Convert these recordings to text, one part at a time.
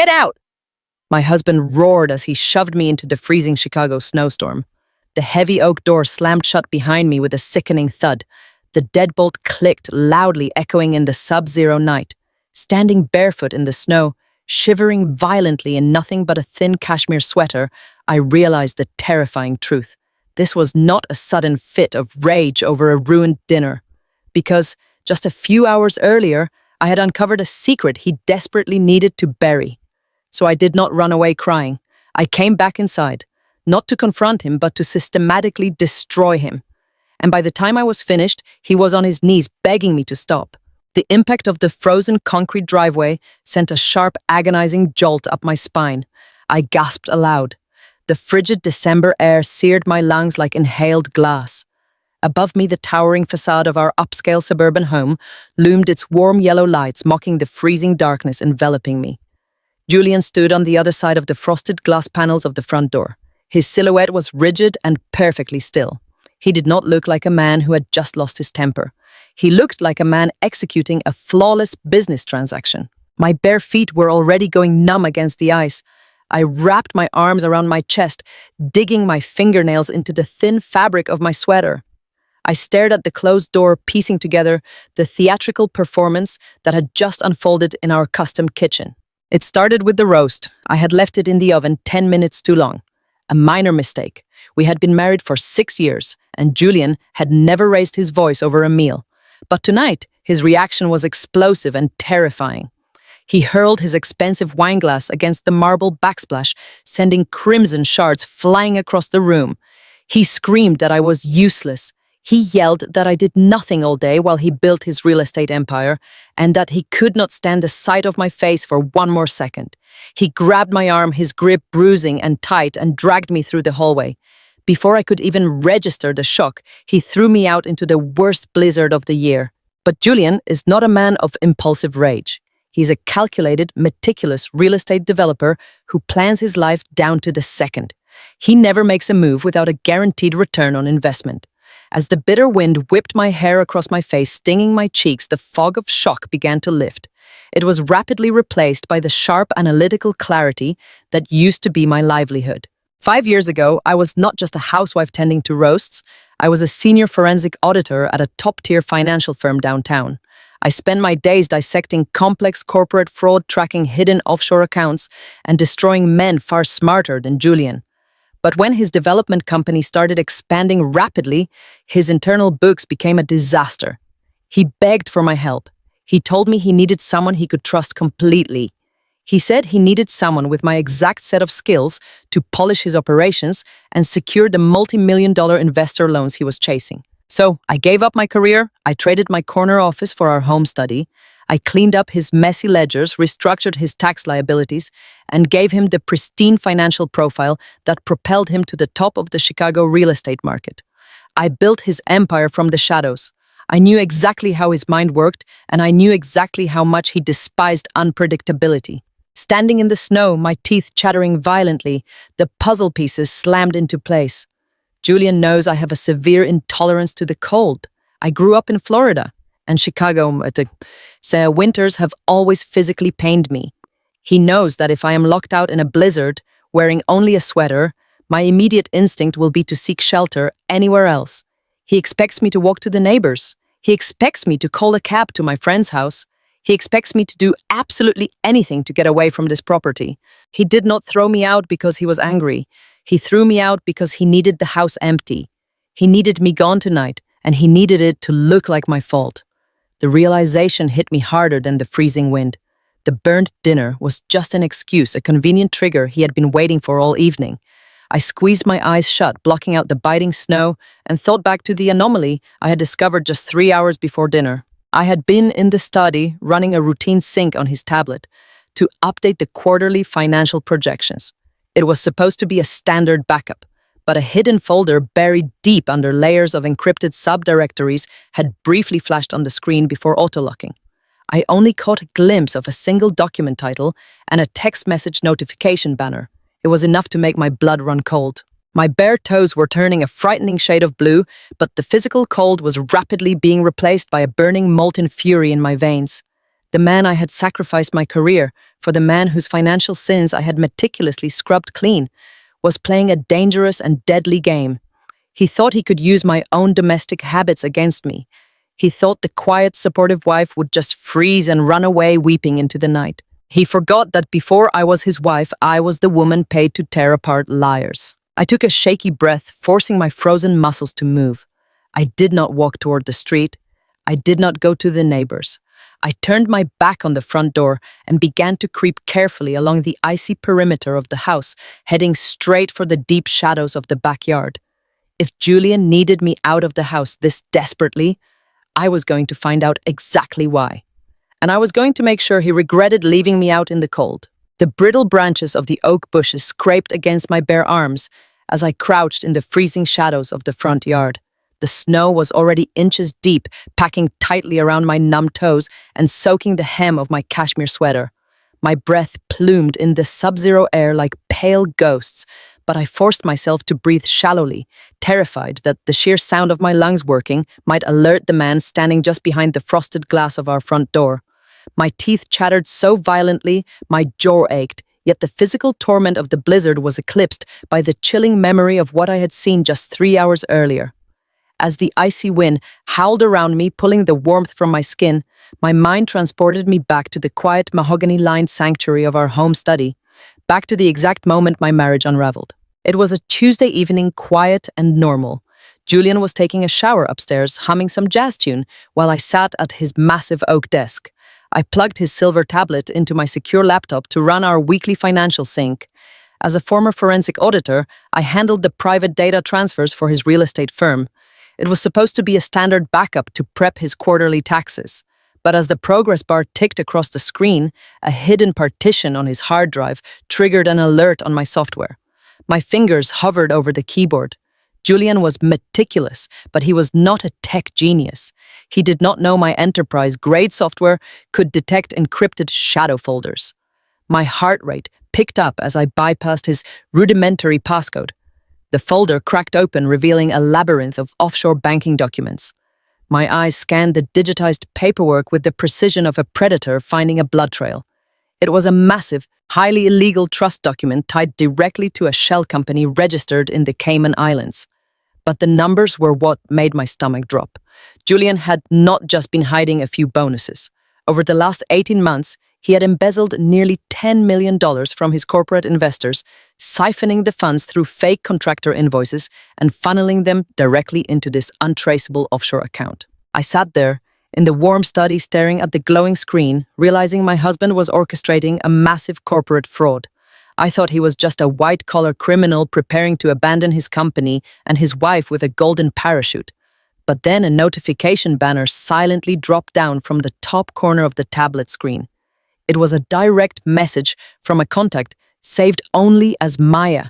Get out! My husband roared as he shoved me into the freezing Chicago snowstorm. The heavy oak door slammed shut behind me with a sickening thud. The deadbolt clicked loudly, echoing in the sub-zero night. Standing barefoot in the snow, shivering violently in nothing but a thin cashmere sweater, I realized the terrifying truth. This was not a sudden fit of rage over a ruined dinner. Because, just a few hours earlier, I had uncovered a secret he desperately needed to bury. So I did not run away crying. I came back inside, not to confront him, but to systematically destroy him. And by the time I was finished, he was on his knees begging me to stop. The impact of the frozen concrete driveway sent a sharp, agonizing jolt up my spine. I gasped aloud. The frigid December air seared my lungs like inhaled glass. Above me, the towering facade of our upscale suburban home loomed its warm yellow lights, mocking the freezing darkness enveloping me. Julian stood on the other side of the frosted glass panels of the front door. His silhouette was rigid and perfectly still. He did not look like a man who had just lost his temper. He looked like a man executing a flawless business transaction. My bare feet were already going numb against the ice. I wrapped my arms around my chest, digging my fingernails into the thin fabric of my sweater. I stared at the closed door, piecing together the theatrical performance that had just unfolded in our custom kitchen. It started with the roast. I had left it in the oven 10 minutes too long. A minor mistake. We had been married for 6 years, and Julian had never raised his voice over a meal. But tonight, his reaction was explosive and terrifying. He hurled his expensive wineglass against the marble backsplash, sending crimson shards flying across the room. He screamed that I was useless. He yelled that I did nothing all day while he built his real estate empire, and that he could not stand the sight of my face for one more second. He grabbed my arm, his grip bruising and tight, and dragged me through the hallway. Before I could even register the shock, he threw me out into the worst blizzard of the year. But Julian is not a man of impulsive rage. He's a calculated, meticulous real estate developer who plans his life down to the second. He never makes a move without a guaranteed return on investment. As the bitter wind whipped my hair across my face, stinging my cheeks, the fog of shock began to lift. It was rapidly replaced by the sharp analytical clarity that used to be my livelihood. 5 years ago, I was not just a housewife tending to roasts. I was a senior forensic auditor at a top-tier financial firm downtown. I spent my days dissecting complex corporate fraud, tracking hidden offshore accounts, and destroying men far smarter than Julian. But when his development company started expanding rapidly, his internal books became a disaster. He begged for my help. He told me he needed someone he could trust completely. He said he needed someone with my exact set of skills to polish his operations and secure the multi-million-dollar investor loans he was chasing. So I gave up my career, I traded my corner office for our home study, I cleaned up his messy ledgers, restructured his tax liabilities, and gave him the pristine financial profile that propelled him to the top of the Chicago real estate market. I built his empire from the shadows. I knew exactly how his mind worked, and I knew exactly how much he despised unpredictability. Standing in the snow, my teeth chattering violently, the puzzle pieces slammed into place. Julian knows I have a severe intolerance to the cold. I grew up in Florida, and Chicago, winters have always physically pained me. He knows that if I am locked out in a blizzard, wearing only a sweater, my immediate instinct will be to seek shelter anywhere else. He expects me to walk to the neighbors. He expects me to call a cab to my friend's house. He expects me to do absolutely anything to get away from this property. He did not throw me out because he was angry. He threw me out because he needed the house empty. He needed me gone tonight, and he needed it to look like my fault. The realization hit me harder than the freezing wind. The burnt dinner was just an excuse, a convenient trigger he had been waiting for all evening. I squeezed my eyes shut, blocking out the biting snow, and thought back to the anomaly I had discovered just 3 hours before dinner. I had been in the study, running a routine sync on his tablet, to update the quarterly financial projections. It was supposed to be a standard backup, but a hidden folder buried deep under layers of encrypted subdirectories had briefly flashed on the screen before auto-locking. I only caught a glimpse of a single document title and a text message notification banner. It was enough to make my blood run cold. My bare toes were turning a frightening shade of blue, but the physical cold was rapidly being replaced by a burning molten fury in my veins. The man I had sacrificed my career, for the man whose financial sins I had meticulously scrubbed clean, was playing a dangerous and deadly game. He thought he could use my own domestic habits against me. He thought the quiet, supportive wife would just freeze and run away weeping into the night. He forgot that before I was his wife, I was the woman paid to tear apart liars. I took a shaky breath, forcing my frozen muscles to move. I did not walk toward the street. I did not go to the neighbors. I turned my back on the front door and began to creep carefully along the icy perimeter of the house, heading straight for the deep shadows of the backyard. If Julian needed me out of the house this desperately, I was going to find out exactly why. And I was going to make sure he regretted leaving me out in the cold. The brittle branches of the oak bushes scraped against my bare arms as I crouched in the freezing shadows of the front yard. The snow was already inches deep, packing tightly around my numb toes and soaking the hem of my cashmere sweater. My breath plumed in the sub-zero air like pale ghosts, but I forced myself to breathe shallowly, terrified that the sheer sound of my lungs working might alert the man standing just behind the frosted glass of our front door. My teeth chattered so violently, my jaw ached, yet the physical torment of the blizzard was eclipsed by the chilling memory of what I had seen just 3 hours earlier. As the icy wind howled around me, pulling the warmth from my skin, my mind transported me back to the quiet mahogany-lined sanctuary of our home study, back to the exact moment my marriage unraveled. It was a Tuesday evening, quiet and normal. Julian was taking a shower upstairs, humming some jazz tune, while I sat at his massive oak desk. I plugged his silver tablet into my secure laptop to run our weekly financial sync. As a former forensic auditor, I handled the private data transfers for his real estate firm. It was supposed to be a standard backup to prep his quarterly taxes. But as the progress bar ticked across the screen, a hidden partition on his hard drive triggered an alert on my software. My fingers hovered over the keyboard. Julian was meticulous, but he was not a tech genius. He did not know my enterprise-grade software could detect encrypted shadow folders. My heart rate picked up as I bypassed his rudimentary passcode. The folder cracked open, revealing a labyrinth of offshore banking documents. My eyes scanned the digitized paperwork with the precision of a predator finding a blood trail. It was a massive, highly illegal trust document tied directly to a shell company registered in the Cayman Islands. But the numbers were what made my stomach drop. Julian had not just been hiding a few bonuses. Over the last 18 months, he had embezzled nearly $10 million from his corporate investors, siphoning the funds through fake contractor invoices and funneling them directly into this untraceable offshore account. I sat there, in the warm study staring at the glowing screen, realizing my husband was orchestrating a massive corporate fraud. I thought he was just a white-collar criminal preparing to abandon his company and his wife with a golden parachute. But then a notification banner silently dropped down from the top corner of the tablet screen. It was a direct message from a contact saved only as Maya.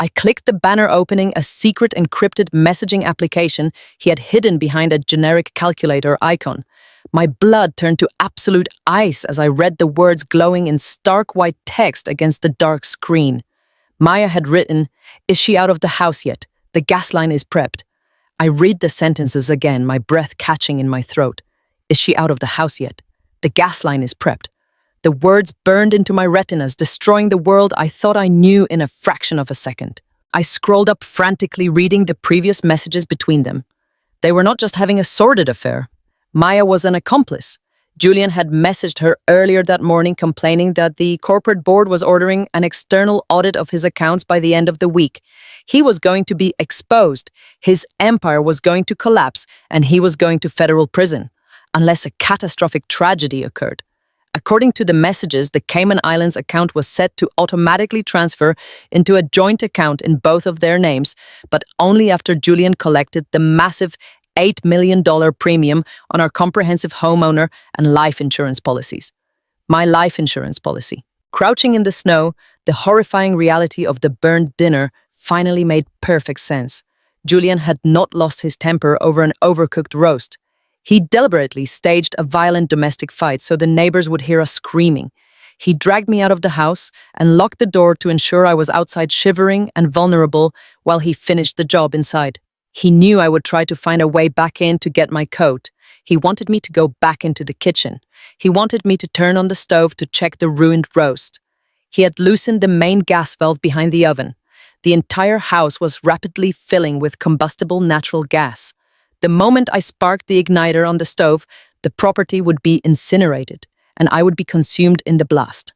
I clicked the banner opening a secret encrypted messaging application he had hidden behind a generic calculator icon. My blood turned to absolute ice as I read the words glowing in stark white text against the dark screen. Maya had written, "Is she out of the house yet? The gas line is prepped." I read the sentences again, my breath catching in my throat. "Is she out of the house yet? The gas line is prepped." The words burned into my retinas, destroying the world I thought I knew in a fraction of a second. I scrolled up frantically, reading the previous messages between them. They were not just having a sordid affair. Maya was an accomplice. Julian had messaged her earlier that morning complaining that the corporate board was ordering an external audit of his accounts by the end of the week. He was going to be exposed, his empire was going to collapse, and he was going to federal prison, unless a catastrophic tragedy occurred. According to the messages, the Cayman Islands account was set to automatically transfer into a joint account in both of their names, but only after Julian collected the massive $8 million premium on our comprehensive homeowner and life insurance policies. My life insurance policy. Crouching in the snow, the horrifying reality of the burned dinner finally made perfect sense. Julian had not lost his temper over an overcooked roast. He deliberately staged a violent domestic fight so the neighbors would hear us screaming. He dragged me out of the house and locked the door to ensure I was outside shivering and vulnerable while he finished the job inside. He knew I would try to find a way back in to get my coat. He wanted me to go back into the kitchen. He wanted me to turn on the stove to check the ruined roast. He had loosened the main gas valve behind the oven. The entire house was rapidly filling with combustible natural gas. The moment I sparked the igniter on the stove, the property would be incinerated, and I would be consumed in the blast.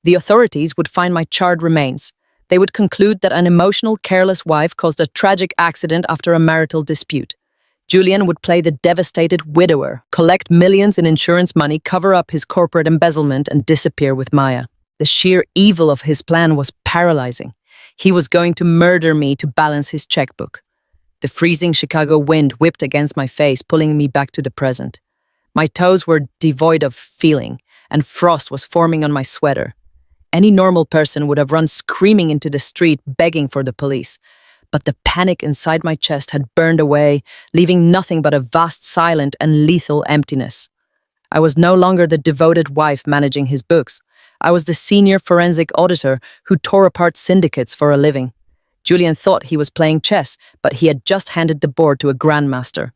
The authorities would find my charred remains. They would conclude that an emotional, careless wife caused a tragic accident after a marital dispute. Julian would play the devastated widower, collect millions in insurance money, cover up his corporate embezzlement, and disappear with Maya. The sheer evil of his plan was paralyzing. He was going to murder me to balance his checkbook. The freezing Chicago wind whipped against my face, pulling me back to the present. My toes were devoid of feeling, and frost was forming on my sweater. Any normal person would have run screaming into the street, begging for the police. But the panic inside my chest had burned away, leaving nothing but a vast, silent, and lethal emptiness. I was no longer the devoted wife managing his books. I was the senior forensic auditor who tore apart syndicates for a living. Julian thought he was playing chess, but he had just handed the board to a grandmaster.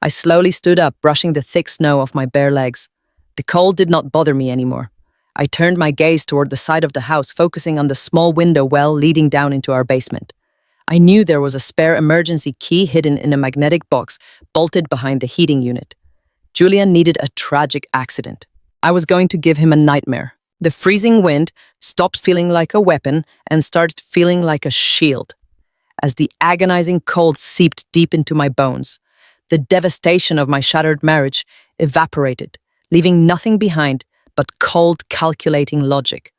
I slowly stood up, brushing the thick snow off my bare legs. The cold did not bother me anymore. I turned my gaze toward the side of the house, focusing on the small window well leading down into our basement. I knew there was a spare emergency key hidden in a magnetic box bolted behind the heating unit. Julian needed a tragic accident. I was going to give him a nightmare. The freezing wind stopped feeling like a weapon and started feeling like a shield. As the agonizing cold seeped deep into my bones, the devastation of my shattered marriage evaporated, leaving nothing behind but cold, calculating logic.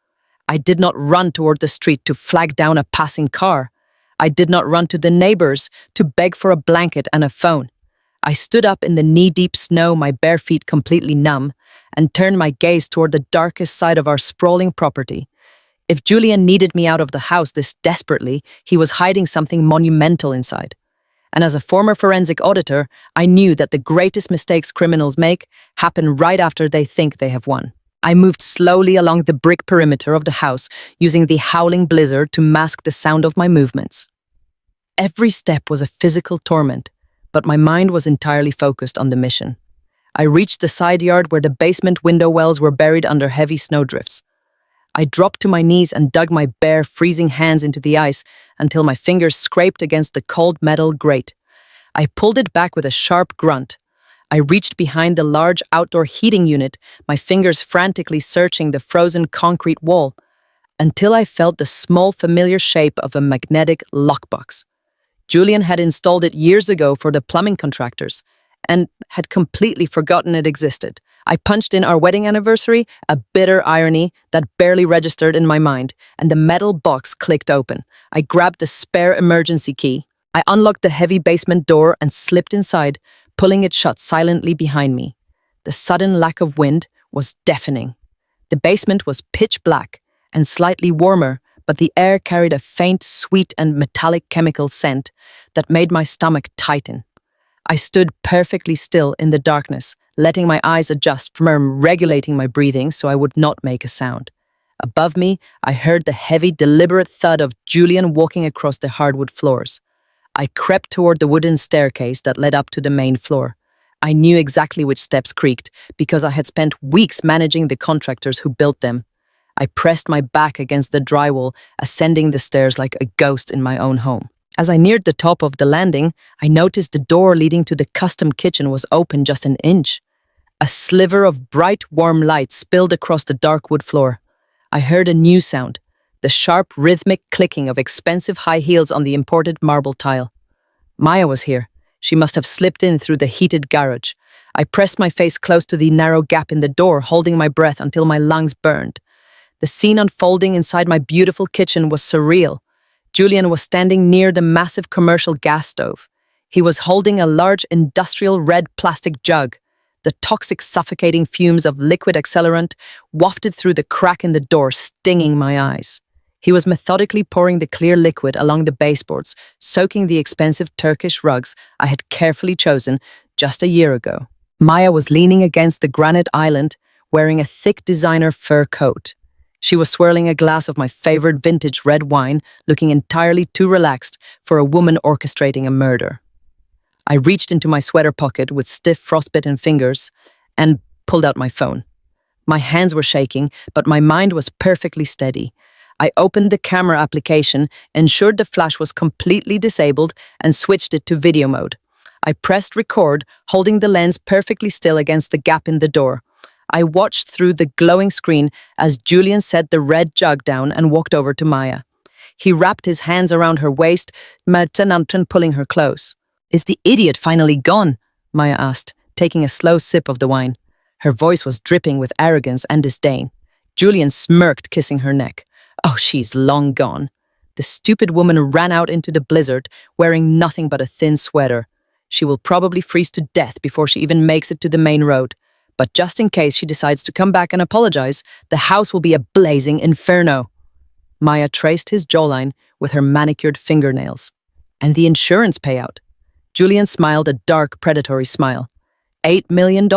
I did not run toward the street to flag down a passing car. I did not run to the neighbors to beg for a blanket and a phone. I stood up in the knee-deep snow, my bare feet completely numb, and turned my gaze toward the darkest side of our sprawling property. If Julian needed me out of the house this desperately, he was hiding something monumental inside. And as a former forensic auditor, I knew that the greatest mistakes criminals make happen right after they think they have won. I moved slowly along the brick perimeter of the house, using the howling blizzard to mask the sound of my movements. Every step was a physical torment, but my mind was entirely focused on the mission. I reached the side yard where the basement window wells were buried under heavy snowdrifts. I dropped to my knees and dug my bare, freezing hands into the ice until my fingers scraped against the cold metal grate. I pulled it back with a sharp grunt. I reached behind the large outdoor heating unit, my fingers frantically searching the frozen concrete wall, until I felt the small, familiar shape of a magnetic lockbox. Julian had installed it years ago for the plumbing contractors, and had completely forgotten it existed. I punched in our wedding anniversary, a bitter irony that barely registered in my mind, and the metal box clicked open. I grabbed the spare emergency key. I unlocked the heavy basement door and slipped inside, pulling it shut silently behind me. The sudden lack of wind was deafening. The basement was pitch black and slightly warmer, but the air carried a faint, sweet and metallic chemical scent that made my stomach tighten. I stood perfectly still in the darkness, letting my eyes adjust, regulating my breathing so I would not make a sound. Above me, I heard the heavy, deliberate thud of Julian walking across the hardwood floors. I crept toward the wooden staircase that led up to the main floor. I knew exactly which steps creaked because I had spent weeks managing the contractors who built them. I pressed my back against the drywall, ascending the stairs like a ghost in my own home. As I neared the top of the landing, I noticed the door leading to the custom kitchen was open just an inch. A sliver of bright, warm light spilled across the dark wood floor. I heard a new sound, the sharp, rhythmic clicking of expensive high heels on the imported marble tile. Maya was here. She must have slipped in through the heated garage. I pressed my face close to the narrow gap in the door, holding my breath until my lungs burned. The scene unfolding inside my beautiful kitchen was surreal. Julian was standing near the massive commercial gas stove. He was holding a large industrial red plastic jug. The toxic, suffocating fumes of liquid accelerant wafted through the crack in the door, stinging my eyes. He was methodically pouring the clear liquid along the baseboards, soaking the expensive Turkish rugs I had carefully chosen just a year ago. Maya was leaning against the granite island, wearing a thick designer fur coat. She was swirling a glass of my favorite vintage red wine, looking entirely too relaxed for a woman orchestrating a murder. I reached into my sweater pocket with stiff frostbitten fingers and pulled out my phone. My hands were shaking, but my mind was perfectly steady. I opened the camera application, ensured the flash was completely disabled, and switched it to video mode. I pressed record, holding the lens perfectly still against the gap in the door. I watched through the glowing screen as Julian set the red jug down and walked over to Maya. He wrapped his hands around her waist, pulling her close. "Is the idiot finally gone?" Maya asked, taking a slow sip of the wine. Her voice was dripping with arrogance and disdain. Julian smirked, kissing her neck. "Oh, she's long gone." The stupid woman ran out into the blizzard, wearing nothing but a thin sweater. She will probably freeze to death before she even makes it to the main road. But just in case she decides to come back and apologize, the house will be a blazing inferno. Maya traced his jawline with her manicured fingernails. "And the insurance payout?" Julian smiled a dark, predatory smile. $8 million,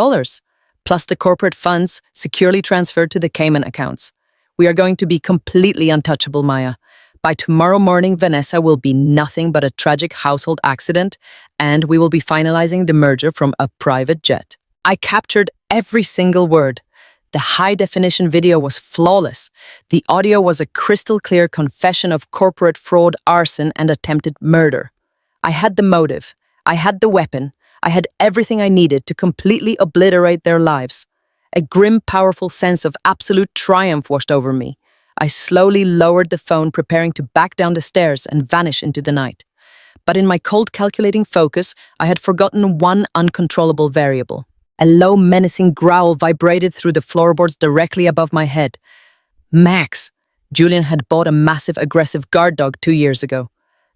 plus the corporate funds securely transferred to the Cayman accounts. "We are going to be completely untouchable, Maya. By tomorrow morning, Vanessa will be nothing but a tragic household accident, and we will be finalizing the merger from a private jet." I captured every single word. The high-definition video was flawless. The audio was a crystal-clear confession of corporate fraud, arson, and attempted murder. I had the motive. I had the weapon. I had everything I needed to completely obliterate their lives. A grim, powerful sense of absolute triumph washed over me. I slowly lowered the phone, preparing to back down the stairs and vanish into the night. But in my cold, calculating focus, I had forgotten one uncontrollable variable. A low, menacing growl vibrated through the floorboards directly above my head. Max! Julian had bought a massive, aggressive guard dog 2 years ago.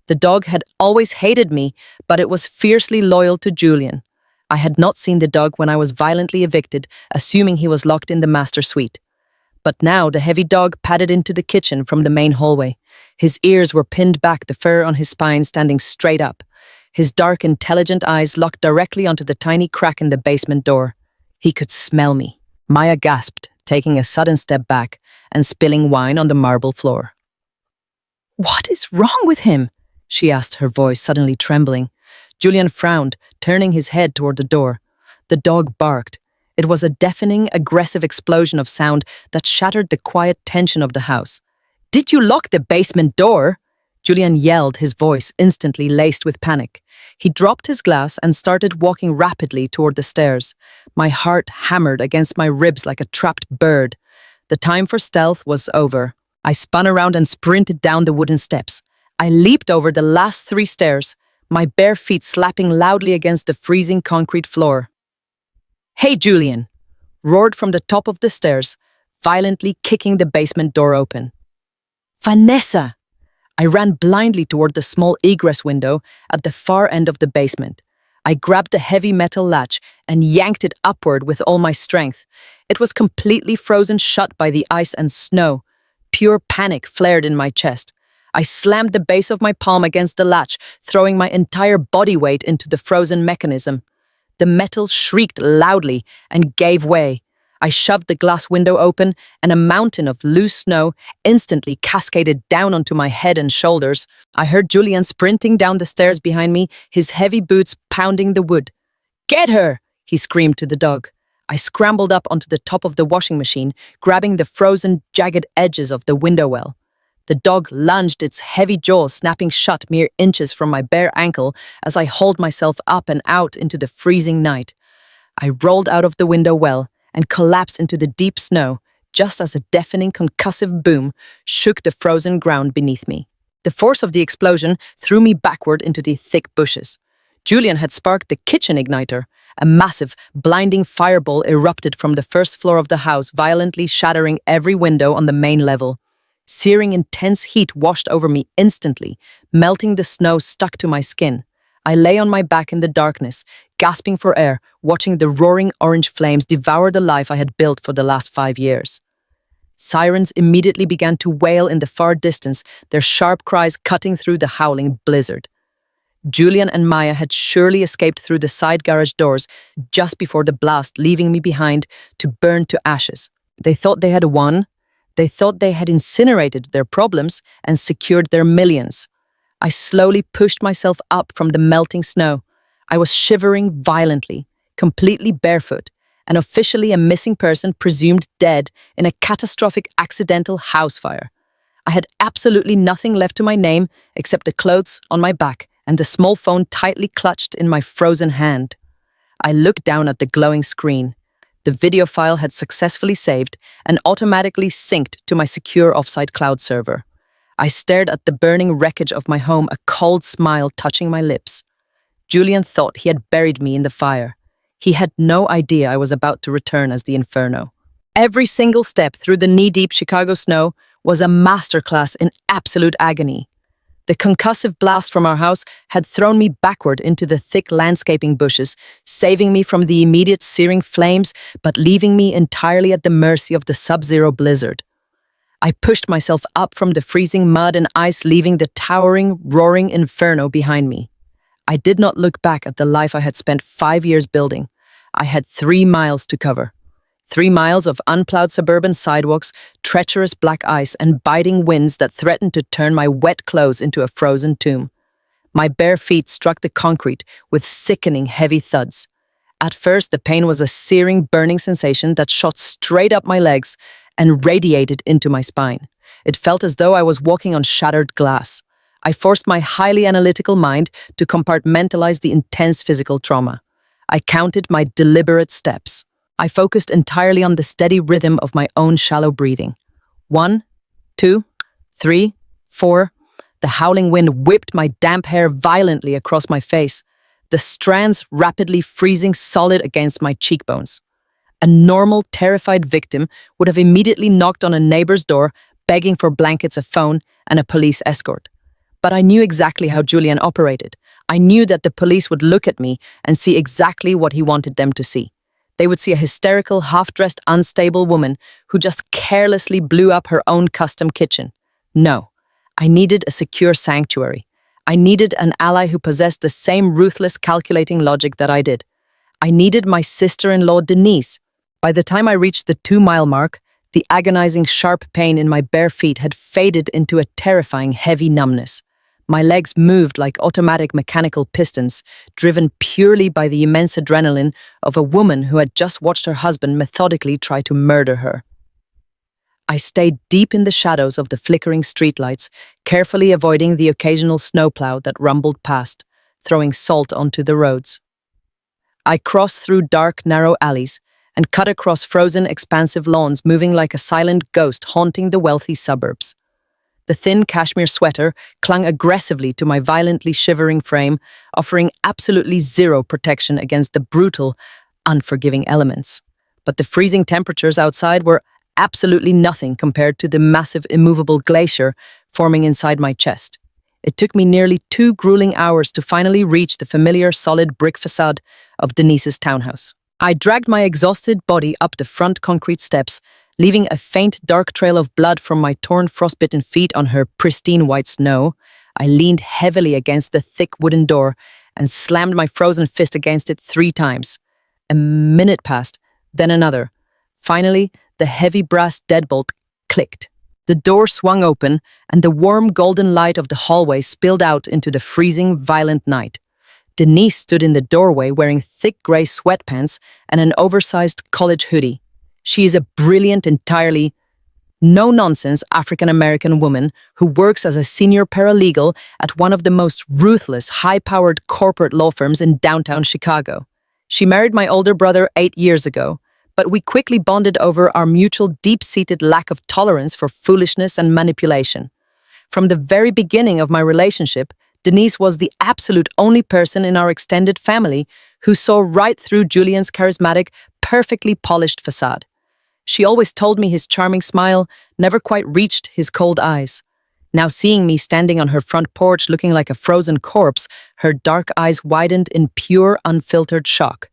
The dog had always hated me, but it was fiercely loyal to Julian. I had not seen the dog when I was violently evicted, assuming he was locked in the master suite. But now the heavy dog padded into the kitchen from the main hallway. His ears were pinned back, the fur on his spine standing straight up. His dark, intelligent eyes locked directly onto the tiny crack in the basement door. He could smell me. Maya gasped, taking a sudden step back and spilling wine on the marble floor. "What is wrong with him?" she asked, her voice suddenly trembling. Julian frowned, turning his head toward the door. The dog barked. It was a deafening, aggressive explosion of sound that shattered the quiet tension of the house. "Did you lock the basement door?" Julian yelled, his voice instantly laced with panic. He dropped his glass and started walking rapidly toward the stairs. My heart hammered against my ribs like a trapped bird. The time for stealth was over. I spun around and sprinted down the wooden steps. I leaped over the last 3 stairs, my bare feet slapping loudly against the freezing concrete floor. "Hey, Julian!" roared from the top of the stairs, violently kicking the basement door open. "Vanessa!" I ran blindly toward the small egress window at the far end of the basement. I grabbed the heavy metal latch and yanked it upward with all my strength. It was completely frozen shut by the ice and snow. Pure panic flared in my chest. I slammed the base of my palm against the latch, throwing my entire body weight into the frozen mechanism. The metal shrieked loudly and gave way. I shoved the glass window open, and a mountain of loose snow instantly cascaded down onto my head and shoulders. I heard Julian sprinting down the stairs behind me, his heavy boots pounding the wood. "Get her!" he screamed to the dog. I scrambled up onto the top of the washing machine, grabbing the frozen, jagged edges of the window well. The dog lunged, its heavy jaws snapping shut mere inches from my bare ankle as I hauled myself up and out into the freezing night. I rolled out of the window well and collapsed into the deep snow just as a deafening concussive boom shook the frozen ground beneath me. The force of the explosion threw me backward into the thick bushes. Julian had sparked the kitchen igniter. A massive, blinding fireball erupted from the first floor of the house, violently shattering every window on the main level. Searing, intense heat washed over me instantly, melting the snow stuck to my skin. I lay on my back in the darkness, gasping for air, watching the roaring orange flames devour the life I had built for the last 5 years. Sirens immediately began to wail in the far distance, their sharp cries cutting through the howling blizzard. Julian and Maya had surely escaped through the side garage doors just before the blast, leaving me behind to burn to ashes. They thought they had won. They thought they had incinerated their problems and secured their millions. I slowly pushed myself up from the melting snow. I was shivering violently, completely barefoot, and officially a missing person presumed dead in a catastrophic accidental house fire. I had absolutely nothing left to my name except the clothes on my back and the small phone tightly clutched in my frozen hand. I looked down at the glowing screen. The video file had successfully saved and automatically synced to my secure offsite cloud server. I stared at the burning wreckage of my home, a cold smile touching my lips. Julian thought he had buried me in the fire. He had no idea I was about to return as the Inferno. Every single step through the knee-deep Chicago snow was a masterclass in absolute agony. The concussive blast from our house had thrown me backward into the thick landscaping bushes, saving me from the immediate searing flames, but leaving me entirely at the mercy of the sub-zero blizzard. I pushed myself up from the freezing mud and ice, leaving the towering, roaring inferno behind me. I did not look back at the life I had spent 5 years building. I had 3 miles to cover. 3 miles of unplowed suburban sidewalks, treacherous black ice, and biting winds that threatened to turn my wet clothes into a frozen tomb. My bare feet struck the concrete with sickening, heavy thuds. At first, the pain was a searing, burning sensation that shot straight up my legs and radiated into my spine. It felt as though I was walking on shattered glass. I forced my highly analytical mind to compartmentalize the intense physical trauma. I counted my deliberate steps. I focused entirely on the steady rhythm of my own shallow breathing. 1, 2, 3, 4. The howling wind whipped my damp hair violently across my face, the strands rapidly freezing solid against my cheekbones. A normal, terrified victim would have immediately knocked on a neighbor's door, begging for blankets, a phone, and a police escort. But I knew exactly how Julian operated. I knew that the police would look at me and see exactly what he wanted them to see. They would see a hysterical, half-dressed, unstable woman who just carelessly blew up her own custom kitchen. No, I needed a secure sanctuary. I needed an ally who possessed the same ruthless, calculating logic that I did. I needed my sister-in-law, Denise. By the time I reached the 2-mile mark, the agonizing, sharp pain in my bare feet had faded into a terrifying, heavy numbness. My legs moved like automatic mechanical pistons, driven purely by the immense adrenaline of a woman who had just watched her husband methodically try to murder her. I stayed deep in the shadows of the flickering streetlights, carefully avoiding the occasional snowplow that rumbled past, throwing salt onto the roads. I crossed through dark, narrow alleys and cut across frozen, expansive lawns, moving like a silent ghost haunting the wealthy suburbs. The thin cashmere sweater clung aggressively to my violently shivering frame, offering absolutely zero protection against the brutal, unforgiving elements. But the freezing temperatures outside were absolutely nothing compared to the massive, immovable glacier forming inside my chest. It took me nearly 2 grueling hours to finally reach the familiar solid brick facade of Denise's townhouse. I dragged my exhausted body up the front concrete steps, leaving a faint dark trail of blood from my torn frostbitten feet on her pristine white snow. I leaned heavily against the thick wooden door and slammed my frozen fist against it 3 times. A minute passed, then another. Finally, the heavy brass deadbolt clicked. The door swung open, and the warm golden light of the hallway spilled out into the freezing, violent night. Denise stood in the doorway wearing thick gray sweatpants and an oversized college hoodie. She is a brilliant, entirely no-nonsense African-American woman who works as a senior paralegal at one of the most ruthless, high-powered corporate law firms in downtown Chicago. She married my older brother 8 years ago, but we quickly bonded over our mutual deep-seated lack of tolerance for foolishness and manipulation. From the very beginning of my relationship, Denise was the absolute only person in our extended family who saw right through Julian's charismatic, perfectly polished facade. She always told me his charming smile never quite reached his cold eyes. Now seeing me standing on her front porch looking like a frozen corpse, her dark eyes widened in pure, unfiltered shock.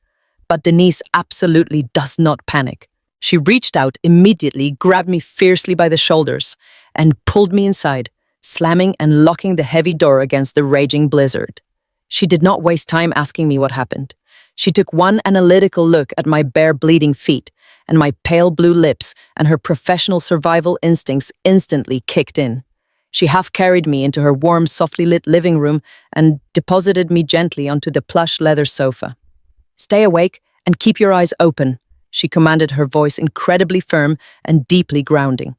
But Denise absolutely does not panic. She reached out immediately, grabbed me fiercely by the shoulders, and pulled me inside, slamming and locking the heavy door against the raging blizzard. She did not waste time asking me what happened. She took one analytical look at my bare bleeding feet and my pale blue lips, and her professional survival instincts instantly kicked in. She half carried me into her warm, softly lit living room and deposited me gently onto the plush leather sofa. "Stay awake and keep your eyes open," she commanded, her voice incredibly firm and deeply grounding.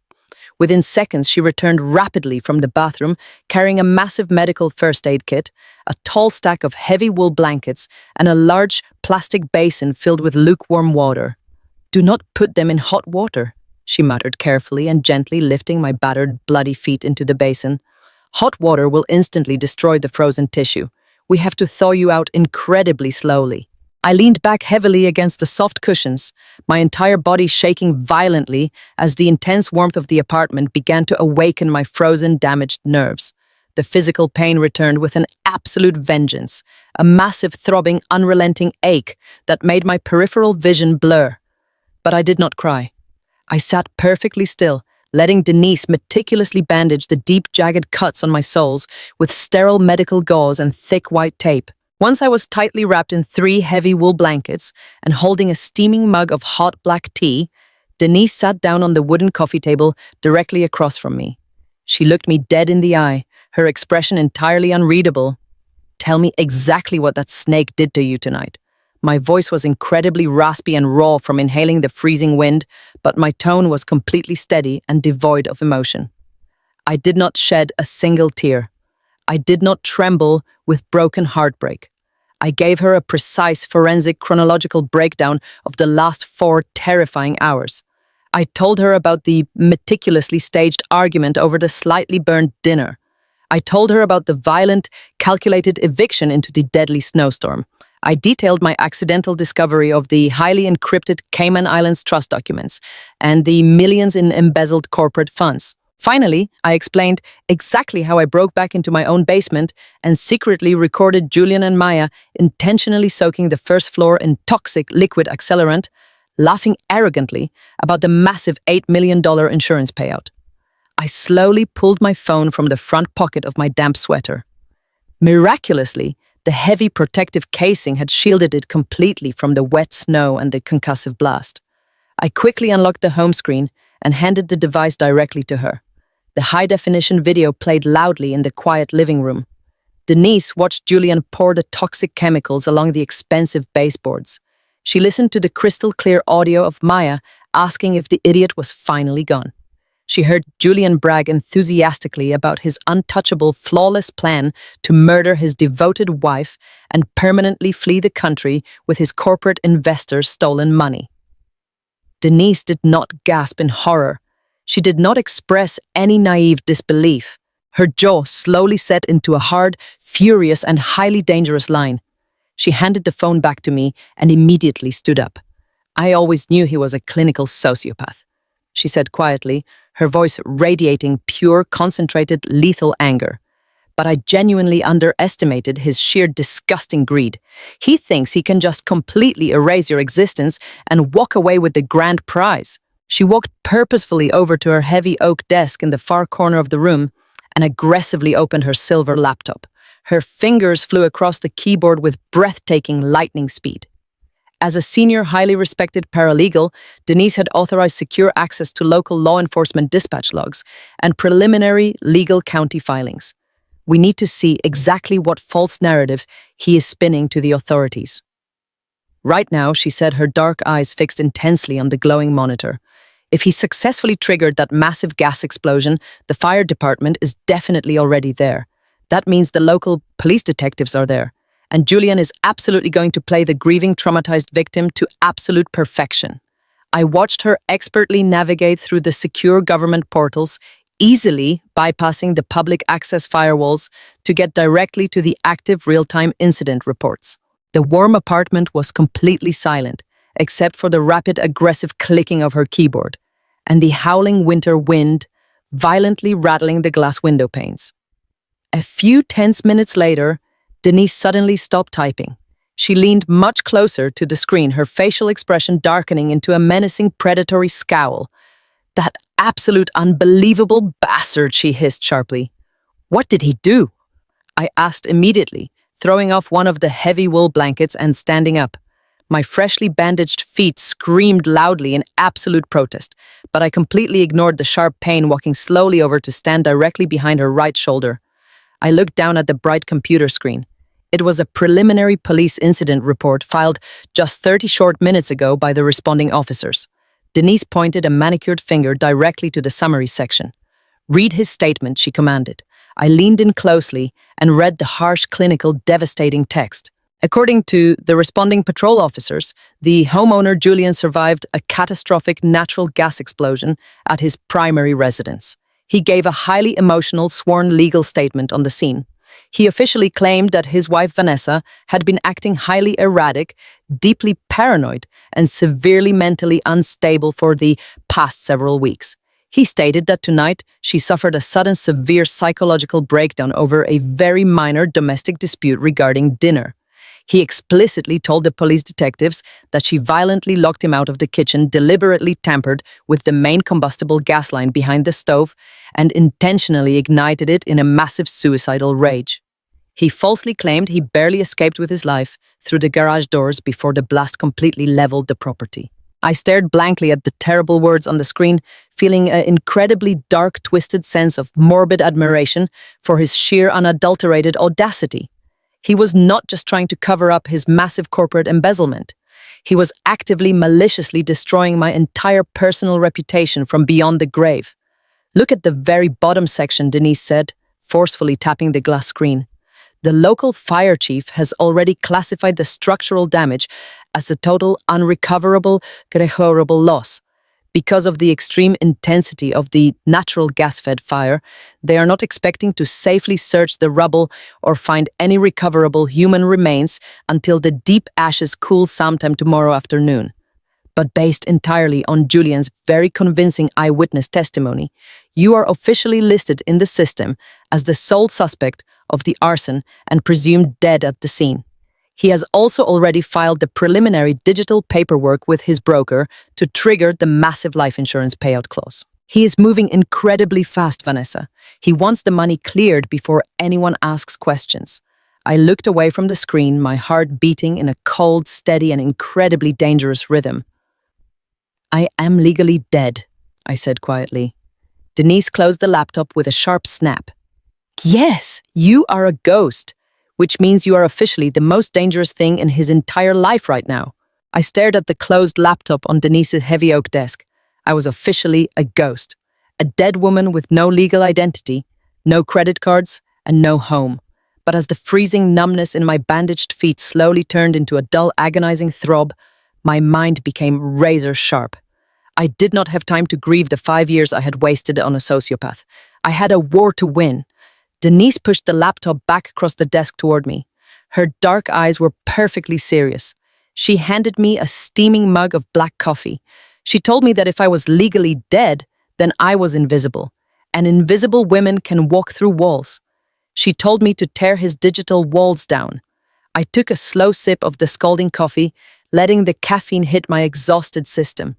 Within seconds, she returned rapidly from the bathroom, carrying a massive medical first aid kit, a tall stack of heavy wool blankets, and a large plastic basin filled with lukewarm water. "Do not put them in hot water," she muttered carefully and gently lifting my battered, bloody feet into the basin. "Hot water will instantly destroy the frozen tissue. We have to thaw you out incredibly slowly." I leaned back heavily against the soft cushions, my entire body shaking violently as the intense warmth of the apartment began to awaken my frozen, damaged nerves. The physical pain returned with an absolute vengeance, a massive, throbbing, unrelenting ache that made my peripheral vision blur. But I did not cry. I sat perfectly still, letting Denise meticulously bandage the deep, jagged cuts on my soles with sterile medical gauze and thick white tape. Once I was tightly wrapped in 3 heavy wool blankets and holding a steaming mug of hot black tea, Denise sat down on the wooden coffee table directly across from me. She looked me dead in the eye, her expression entirely unreadable. "Tell me exactly what that snake did to you tonight." My voice was incredibly raspy and raw from inhaling the freezing wind, but my tone was completely steady and devoid of emotion. I did not shed a single tear. I did not tremble with broken heartbreak. I gave her a precise forensic chronological breakdown of the last 4 terrifying hours. I told her about the meticulously staged argument over the slightly burned dinner. I told her about the violent, calculated eviction into the deadly snowstorm. I detailed my accidental discovery of the highly encrypted Cayman Islands trust documents and the millions in embezzled corporate funds. Finally, I explained exactly how I broke back into my own basement and secretly recorded Julian and Maya intentionally soaking the first floor in toxic liquid accelerant, laughing arrogantly about the massive $8 million insurance payout. I slowly pulled my phone from the front pocket of my damp sweater. Miraculously, the heavy protective casing had shielded it completely from the wet snow and the concussive blast. I quickly unlocked the home screen and handed the device directly to her. The high-definition video played loudly in the quiet living room. Denise watched Julian pour the toxic chemicals along the expensive baseboards. She listened to the crystal-clear audio of Maya asking if the idiot was finally gone. She heard Julian brag enthusiastically about his untouchable, flawless plan to murder his devoted wife and permanently flee the country with his corporate investors' stolen money. Denise did not gasp in horror. She did not express any naive disbelief. Her jaw slowly set into a hard, furious, and highly dangerous line. She handed the phone back to me and immediately stood up. "I always knew he was a clinical sociopath," she said quietly, her voice radiating pure, concentrated, lethal anger. "But I genuinely underestimated his sheer disgusting greed. He thinks he can just completely erase your existence and walk away with the grand prize." She walked purposefully over to her heavy oak desk in the far corner of the room and aggressively opened her silver laptop. Her fingers flew across the keyboard with breathtaking lightning speed. As a senior, highly respected paralegal, Denise had authorized secure access to local law enforcement dispatch logs and preliminary legal county filings. "We need to see exactly what false narrative he is spinning to the authorities." "Right now," she said, her dark eyes fixed intensely on the glowing monitor. "If he successfully triggered that massive gas explosion, the fire department is definitely already there. That means the local police detectives are there. And Julian is absolutely going to play the grieving, traumatized victim to absolute perfection." I watched her expertly navigate through the secure government portals, easily bypassing the public access firewalls to get directly to the active real-time incident reports. The warm apartment was completely silent, except for the rapid, aggressive clicking of her keyboard and the howling winter wind violently rattling the glass window panes. A few tense minutes later, Denise suddenly stopped typing. She leaned much closer to the screen, her facial expression darkening into a menacing, predatory scowl. "That absolute unbelievable bastard," she hissed sharply. "What did he do?" I asked immediately, throwing off one of the heavy wool blankets and standing up. My freshly bandaged feet screamed loudly in absolute protest, but I completely ignored the sharp pain, walking slowly over to stand directly behind her right shoulder. I looked down at the bright computer screen. It was a preliminary police incident report filed just 30 short minutes ago by the responding officers. Denise pointed a manicured finger directly to the summary section. "Read his statement," she commanded. I leaned in closely and read the harsh, clinical, devastating text. According to the responding patrol officers, the homeowner Julian survived a catastrophic natural gas explosion at his primary residence. He gave a highly emotional, sworn legal statement on the scene. He officially claimed that his wife Vanessa had been acting highly erratic, deeply paranoid, and severely mentally unstable for the past several weeks. He stated that tonight she suffered a sudden severe psychological breakdown over a very minor domestic dispute regarding dinner. He explicitly told the police detectives that she violently locked him out of the kitchen, deliberately tampered with the main combustible gas line behind the stove, and intentionally ignited it in a massive suicidal rage. He falsely claimed he barely escaped with his life through the garage doors before the blast completely leveled the property. I stared blankly at the terrible words on the screen, feeling an incredibly dark, twisted sense of morbid admiration for his sheer, unadulterated audacity. He was not just trying to cover up his massive corporate embezzlement. He was actively, maliciously destroying my entire personal reputation from beyond the grave. "Look at the very bottom section," Denise said, forcefully tapping the glass screen. "The local fire chief has already classified the structural damage as a total unrecoverable, irreparable loss. Because of the extreme intensity of the natural gas-fed fire, they are not expecting to safely search the rubble or find any recoverable human remains until the deep ashes cool sometime tomorrow afternoon. But based entirely on Julian's very convincing eyewitness testimony, you are officially listed in the system as the sole suspect of the arson and presumed dead at the scene. He has also already filed the preliminary digital paperwork with his broker to trigger the massive life insurance payout clause. He is moving incredibly fast, Vanessa. He wants the money cleared before anyone asks questions." I looked away from the screen, my heart beating in a cold, steady, and incredibly dangerous rhythm. "I am legally dead," I said quietly. Denise closed the laptop with a sharp snap. "Yes, you are a ghost, which means you are officially the most dangerous thing in his entire life right now." I stared at the closed laptop on Denise's heavy oak desk. I was officially a ghost. A dead woman with no legal identity, no credit cards, and no home. But as the freezing numbness in my bandaged feet slowly turned into a dull, agonizing throb, my mind became razor sharp. I did not have time to grieve the 5 years I had wasted on a sociopath. I had a war to win. Denise pushed the laptop back across the desk toward me. Her dark eyes were perfectly serious. She handed me a steaming mug of black coffee. She told me that if I was legally dead, then I was invisible, and invisible women can walk through walls. She told me to tear his digital walls down. I took a slow sip of the scalding coffee, letting the caffeine hit my exhausted system.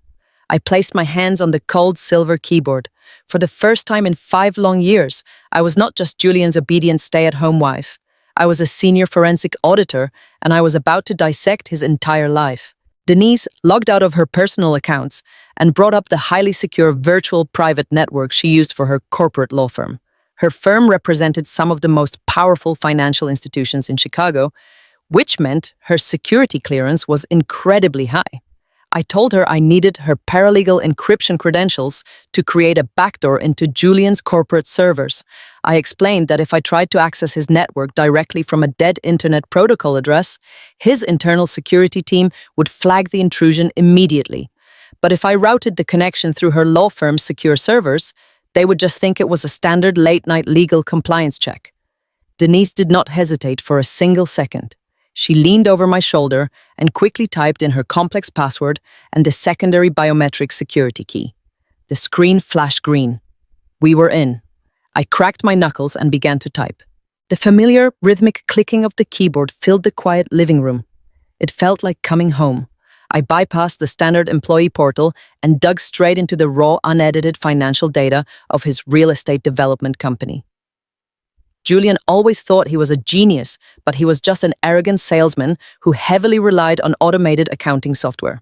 I placed my hands on the cold silver keyboard. For the first time in 5 long years, I was not just Julian's obedient stay-at-home wife. I was a senior forensic auditor, and I was about to dissect his entire life. Denise logged out of her personal accounts and brought up the highly secure virtual private network she used for her corporate law firm. Her firm represented some of the most powerful financial institutions in Chicago, which meant her security clearance was incredibly high. I told her I needed her paralegal encryption credentials to create a backdoor into Julian's corporate servers. I explained that if I tried to access his network directly from a dead internet protocol address, his internal security team would flag the intrusion immediately. But if I routed the connection through her law firm's secure servers, they would just think it was a standard late-night legal compliance check. Denise did not hesitate for a single second. She leaned over my shoulder and quickly typed in her complex password and the secondary biometric security key. The screen flashed green. We were in. I cracked my knuckles and began to type. The familiar, rhythmic clicking of the keyboard filled the quiet living room. It felt like coming home. I bypassed the standard employee portal and dug straight into the raw, unedited financial data of his real estate development company. Julian always thought he was a genius, but he was just an arrogant salesman who heavily relied on automated accounting software.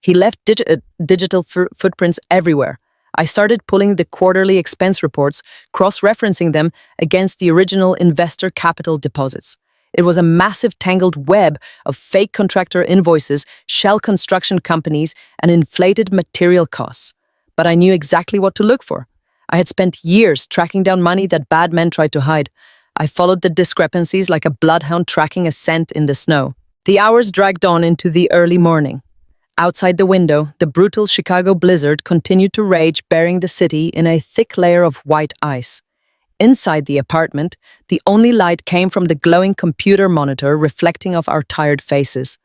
He left digital footprints everywhere. I started pulling the quarterly expense reports, cross-referencing them against the original investor capital deposits. It was a massive tangled web of fake contractor invoices, shell construction companies, and inflated material costs. But I knew exactly what to look for. I had spent years tracking down money that bad men tried to hide. I followed the discrepancies like a bloodhound tracking a scent in the snow. The hours dragged on into the early morning. Outside the window, the brutal Chicago blizzard continued to rage, burying the city in a thick layer of white ice. Inside the apartment, the only light came from the glowing computer monitor reflecting off our tired faces.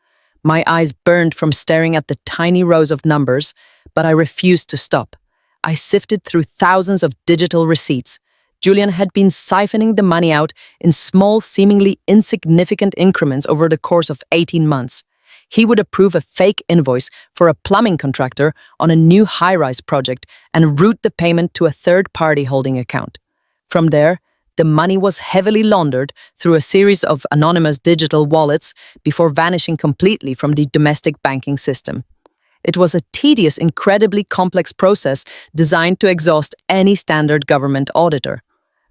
My eyes burned from staring at the tiny rows of numbers, but I refused to stop. I sifted through thousands of digital receipts. Julian had been siphoning the money out in small, seemingly insignificant increments over the course of 18 months. He would approve a fake invoice for a plumbing contractor on a new high-rise project and route the payment to a third-party holding account. From there, the money was heavily laundered through a series of anonymous digital wallets before vanishing completely from the domestic banking system. It was a tedious, incredibly complex process designed to exhaust any standard government auditor.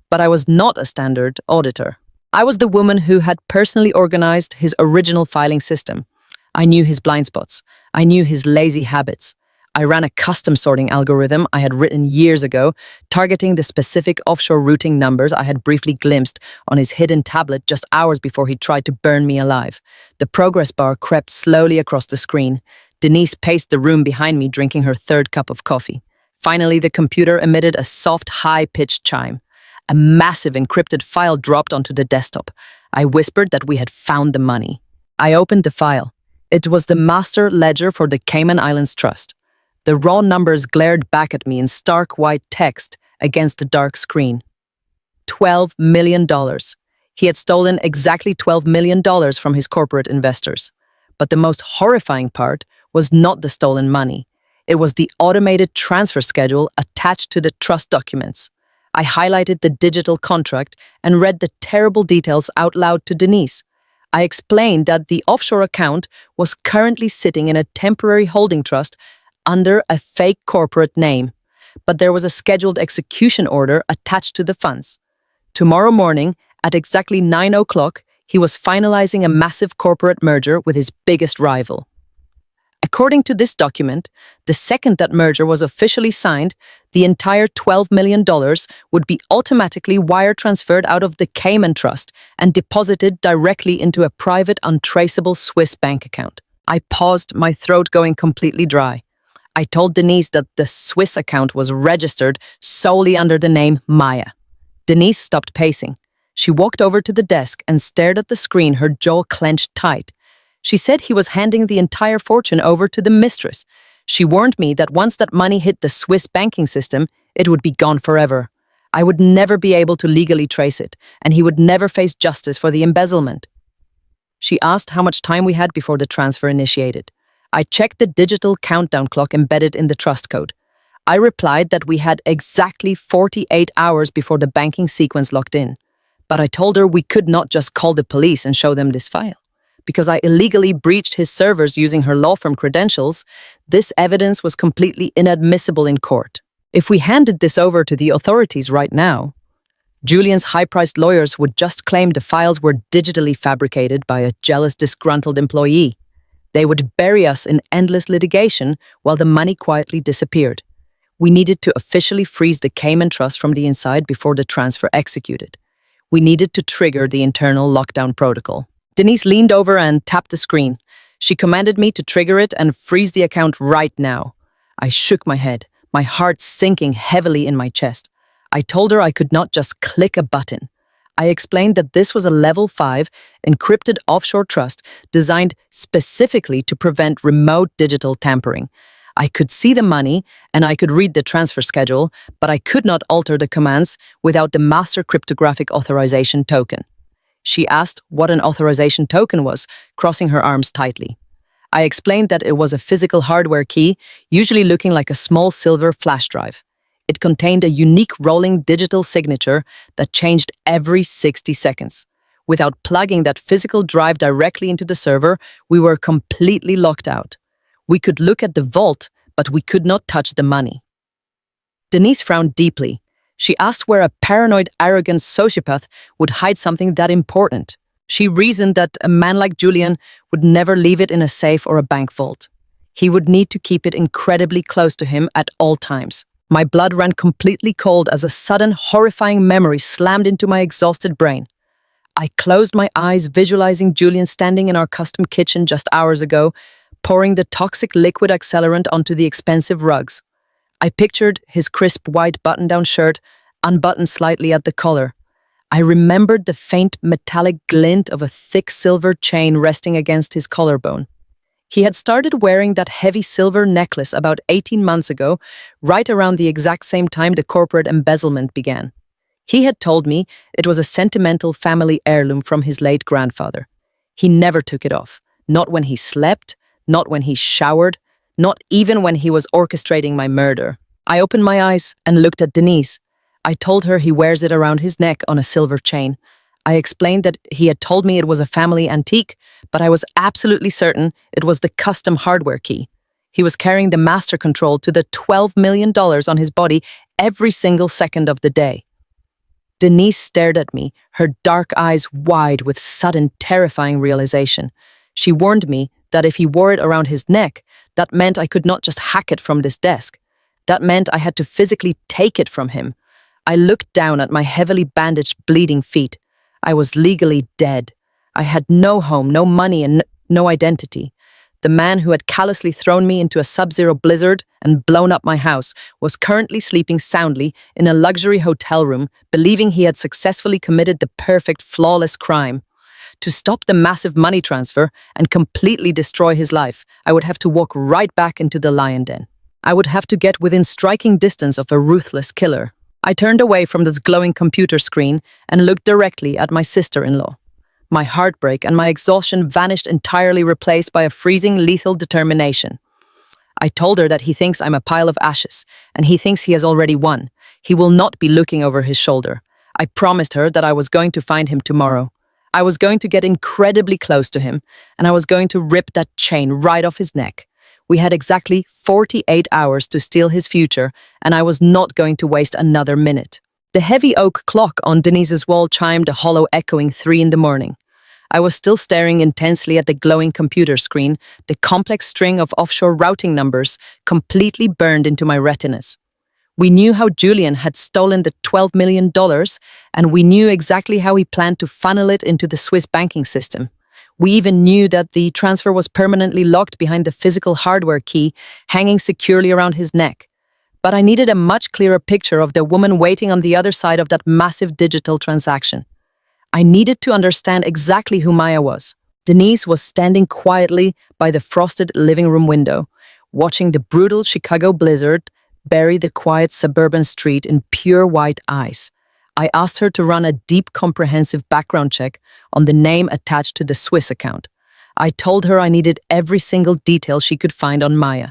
But I was not a standard auditor. I was the woman who had personally organized his original filing system. I knew his blind spots. I knew his lazy habits. I ran a custom sorting algorithm I had written years ago, targeting the specific offshore routing numbers I had briefly glimpsed on his hidden tablet just hours before he tried to burn me alive. The progress bar crept slowly across the screen. Denise paced the room behind me, drinking her third cup of coffee. Finally, the computer emitted a soft, high-pitched chime. A massive encrypted file dropped onto the desktop. I whispered that we had found the money. I opened the file. It was the master ledger for the Cayman Islands Trust. The raw numbers glared back at me in stark white text against the dark screen. $12 million. He had stolen exactly $12 million from his corporate investors. But the most horrifying part was not the stolen money. It was the automated transfer schedule attached to the trust documents. I highlighted the digital contract and read the terrible details out loud to Denise. I explained that the offshore account was currently sitting in a temporary holding trust under a fake corporate name, but there was a scheduled execution order attached to the funds. Tomorrow morning, at exactly 9 o'clock, he was finalizing a massive corporate merger with his biggest rival. According to this document, the second that merger was officially signed, the entire $12 million would be automatically wire transferred out of the Cayman Trust and deposited directly into a private, untraceable Swiss bank account. I paused, my throat going completely dry. I told Denise that the Swiss account was registered solely under the name Maya. Denise stopped pacing. She walked over to the desk and stared at the screen, her jaw clenched tight. She said he was handing the entire fortune over to the mistress. She warned me that once that money hit the Swiss banking system, it would be gone forever. I would never be able to legally trace it, and he would never face justice for the embezzlement. She asked how much time we had before the transfer initiated. I checked the digital countdown clock embedded in the trust code. I replied that we had exactly 48 hours before the banking sequence locked in. But I told her we could not just call the police and show them this file. Because I illegally breached his servers using her law firm credentials, this evidence was completely inadmissible in court. If we handed this over to the authorities right now, Julian's high-priced lawyers would just claim the files were digitally fabricated by a jealous, disgruntled employee. They would bury us in endless litigation while the money quietly disappeared. We needed to officially freeze the Cayman Trust from the inside before the transfer executed. We needed to trigger the internal lockdown protocol. Denise leaned over and tapped the screen. She commanded me to trigger it and freeze the account right now. I shook my head, my heart sinking heavily in my chest. I told her I could not just click a button. I explained that this was a level 5 encrypted offshore trust designed specifically to prevent remote digital tampering. I could see the money and I could read the transfer schedule, but I could not alter the commands without the master cryptographic authorization token. She asked what an authorization token was, crossing her arms tightly. I explained that it was a physical hardware key, usually looking like a small silver flash drive. It contained a unique rolling digital signature that changed every 60 seconds. Without plugging that physical drive directly into the server, we were completely locked out. We could look at the vault, but we could not touch the money. Denise frowned deeply. She asked where a paranoid, arrogant sociopath would hide something that important. She reasoned that a man like Julian would never leave it in a safe or a bank vault. He would need to keep it incredibly close to him at all times. My blood ran completely cold as a sudden, horrifying memory slammed into my exhausted brain. I closed my eyes, visualizing Julian standing in our custom kitchen just hours ago, pouring the toxic liquid accelerant onto the expensive rugs. I pictured his crisp white button-down shirt, unbuttoned slightly at the collar. I remembered the faint metallic glint of a thick silver chain resting against his collarbone. He had started wearing that heavy silver necklace about 18 months ago, right around the exact same time the corporate embezzlement began. He had told me it was a sentimental family heirloom from his late grandfather. He never took it off, not when he slept, not when he showered, not even when he was orchestrating my murder. I opened my eyes and looked at Denise. I told her he wears it around his neck on a silver chain. I explained that he had told me it was a family antique, but I was absolutely certain it was the custom hardware key. He was carrying the master control to the $12 million on his body every single second of the day. Denise stared at me, her dark eyes wide with sudden, terrifying realization. She warned me that if he wore it around his neck, that meant I could not just hack it from this desk. That meant I had to physically take it from him. I looked down at my heavily bandaged, bleeding feet. I was legally dead. I had no home, no money, and no identity. The man who had callously thrown me into a sub-zero blizzard and blown up my house was currently sleeping soundly in a luxury hotel room, believing he had successfully committed the perfect, flawless crime. To stop the massive money transfer and completely destroy his life, I would have to walk right back into the lion den. I would have to get within striking distance of a ruthless killer. I turned away from this glowing computer screen and looked directly at my sister-in-law. My heartbreak and my exhaustion vanished entirely, replaced by a freezing, lethal determination. I told her that he thinks I'm a pile of ashes, and he thinks he has already won. He will not be looking over his shoulder. I promised her that I was going to find him tomorrow. I was going to get incredibly close to him, and I was going to rip that chain right off his neck. We had exactly 48 hours to steal his future, and I was not going to waste another minute. The heavy oak clock on Denise's wall chimed a hollow, echoing 3 a.m. I was still staring intensely at the glowing computer screen, the complex string of offshore routing numbers completely burned into my retinas. We knew how Julian had stolen the $12 million, and we knew exactly how he planned to funnel it into the Swiss banking system. We even knew that the transfer was permanently locked behind the physical hardware key hanging securely around his neck. But I needed a much clearer picture of the woman waiting on the other side of that massive digital transaction. I needed to understand exactly who Maya was. Denise was standing quietly by the frosted living room window, watching the brutal Chicago blizzard bury the quiet suburban street in pure white ice. I asked her to run a deep, comprehensive background check on the name attached to the Swiss account. I told her I needed every single detail she could find on Maya.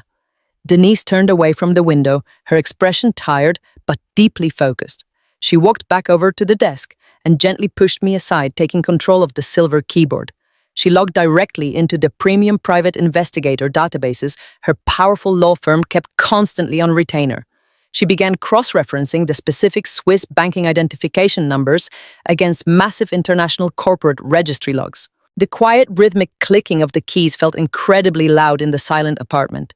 Denise turned away from the window, her expression tired but deeply focused. She walked back over to the desk and gently pushed me aside, taking control of the silver keyboard. She logged directly into the premium private investigator databases her powerful law firm kept constantly on retainer. She began cross-referencing the specific Swiss banking identification numbers against massive international corporate registry logs. The quiet, rhythmic clicking of the keys felt incredibly loud in the silent apartment.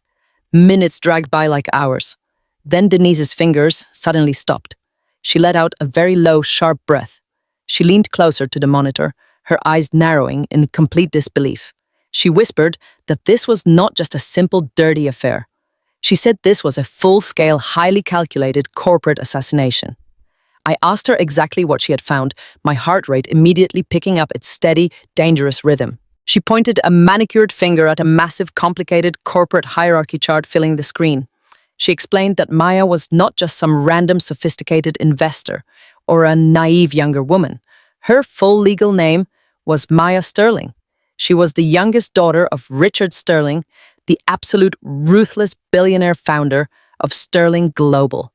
Minutes dragged by like hours. Then Denise's fingers suddenly stopped. She let out a very low, sharp breath. She leaned closer to the monitor, her eyes narrowing in complete disbelief. She whispered that this was not just a simple, dirty affair. She said this was a full-scale, highly calculated corporate assassination. I asked her exactly what she had found, my heart rate immediately picking up its steady, dangerous rhythm. She pointed a manicured finger at a massive, complicated corporate hierarchy chart filling the screen. She explained that Maya was not just some random, sophisticated investor or a naive younger woman. Her full legal name was Maya Sterling. She was the youngest daughter of Richard Sterling, the absolute ruthless billionaire founder of Sterling Global.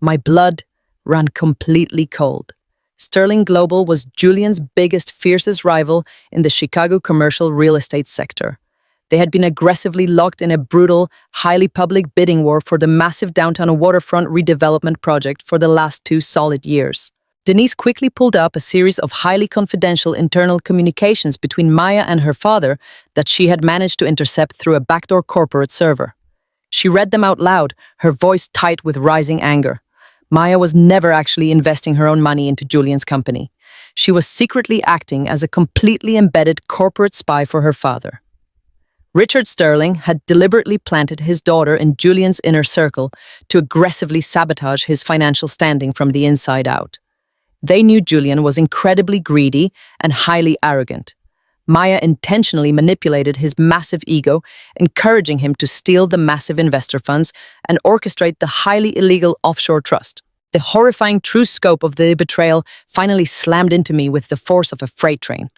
My blood ran completely cold. Sterling Global was Julian's biggest, fiercest rival in the Chicago commercial real estate sector. They had been aggressively locked in a brutal, highly public bidding war for the massive downtown waterfront redevelopment project for the last 2 solid years. Denise quickly pulled up a series of highly confidential internal communications between Maya and her father that she had managed to intercept through a backdoor corporate server. She read them out loud, her voice tight with rising anger. Maya was never actually investing her own money into Julian's company. She was secretly acting as a completely embedded corporate spy for her father. Richard Sterling had deliberately planted his daughter in Julian's inner circle to aggressively sabotage his financial standing from the inside out. They knew Julian was incredibly greedy and highly arrogant. Maya intentionally manipulated his massive ego, encouraging him to steal the massive investor funds and orchestrate the highly illegal offshore trust. The horrifying true scope of the betrayal finally slammed into me with the force of a freight train.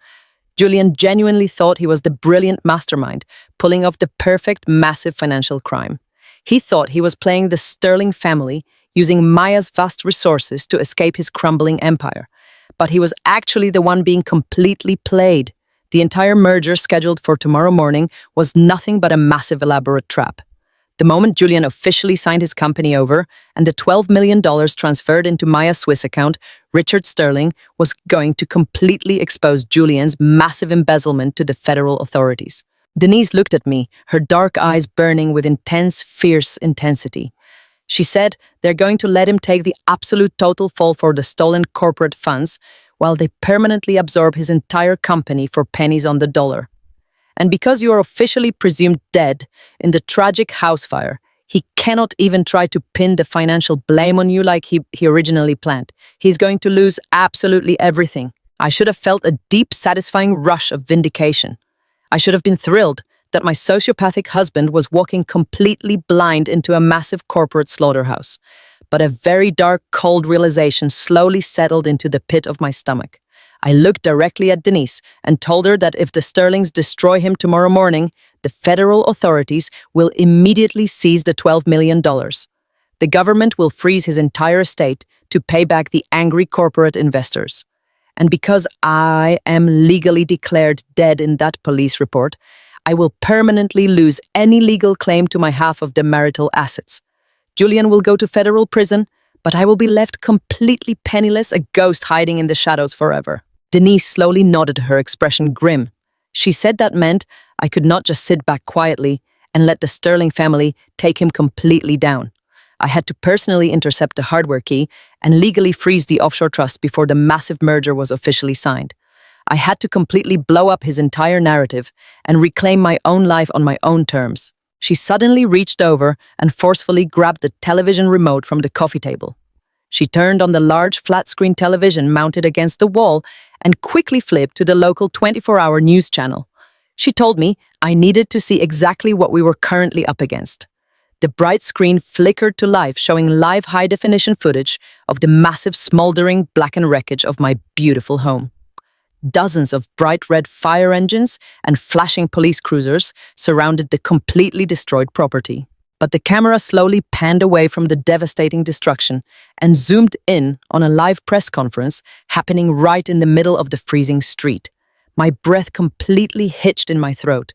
Julian genuinely thought he was the brilliant mastermind, pulling off the perfect massive financial crime. He thought he was playing the Sterling family, using Maya's vast resources to escape his crumbling empire. But he was actually the one being completely played. The entire merger scheduled for tomorrow morning was nothing but a massive elaborate trap. The moment Julian officially signed his company over and the $12 million transferred into Maya's Swiss account, Richard Sterling was going to completely expose Julian's massive embezzlement to the federal authorities. Denise looked at me, her dark eyes burning with intense, fierce intensity. She said they're going to let him take the absolute total fall for the stolen corporate funds while they permanently absorb his entire company for pennies on the dollar. And because you are officially presumed dead in the tragic house fire, he cannot even try to pin the financial blame on you like he originally planned. He's going to lose absolutely everything. I should have felt a deep, satisfying rush of vindication. I should have been thrilled that my sociopathic husband was walking completely blind into a massive corporate slaughterhouse. But a very dark, cold realization slowly settled into the pit of my stomach. I looked directly at Denise and told her that if the Sterlings destroy him tomorrow morning, the federal authorities will immediately seize the $12 million. The government will freeze his entire estate to pay back the angry corporate investors. And because I am legally declared dead in that police report, I will permanently lose any legal claim to my half of the marital assets. Julian will go to federal prison, but I will be left completely penniless, a ghost hiding in the shadows forever. Denise slowly nodded, her expression grim. She said that meant I could not just sit back quietly and let the Sterling family take him completely down. I had to personally intercept the hardware key and legally freeze the offshore trust before the massive merger was officially signed. I had to completely blow up his entire narrative and reclaim my own life on my own terms. She suddenly reached over and forcefully grabbed the television remote from the coffee table. She turned on the large flat-screen television mounted against the wall and quickly flipped to the local 24-hour news channel. She told me I needed to see exactly what we were currently up against. The bright screen flickered to life, showing live high-definition footage of the massive smoldering blackened wreckage of my beautiful home. Dozens of bright red fire engines and flashing police cruisers surrounded the completely destroyed property. But the camera slowly panned away from the devastating destruction and zoomed in on a live press conference happening right in the middle of the freezing street. My breath completely hitched in my throat.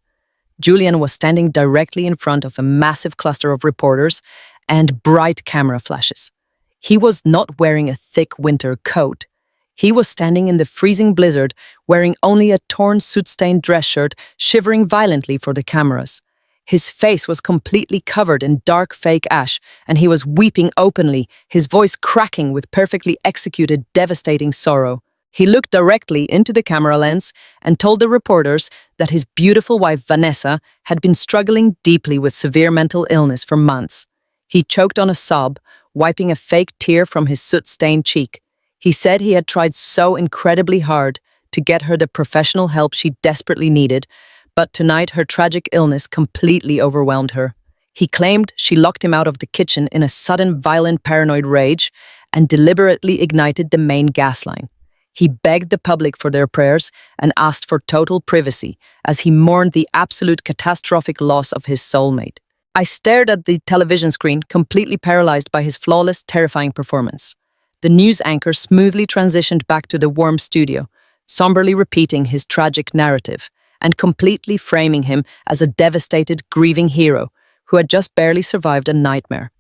Julian was standing directly in front of a massive cluster of reporters and bright camera flashes. He was not wearing a thick winter coat. He was standing in the freezing blizzard, wearing only a torn soot-stained dress shirt, shivering violently for the cameras. His face was completely covered in dark fake ash, and he was weeping openly, his voice cracking with perfectly executed, devastating sorrow. He looked directly into the camera lens and told the reporters that his beautiful wife Vanessa had been struggling deeply with severe mental illness for months. He choked on a sob, wiping a fake tear from his soot-stained cheek. He said he had tried so incredibly hard to get her the professional help she desperately needed, but tonight her tragic illness completely overwhelmed her. He claimed she locked him out of the kitchen in a sudden violent paranoid rage and deliberately ignited the main gas line. He begged the public for their prayers and asked for total privacy as he mourned the absolute catastrophic loss of his soulmate. I stared at the television screen, completely paralyzed by his flawless, terrifying performance. The news anchor smoothly transitioned back to the warm studio, somberly repeating his tragic narrative, and completely framing him as a devastated, grieving hero who had just barely survived a nightmare.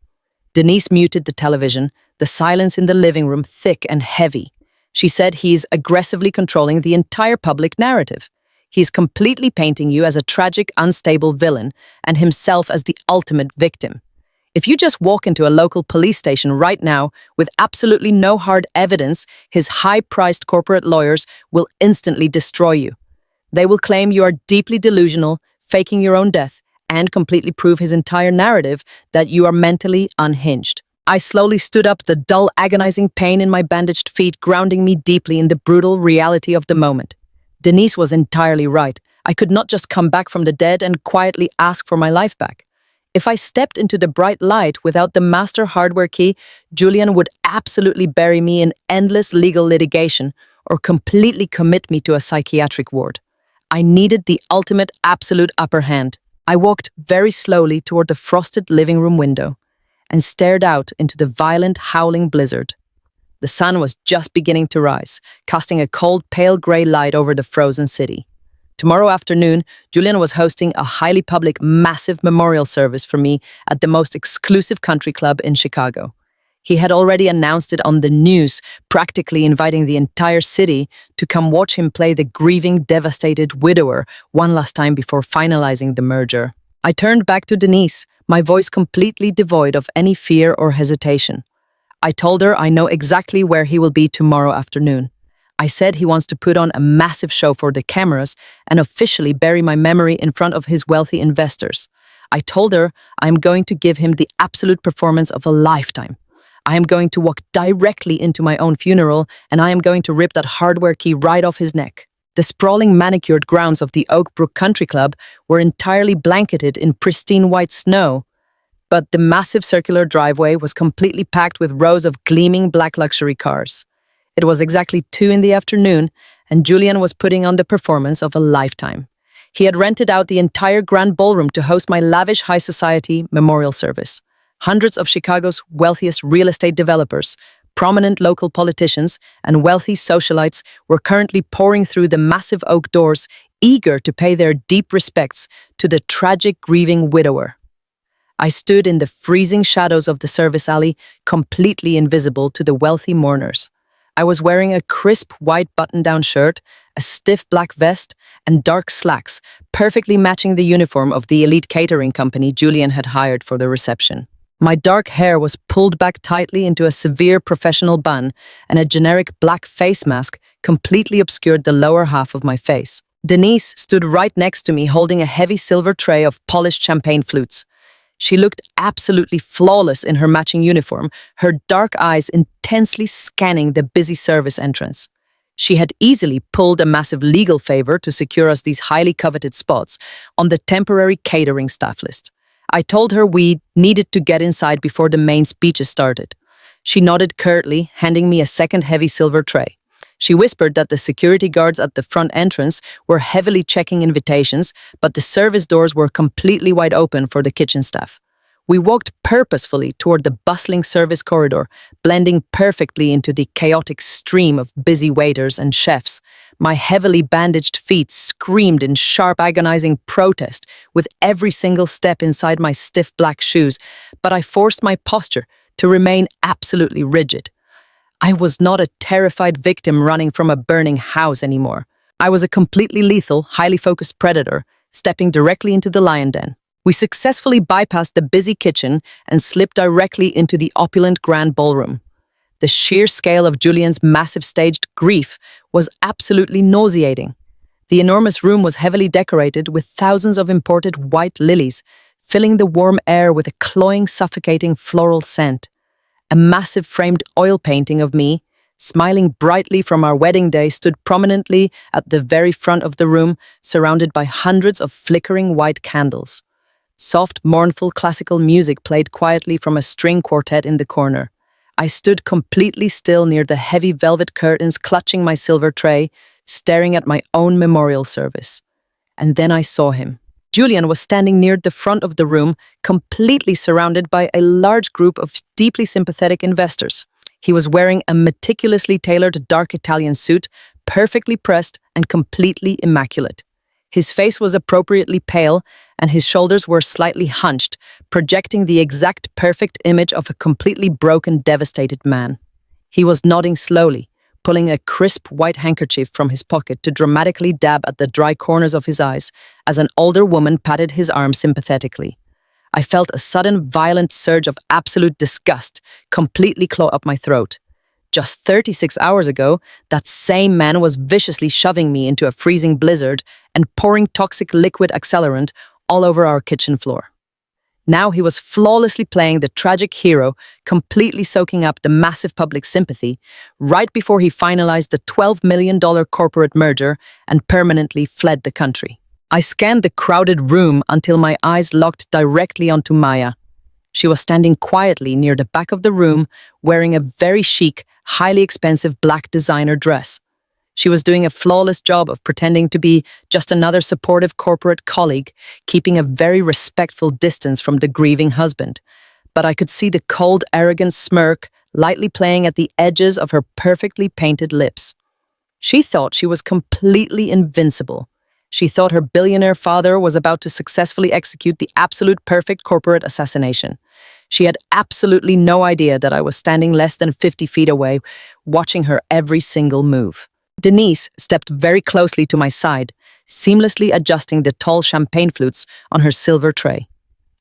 Denise muted the television, the silence in the living room thick and heavy. She said he's aggressively controlling the entire public narrative. He's completely painting you as a tragic, unstable villain and himself as the ultimate victim. If you just walk into a local police station right now with absolutely no hard evidence, his high-priced corporate lawyers will instantly destroy you. They will claim you are deeply delusional, faking your own death, and completely prove his entire narrative that you are mentally unhinged. I slowly stood up, the dull, agonizing pain in my bandaged feet grounding me deeply in the brutal reality of the moment. Denise was entirely right. I could not just come back from the dead and quietly ask for my life back. If I stepped into the bright light without the master hardware key, Julian would absolutely bury me in endless legal litigation or completely commit me to a psychiatric ward. I needed the ultimate absolute upper hand. I walked very slowly toward the frosted living room window and stared out into the violent, howling blizzard. The sun was just beginning to rise, casting a cold, pale gray light over the frozen city. Tomorrow afternoon, Julian was hosting a highly public, massive memorial service for me at the most exclusive country club in Chicago. He had already announced it on the news, practically inviting the entire city to come watch him play the grieving, devastated widower one last time before finalizing the merger. I turned back to Denise, my voice completely devoid of any fear or hesitation. I told her I know exactly where he will be tomorrow afternoon. I said he wants to put on a massive show for the cameras and officially bury my memory in front of his wealthy investors. I told her I am going to give him the absolute performance of a lifetime. I am going to walk directly into my own funeral, and I am going to rip that hardware key right off his neck. The sprawling manicured grounds of the Oak Brook Country Club were entirely blanketed in pristine white snow, but the massive circular driveway was completely packed with rows of gleaming black luxury cars. It was exactly 2 in the afternoon, and Julian was putting on the performance of a lifetime. He had rented out the entire grand ballroom to host my lavish high society memorial service. Hundreds of Chicago's wealthiest real estate developers, prominent local politicians, and wealthy socialites were currently pouring through the massive oak doors, eager to pay their deep respects to the tragic, grieving widower. I stood in the freezing shadows of the service alley, completely invisible to the wealthy mourners. I was wearing a crisp white button-down shirt, a stiff black vest, and dark slacks, perfectly matching the uniform of the elite catering company Julian had hired for the reception. My dark hair was pulled back tightly into a severe professional bun, and a generic black face mask completely obscured the lower half of my face. Denise stood right next to me holding a heavy silver tray of polished champagne flutes. She looked absolutely flawless in her matching uniform, her dark eyes intensely scanning the busy service entrance. She had easily pulled a massive legal favor to secure us these highly coveted spots on the temporary catering staff list. I told her we needed to get inside before the main speeches started. She nodded curtly, handing me a second heavy silver tray. She whispered that the security guards at the front entrance were heavily checking invitations, but the service doors were completely wide open for the kitchen staff. We walked purposefully toward the bustling service corridor, blending perfectly into the chaotic stream of busy waiters and chefs. My heavily bandaged feet screamed in sharp, agonizing protest with every single step inside my stiff black shoes, but I forced my posture to remain absolutely rigid. I was not a terrified victim running from a burning house anymore. I was a completely lethal, highly focused predator, stepping directly into the lion den. We successfully bypassed the busy kitchen and slipped directly into the opulent grand ballroom. The sheer scale of Julian's massive staged grief was absolutely nauseating. The enormous room was heavily decorated with thousands of imported white lilies, filling the warm air with a cloying, suffocating floral scent. A massive framed oil painting of me, smiling brightly from our wedding day, stood prominently at the very front of the room, surrounded by hundreds of flickering white candles. Soft, mournful classical music played quietly from a string quartet in the corner. I stood completely still near the heavy velvet curtains, clutching my silver tray, staring at my own memorial service. And then I saw him. Julian was standing near the front of the room, completely surrounded by a large group of deeply sympathetic investors. He was wearing a meticulously tailored dark Italian suit, perfectly pressed and completely immaculate. His face was appropriately pale, and his shoulders were slightly hunched, projecting the exact perfect image of a completely broken, devastated man. He was nodding slowly, pulling a crisp white handkerchief from his pocket to dramatically dab at the dry corners of his eyes as an older woman patted his arm sympathetically. I felt a sudden, violent surge of absolute disgust completely claw up my throat. Just 36 hours ago, that same man was viciously shoving me into a freezing blizzard and pouring toxic liquid accelerant all over our kitchen floor. Now he was flawlessly playing the tragic hero, completely soaking up the massive public sympathy, right before he finalized the $12 million corporate merger and permanently fled the country. I scanned the crowded room until my eyes locked directly onto Maya. She was standing quietly near the back of the room, wearing a very chic, highly expensive black designer dress. She was doing a flawless job of pretending to be just another supportive corporate colleague, keeping a very respectful distance from the grieving husband. But I could see the cold, arrogant smirk lightly playing at the edges of her perfectly painted lips. She thought she was completely invincible. She thought her billionaire father was about to successfully execute the absolute perfect corporate assassination. She had absolutely no idea that I was standing less than 50 feet away, watching her every single move. Denise stepped very closely to my side, seamlessly adjusting the tall champagne flutes on her silver tray.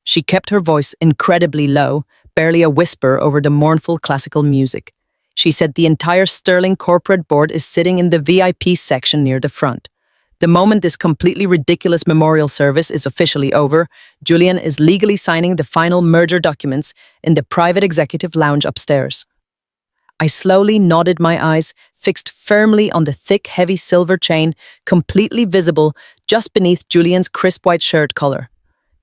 She kept her voice incredibly low, barely a whisper over the mournful classical music. She said the entire Sterling corporate board is sitting in the VIP section near the front. The moment this completely ridiculous memorial service is officially over, Julian is legally signing the final merger documents in the private executive lounge upstairs. I slowly nodded my eyes, fixed firmly on the thick, heavy silver chain, completely visible just beneath Julian's crisp white shirt collar.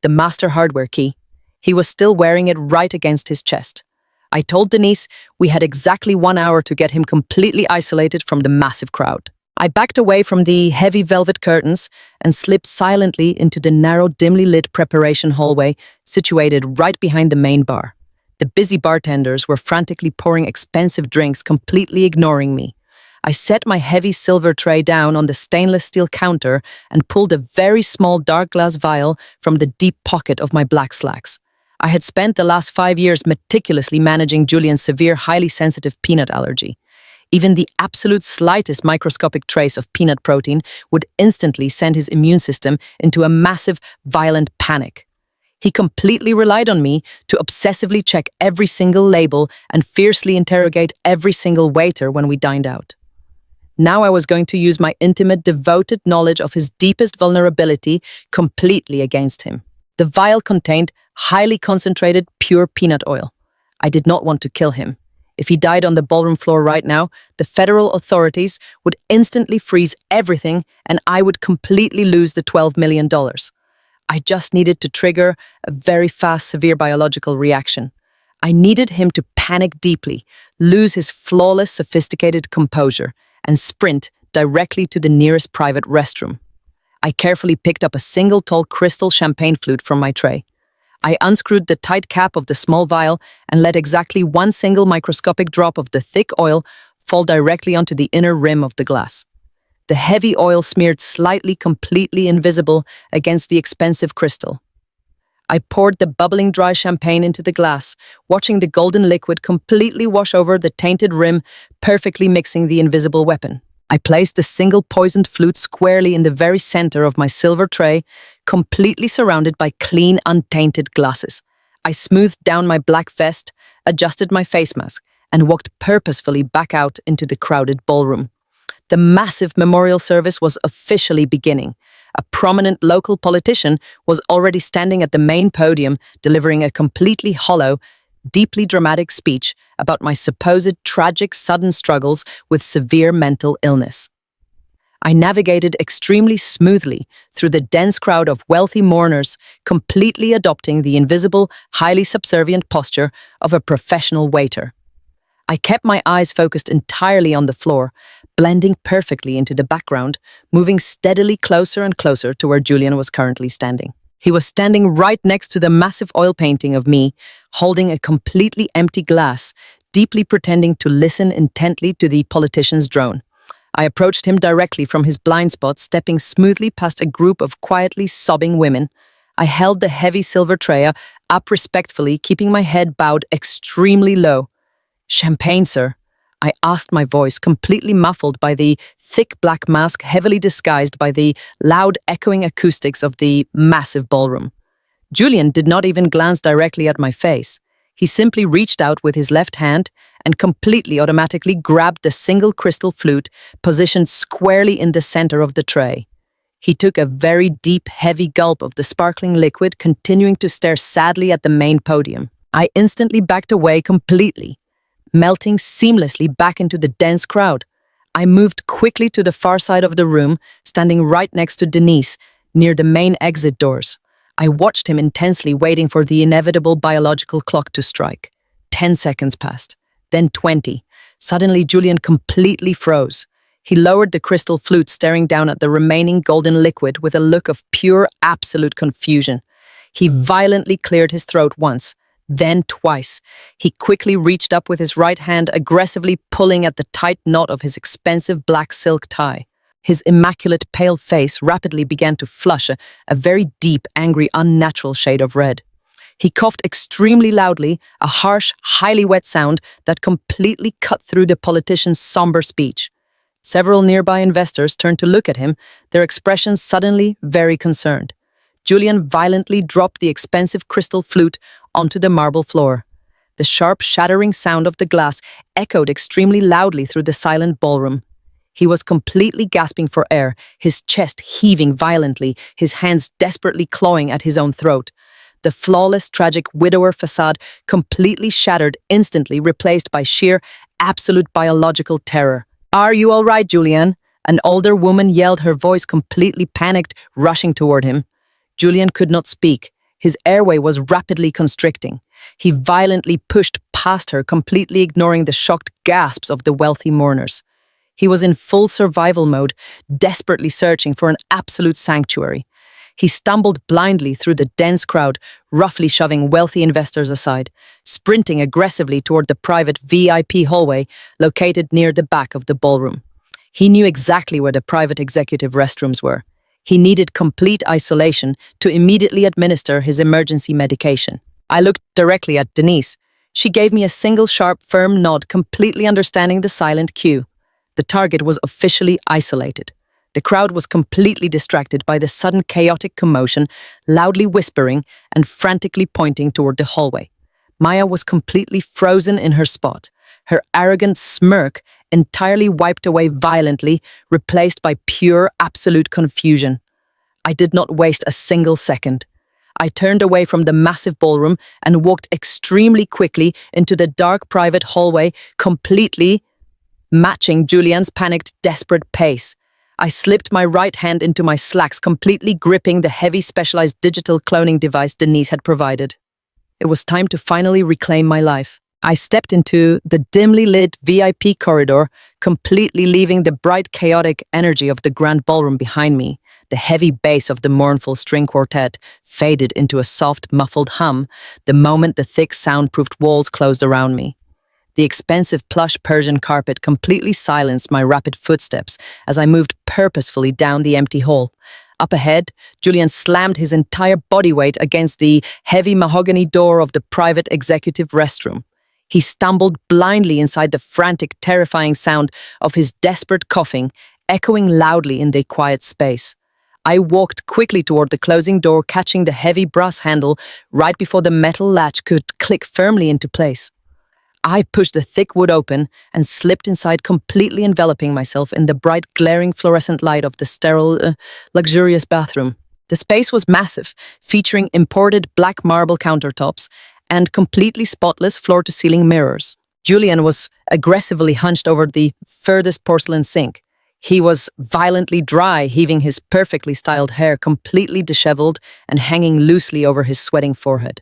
The master hardware key. He was still wearing it right against his chest. I told Denise we had exactly 1 hour to get him completely isolated from the massive crowd. I backed away from the heavy velvet curtains and slipped silently into the narrow, dimly lit preparation hallway situated right behind the main bar. The busy bartenders were frantically pouring expensive drinks, completely ignoring me. I set my heavy silver tray down on the stainless steel counter and pulled a very small dark glass vial from the deep pocket of my black slacks. I had spent the last 5 years meticulously managing Julian's severe, highly sensitive peanut allergy. Even the absolute slightest microscopic trace of peanut protein would instantly send his immune system into a massive, violent panic. He completely relied on me to obsessively check every single label and fiercely interrogate every single waiter when we dined out. Now I was going to use my intimate, devoted knowledge of his deepest vulnerability completely against him. The vial contained highly concentrated, pure peanut oil. I did not want to kill him. If he died on the ballroom floor right now, the federal authorities would instantly freeze everything and I would completely lose the $12 million. I just needed to trigger a very fast, severe biological reaction. I needed him to panic deeply, lose his flawless, sophisticated composure, and sprint directly to the nearest private restroom. I carefully picked up a single tall crystal champagne flute from my tray. I unscrewed the tight cap of the small vial and let exactly one single microscopic drop of the thick oil fall directly onto the inner rim of the glass. The heavy oil smeared slightly, completely invisible against the expensive crystal. I poured the bubbling dry champagne into the glass, watching the golden liquid completely wash over the tainted rim, perfectly mixing the invisible weapon. I placed the single poisoned flute squarely in the very center of my silver tray, completely surrounded by clean, untainted glasses. I smoothed down my black vest, adjusted my face mask, and walked purposefully back out into the crowded ballroom. The massive memorial service was officially beginning. A prominent local politician was already standing at the main podium, delivering a completely hollow, deeply dramatic speech about my supposed tragic sudden struggles with severe mental illness. I navigated extremely smoothly through the dense crowd of wealthy mourners, completely adopting the invisible, highly subservient posture of a professional waiter. I kept my eyes focused entirely on the floor, blending perfectly into the background, moving steadily closer and closer to where Julian was currently standing. He was standing right next to the massive oil painting of me, holding a completely empty glass, deeply pretending to listen intently to the politician's drone. I approached him directly from his blind spot, stepping smoothly past a group of quietly sobbing women. I held the heavy silver tray up respectfully, keeping my head bowed extremely low. "Champagne, sir?" I asked, my voice completely muffled by the thick black mask, heavily disguised by the loud echoing acoustics of the massive ballroom. Julian did not even glance directly at my face. He simply reached out with his left hand and completely automatically grabbed the single crystal flute positioned squarely in the center of the tray. He took a very deep, heavy gulp of the sparkling liquid, continuing to stare sadly at the main podium. I instantly backed away completely, melting seamlessly back into the dense crowd. I moved quickly to the far side of the room, standing right next to Denise, near the main exit doors. I watched him intensely, waiting for the inevitable biological clock to strike. 10 seconds passed, then 20. Suddenly, Julian completely froze. He lowered the crystal flute, staring down at the remaining golden liquid with a look of pure, absolute confusion. He violently cleared his throat once, then twice. He quickly reached up with his right hand, aggressively pulling at the tight knot of his expensive black silk tie. His immaculate pale face rapidly began to flush a very deep, angry, unnatural shade of red. He coughed extremely loudly, a harsh, highly wet sound that completely cut through the politician's somber speech. Several nearby investors turned to look at him, their expressions suddenly very concerned. Julian violently dropped the expensive crystal flute onto the marble floor. The sharp, shattering sound of the glass echoed extremely loudly through the silent ballroom. He was completely gasping for air, his chest heaving violently, his hands desperately clawing at his own throat. The flawless, tragic widower facade completely shattered, instantly replaced by sheer, absolute biological terror. "Are you all right, Julian?" An older woman yelled, her voice completely panicked, rushing toward him. Julian could not speak. His airway was rapidly constricting. He violently pushed past her, completely ignoring the shocked gasps of the wealthy mourners. He was in full survival mode, desperately searching for an absolute sanctuary. He stumbled blindly through the dense crowd, roughly shoving wealthy investors aside, sprinting aggressively toward the private VIP hallway located near the back of the ballroom. He knew exactly where the private executive restrooms were. He needed complete isolation to immediately administer his emergency medication. I looked directly at Denise. She gave me a single sharp, firm nod, completely understanding the silent cue. The target was officially isolated. The crowd was completely distracted by the sudden chaotic commotion, loudly whispering and frantically pointing toward the hallway. Maya was completely frozen in her spot, her arrogant smirk entirely wiped away violently, replaced by pure, absolute confusion. I did not waste a single second. I turned away from the massive ballroom and walked extremely quickly into the dark private hallway, completely matching Julian's panicked, desperate pace. I slipped my right hand into my slacks, completely gripping the heavy, specialized digital cloning device Denise had provided. It was time to finally reclaim my life. I stepped into the dimly lit VIP corridor, completely leaving the bright, chaotic energy of the grand ballroom behind me. The heavy bass of the mournful string quartet faded into a soft, muffled hum the moment the thick, soundproofed walls closed around me. The expensive plush Persian carpet completely silenced my rapid footsteps as I moved purposefully down the empty hall. Up ahead, Julian slammed his entire body weight against the heavy mahogany door of the private executive restroom. He stumbled blindly inside, the frantic, terrifying sound of his desperate coughing echoing loudly in the quiet space. I walked quickly toward the closing door, catching the heavy brass handle right before the metal latch could click firmly into place. I pushed the thick wood open and slipped inside, completely enveloping myself in the bright, glaring fluorescent light of the sterile, luxurious bathroom. The space was massive, featuring imported black marble countertops and completely spotless floor-to-ceiling mirrors. Julian was aggressively hunched over the furthest porcelain sink. He was violently dry, heaving his perfectly styled hair completely disheveled and hanging loosely over his sweating forehead.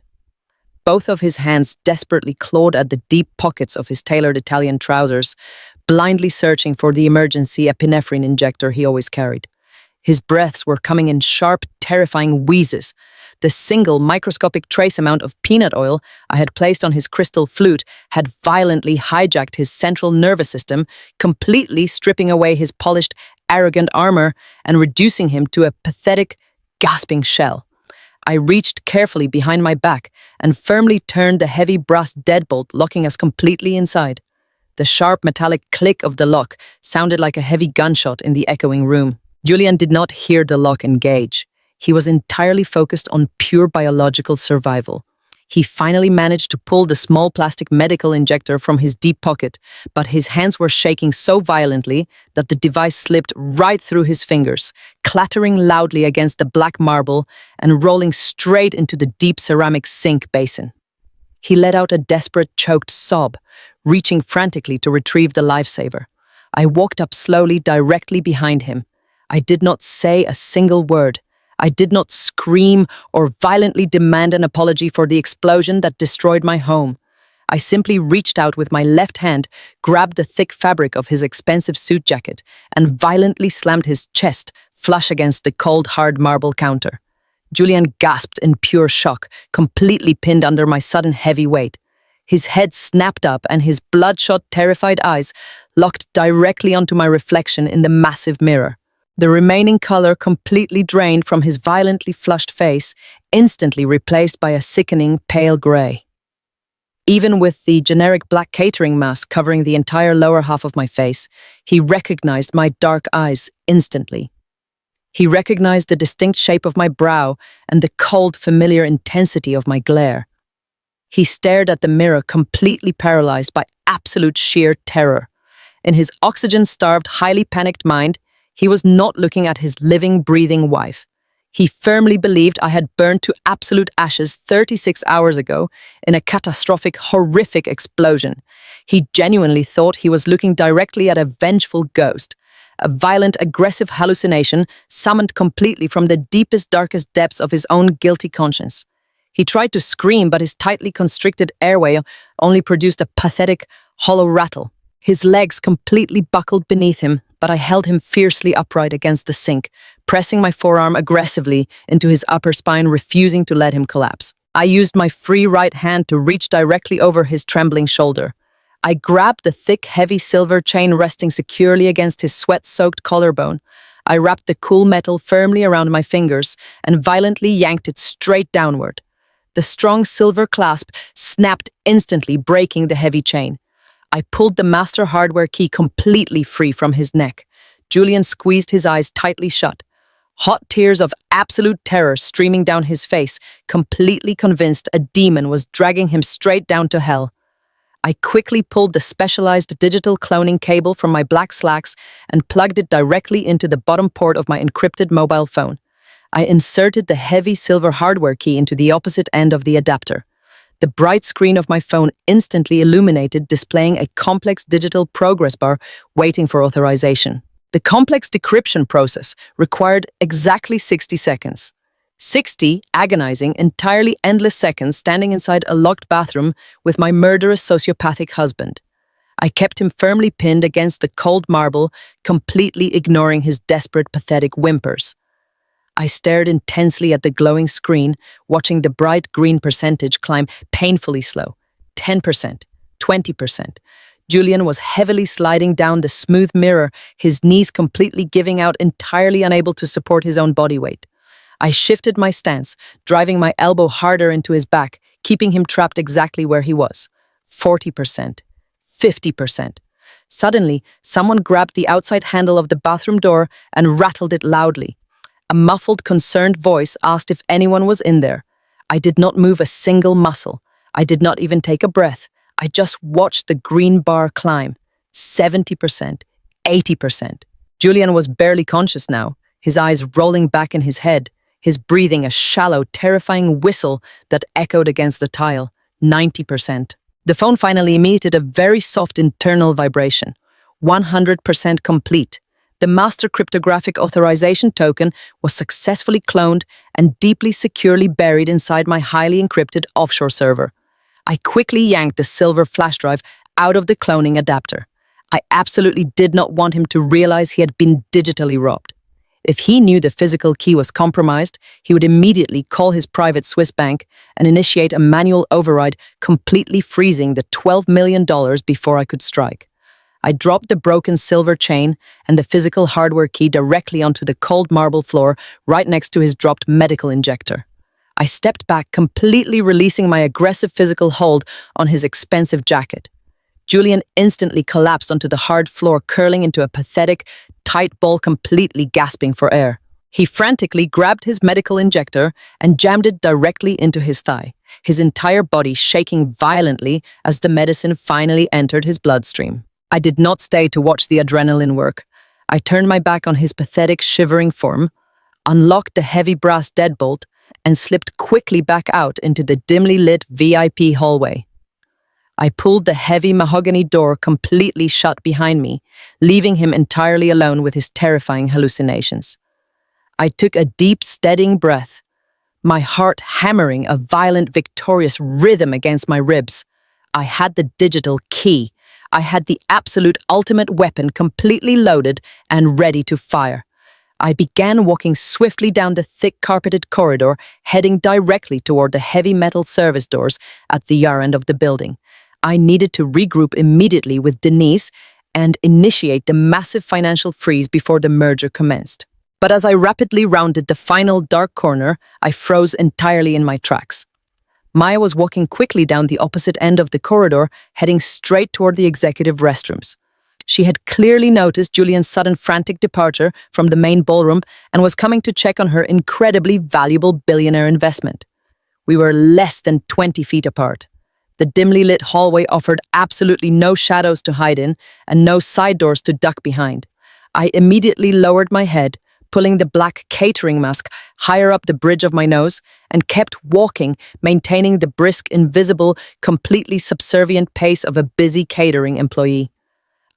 Both of his hands desperately clawed at the deep pockets of his tailored Italian trousers, blindly searching for the emergency epinephrine injector he always carried. His breaths were coming in sharp, terrifying wheezes. The single microscopic trace amount of peanut oil I had placed on his crystal flute had violently hijacked his central nervous system, completely stripping away his polished, arrogant armor and reducing him to a pathetic, gasping shell. I reached carefully behind my back and firmly turned the heavy brass deadbolt, locking us completely inside. The sharp metallic click of the lock sounded like a heavy gunshot in the echoing room. Julian did not hear the lock engage. He was entirely focused on pure biological survival. He finally managed to pull the small plastic medical injector from his deep pocket, but his hands were shaking so violently that the device slipped right through his fingers, clattering loudly against the black marble and rolling straight into the deep ceramic sink basin. He let out a desperate, choked sob, reaching frantically to retrieve the lifesaver. I walked up slowly directly behind him. I did not say a single word. I did not scream or violently demand an apology for the explosion that destroyed my home. I simply reached out with my left hand, grabbed the thick fabric of his expensive suit jacket, and violently slammed his chest flush against the cold, hard marble counter. Julian gasped in pure shock, completely pinned under my sudden heavy weight. His head snapped up and his bloodshot, terrified eyes locked directly onto my reflection in the massive mirror. The remaining color completely drained from his violently flushed face, instantly replaced by a sickening pale gray. Even with the generic black catering mask covering the entire lower half of my face, he recognized my dark eyes instantly. He recognized the distinct shape of my brow and the cold, familiar intensity of my glare. He stared at the mirror, completely paralyzed by absolute sheer terror. In his oxygen-starved, highly panicked mind, he was not looking at his living, breathing wife. He firmly believed I had burned to absolute ashes 36 hours ago in a catastrophic, horrific explosion. He genuinely thought he was looking directly at a vengeful ghost, a violent, aggressive hallucination summoned completely from the deepest, darkest depths of his own guilty conscience. He tried to scream, but his tightly constricted airway only produced a pathetic, hollow rattle. His legs completely buckled beneath him, but I held him fiercely upright against the sink, pressing my forearm aggressively into his upper spine, refusing to let him collapse. I used my free right hand to reach directly over his trembling shoulder. I grabbed the thick, heavy silver chain resting securely against his sweat-soaked collarbone. I wrapped the cool metal firmly around my fingers and violently yanked it straight downward. The strong silver clasp snapped instantly, breaking the heavy chain. I pulled the master hardware key completely free from his neck. Julian squeezed his eyes tightly shut, hot tears of absolute terror streaming down his face, completely convinced a demon was dragging him straight down to hell. I quickly pulled the specialized digital cloning cable from my black slacks and plugged it directly into the bottom port of my encrypted mobile phone. I inserted the heavy silver hardware key into the opposite end of the adapter. The bright screen of my phone instantly illuminated, displaying a complex digital progress bar waiting for authorization. The complex decryption process required exactly 60 seconds. 60 agonizing, entirely endless seconds standing inside a locked bathroom with my murderous sociopathic husband. I kept him firmly pinned against the cold marble, completely ignoring his desperate, pathetic whimpers. I stared intensely at the glowing screen, watching the bright green percentage climb painfully slow. 10%, 20%. Julian was heavily sliding down the smooth mirror, his knees completely giving out, entirely unable to support his own body weight. I shifted my stance, driving my elbow harder into his back, keeping him trapped exactly where he was. 40%, 50%. Suddenly, someone grabbed the outside handle of the bathroom door and rattled it loudly. A muffled, concerned voice asked if anyone was in there. I did not move a single muscle. I did not even take a breath. I just watched the green bar climb. 70%, 80%. Julian was barely conscious now, his eyes rolling back in his head, his breathing a shallow, terrifying whistle that echoed against the tile. 90%. The phone finally emitted a very soft internal vibration. 100% complete. The master cryptographic authorization token was successfully cloned and deeply securely buried inside my highly encrypted offshore server. I quickly yanked the silver flash drive out of the cloning adapter. I absolutely did not want him to realize he had been digitally robbed. If he knew the physical key was compromised, he would immediately call his private Swiss bank and initiate a manual override, completely freezing the $12 million before I could strike. I dropped the broken silver chain and the physical hardware key directly onto the cold marble floor right next to his dropped medical injector. I stepped back, completely releasing my aggressive physical hold on his expensive jacket. Julian instantly collapsed onto the hard floor, curling into a pathetic, tight ball, completely gasping for air. He frantically grabbed his medical injector and jammed it directly into his thigh, his entire body shaking violently as the medicine finally entered his bloodstream. I did not stay to watch the adrenaline work. I turned my back on his pathetic, shivering form, unlocked the heavy brass deadbolt, and slipped quickly back out into the dimly lit VIP hallway. I pulled the heavy mahogany door completely shut behind me, leaving him entirely alone with his terrifying hallucinations. I took a deep, steadying breath, my heart hammering a violent, victorious rhythm against my ribs. I had the digital key. I had the absolute ultimate weapon completely loaded and ready to fire. I began walking swiftly down the thick carpeted corridor, heading directly toward the heavy metal service doors at the far end of the building. I needed to regroup immediately with Denise and initiate the massive financial freeze before the merger commenced. But as I rapidly rounded the final dark corner, I froze entirely in my tracks. Maya was walking quickly down the opposite end of the corridor, heading straight toward the executive restrooms. She had clearly noticed Julian's sudden frantic departure from the main ballroom and was coming to check on her incredibly valuable billionaire investment. We were less than 20 feet apart. The dimly lit hallway offered absolutely no shadows to hide in and no side doors to duck behind. I immediately lowered my head, pulling the black catering mask higher up the bridge of my nose, and kept walking, maintaining the brisk, invisible, completely subservient pace of a busy catering employee.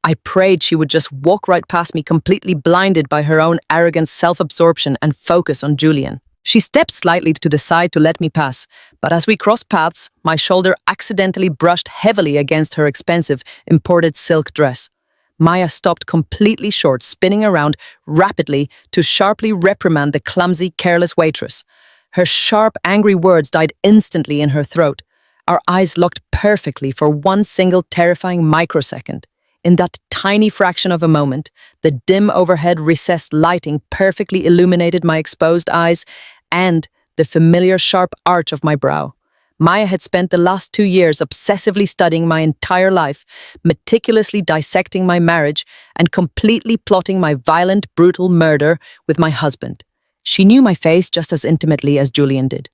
I prayed she would just walk right past me, completely blinded by her own arrogant self-absorption and focus on Julian. She stepped slightly to the side to let me pass, but as we crossed paths, my shoulder accidentally brushed heavily against her expensive, imported silk dress. Maya stopped completely short, spinning around rapidly to sharply reprimand the clumsy, careless waitress. Her sharp, angry words died instantly in her throat. Our eyes locked perfectly for one single terrifying microsecond. In that tiny fraction of a moment, the dim overhead recessed lighting perfectly illuminated my exposed eyes and the familiar sharp arch of my brow. Maya had spent the last 2 years obsessively studying my entire life, meticulously dissecting my marriage, and completely plotting my violent, brutal murder with my husband. She knew my face just as intimately as Julian did.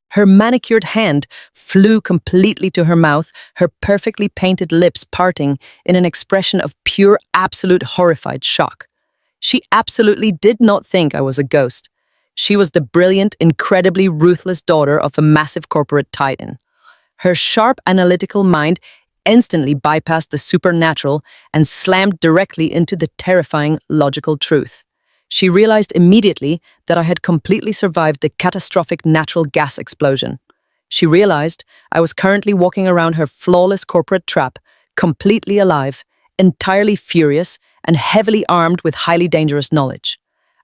Her manicured hand flew completely to her mouth, her perfectly painted lips parting in an expression of pure, absolute horrified shock. She absolutely did not think I was a ghost. She was the brilliant, incredibly ruthless daughter of a massive corporate titan. Her sharp, analytical mind instantly bypassed the supernatural and slammed directly into the terrifying, logical truth. She realized immediately that I had completely survived the catastrophic natural gas explosion. She realized I was currently walking around her flawless corporate trap, completely alive, entirely furious, and heavily armed with highly dangerous knowledge.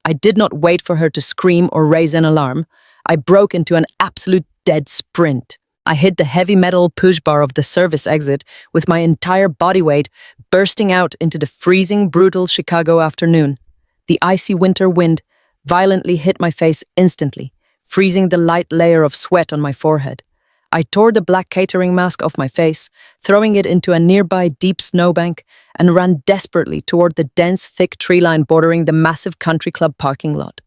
I did not wait for her to scream or raise an alarm. I broke into an absolute dead sprint. I hit the heavy metal push bar of the service exit with my entire body weight bursting out into the freezing, brutal Chicago afternoon. The icy winter wind violently hit my face instantly, freezing the light layer of sweat on my forehead. I tore the black catering mask off my face, throwing it into a nearby deep snowbank, and ran desperately toward the dense, thick tree line bordering the massive country club parking lot.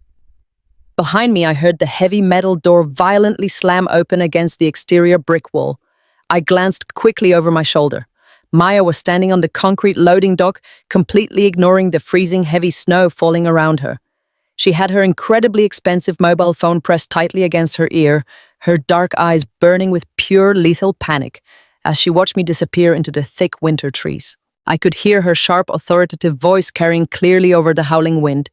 Behind me, I heard the heavy metal door violently slam open against the exterior brick wall. I glanced quickly over my shoulder. Maya was standing on the concrete loading dock, completely ignoring the freezing heavy snow falling around her. She had her incredibly expensive mobile phone pressed tightly against her ear, her dark eyes burning with pure lethal panic as she watched me disappear into the thick winter trees. I could hear her sharp, authoritative voice carrying clearly over the howling wind.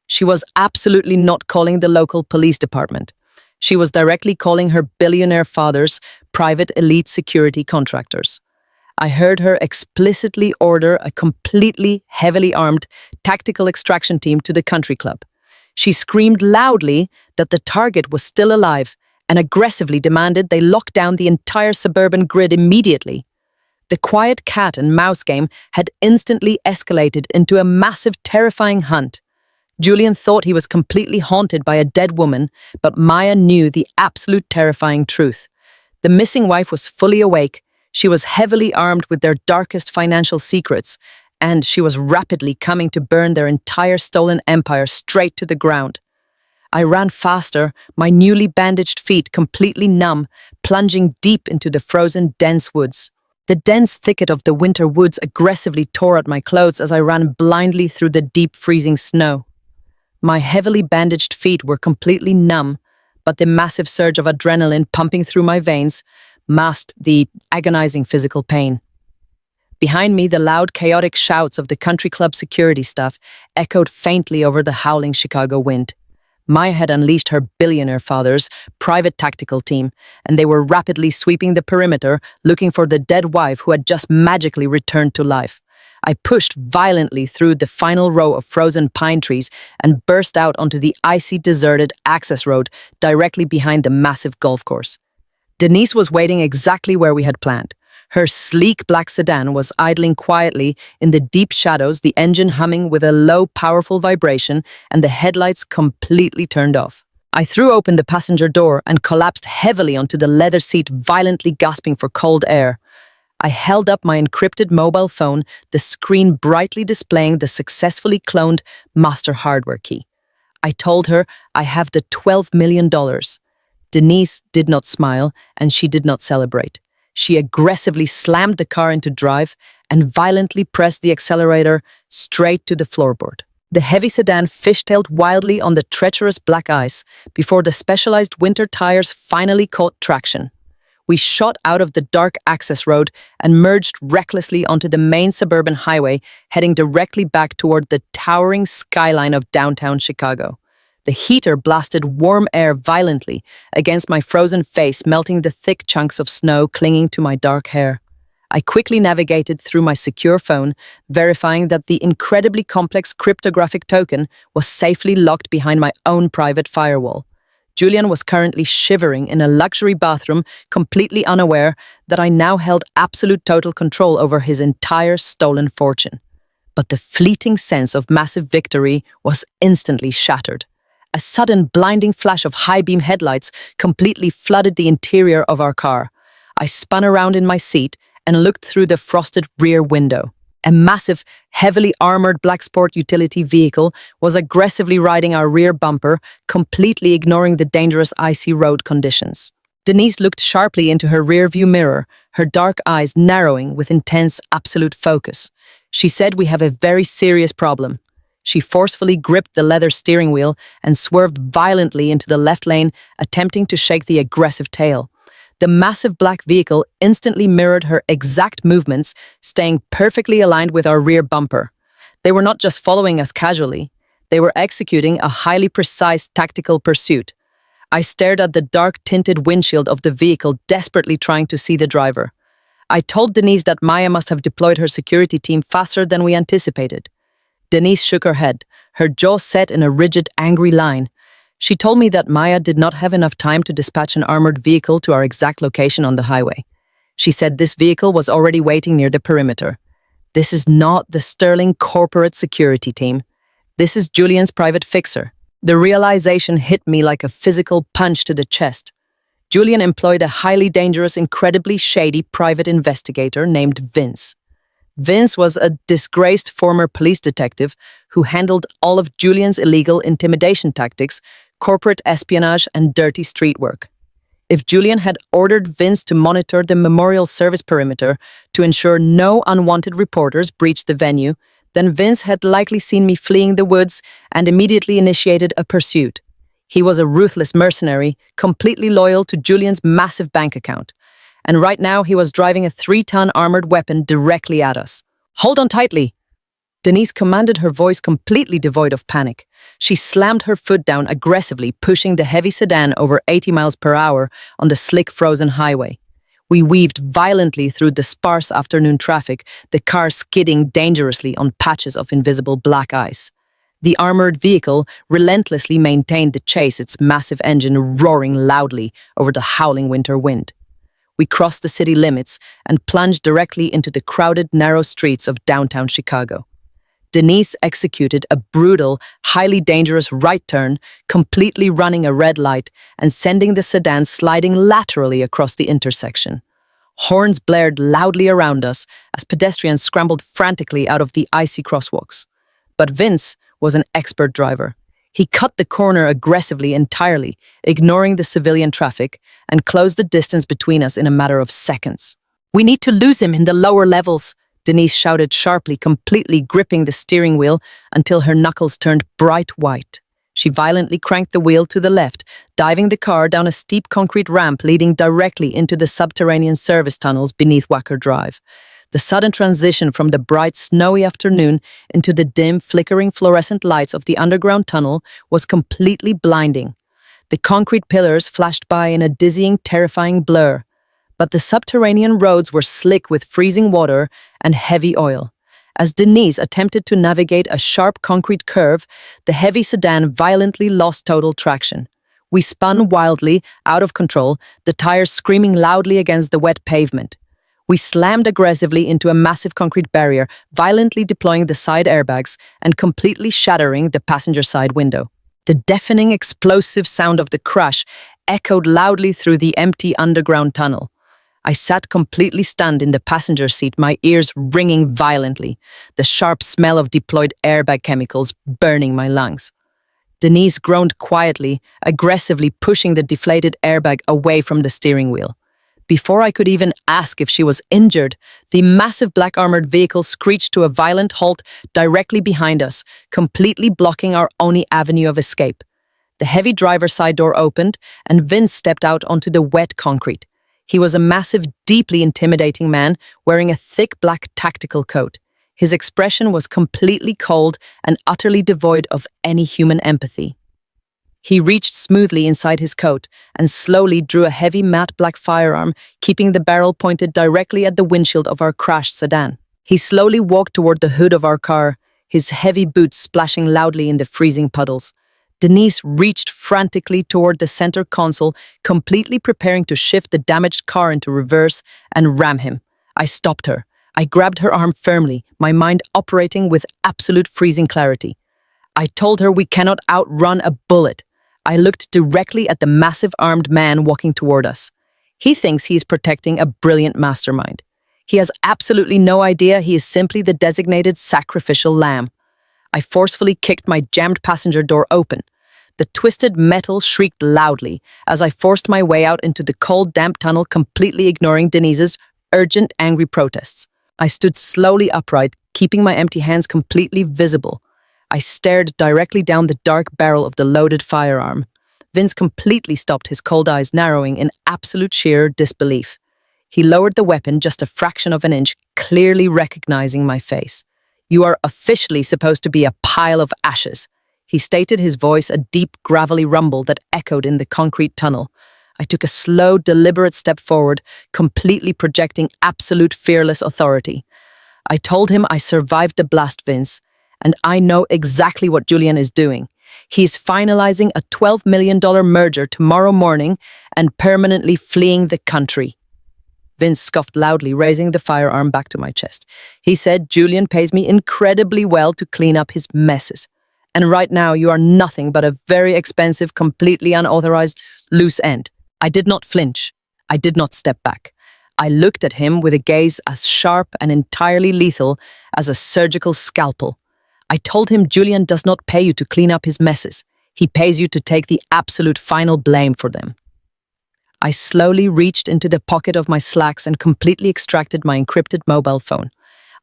She was absolutely not calling the local police department. She was directly calling her billionaire father's private elite security contractors. I heard her explicitly order a completely heavily armed tactical extraction team to the country club. She screamed loudly that the target was still alive and aggressively demanded they lock down the entire suburban grid immediately. The quiet cat and mouse game had instantly escalated into a massive, terrifying hunt. Julian thought he was completely haunted by a dead woman, but Maya knew the absolute terrifying truth. The missing wife was fully awake, she was heavily armed with their darkest financial secrets, and she was rapidly coming to burn their entire stolen empire straight to the ground. I ran faster, my newly bandaged feet completely numb, plunging deep into the frozen, dense woods. The dense thicket of the winter woods aggressively tore at my clothes as I ran blindly through the deep freezing snow. My heavily bandaged feet were completely numb, but the massive surge of adrenaline pumping through my veins masked the agonizing physical pain. Behind me, the loud, chaotic shouts of the country club security staff echoed faintly over the howling Chicago wind. Maya had unleashed her billionaire father's private tactical team, and they were rapidly sweeping the perimeter, looking for the dead wife who had just magically returned to life. I pushed violently through the final row of frozen pine trees and burst out onto the icy, deserted access road directly behind the massive golf course. Denise was waiting exactly where we had planned. Her sleek black sedan was idling quietly in the deep shadows, the engine humming with a low, powerful vibration and the headlights completely turned off. I threw open the passenger door and collapsed heavily onto the leather seat, violently gasping for cold air. I held up my encrypted mobile phone, the screen brightly displaying the successfully cloned master hardware key. I told her I have the $12 million. Denise did not smile, and she did not celebrate. She aggressively slammed the car into drive and violently pressed the accelerator straight to the floorboard. The heavy sedan fishtailed wildly on the treacherous black ice before the specialized winter tires finally caught traction. We shot out of the dark access road and merged recklessly onto the main suburban highway, heading directly back toward the towering skyline of downtown Chicago. The heater blasted warm air violently against my frozen face, melting the thick chunks of snow clinging to my dark hair. I quickly navigated through my secure phone, verifying that the incredibly complex cryptographic token was safely locked behind my own private firewall. Julian was currently shivering in a luxury bathroom, completely unaware that I now held absolute total control over his entire stolen fortune. But the fleeting sense of massive victory was instantly shattered. A sudden blinding flash of high-beam headlights completely flooded the interior of our car. I spun around in my seat and looked through the frosted rear window. A massive, heavily armored black sport utility vehicle was aggressively riding our rear bumper, completely ignoring the dangerous icy road conditions. Denise looked sharply into her rear-view mirror, her dark eyes narrowing with intense, absolute focus. She said, "We have a very serious problem." She forcefully gripped the leather steering wheel and swerved violently into the left lane, attempting to shake the aggressive tail. The massive black vehicle instantly mirrored her exact movements, staying perfectly aligned with our rear bumper. They were not just following us casually, they were executing a highly precise tactical pursuit. I stared at the dark tinted windshield of the vehicle, desperately trying to see the driver. I told Denise that Maya must have deployed her security team faster than we anticipated. Denise shook her head, her jaw set in a rigid, angry line. She told me that Maya did not have enough time to dispatch an armored vehicle to our exact location on the highway. She said this vehicle was already waiting near the perimeter. This is not the sterling corporate security team. This is Julian's private fixer. The realization hit me like a physical punch to the chest. Julian employed a highly dangerous, incredibly shady private investigator named Vince. Vince was a disgraced former police detective who handled all of Julian's illegal intimidation tactics, corporate espionage, and dirty street work. If Julian had ordered Vince to monitor the memorial service perimeter to ensure no unwanted reporters breached the venue, then Vince had likely seen me fleeing the woods and immediately initiated a pursuit. He was a ruthless mercenary, completely loyal to Julian's massive bank account. And right now he was driving a 3-ton armored weapon directly at us. "Hold on tightly," Denise commanded, her voice completely devoid of panic. She slammed her foot down aggressively, pushing the heavy sedan over 80 miles per hour on the slick frozen highway. We weaved violently through the sparse afternoon traffic, the car skidding dangerously on patches of invisible black ice. The armored vehicle relentlessly maintained the chase, its massive engine roaring loudly over the howling winter wind. We crossed the city limits and plunged directly into the crowded, narrow streets of downtown Chicago. Denise executed a brutal, highly dangerous right turn, completely running a red light and sending the sedan sliding laterally across the intersection. Horns blared loudly around us as pedestrians scrambled frantically out of the icy crosswalks. But Vince was an expert driver. He cut the corner aggressively entirely, ignoring the civilian traffic, and closed the distance between us in a matter of seconds. "We need to lose him in the lower levels," Denise shouted sharply, completely gripping the steering wheel until her knuckles turned bright white. She violently cranked the wheel to the left, diving the car down a steep concrete ramp leading directly into the subterranean service tunnels beneath Wacker Drive. The sudden transition from the bright, snowy afternoon into the dim, flickering fluorescent lights of the underground tunnel was completely blinding. The concrete pillars flashed by in a dizzying, terrifying blur, but the subterranean roads were slick with freezing water and heavy oil. As Denise attempted to navigate a sharp concrete curve, the heavy sedan violently lost total traction. We spun wildly, out of control, the tires screaming loudly against the wet pavement. We slammed aggressively into a massive concrete barrier, violently deploying the side airbags and completely shattering the passenger side window. The deafening, explosive sound of the crash echoed loudly through the empty underground tunnel. I sat completely stunned in the passenger seat, my ears ringing violently, the sharp smell of deployed airbag chemicals burning my lungs. Denise groaned quietly, aggressively pushing the deflated airbag away from the steering wheel. Before I could even ask if she was injured, the massive black armored vehicle screeched to a violent halt directly behind us, completely blocking our only avenue of escape. The heavy driver's side door opened, and Vince stepped out onto the wet concrete. He was a massive, deeply intimidating man wearing a thick black tactical coat. His expression was completely cold and utterly devoid of any human empathy. He reached smoothly inside his coat and slowly drew a heavy matte black firearm, keeping the barrel pointed directly at the windshield of our crashed sedan. He slowly walked toward the hood of our car, his heavy boots splashing loudly in the freezing puddles. Denise reached frantically toward the center console, completely preparing to shift the damaged car into reverse and ram him. I stopped her. I grabbed her arm firmly, my mind operating with absolute freezing clarity. I told her we cannot outrun a bullet. I looked directly at the massive armed man walking toward us. He thinks he is protecting a brilliant mastermind. He has absolutely no idea he is simply the designated sacrificial lamb. I forcefully kicked my jammed passenger door open. The twisted metal shrieked loudly as I forced my way out into the cold, damp tunnel, completely ignoring Denise's urgent, angry protests. I stood slowly upright, keeping my empty hands completely visible. I stared directly down the dark barrel of the loaded firearm. Vince completely stopped, his cold eyes narrowing in absolute sheer disbelief. He lowered the weapon just a fraction of an inch, clearly recognizing my face. "You are officially supposed to be a pile of ashes," he stated, his voice a deep, gravelly rumble that echoed in the concrete tunnel. I took a slow, deliberate step forward, completely projecting absolute fearless authority. I told him I survived the blast, Vince, and I know exactly what Julian is doing. He is finalizing a $12 million merger tomorrow morning and permanently fleeing the country. Vince scoffed loudly, raising the firearm back to my chest. He said, "Julian pays me incredibly well to clean up his messes. And right now you are nothing but a very expensive, completely unauthorized loose end." I did not flinch. I did not step back. I looked at him with a gaze as sharp and entirely lethal as a surgical scalpel. I told him Julian does not pay you to clean up his messes. He pays you to take the absolute final blame for them. I slowly reached into the pocket of my slacks and completely extracted my encrypted mobile phone.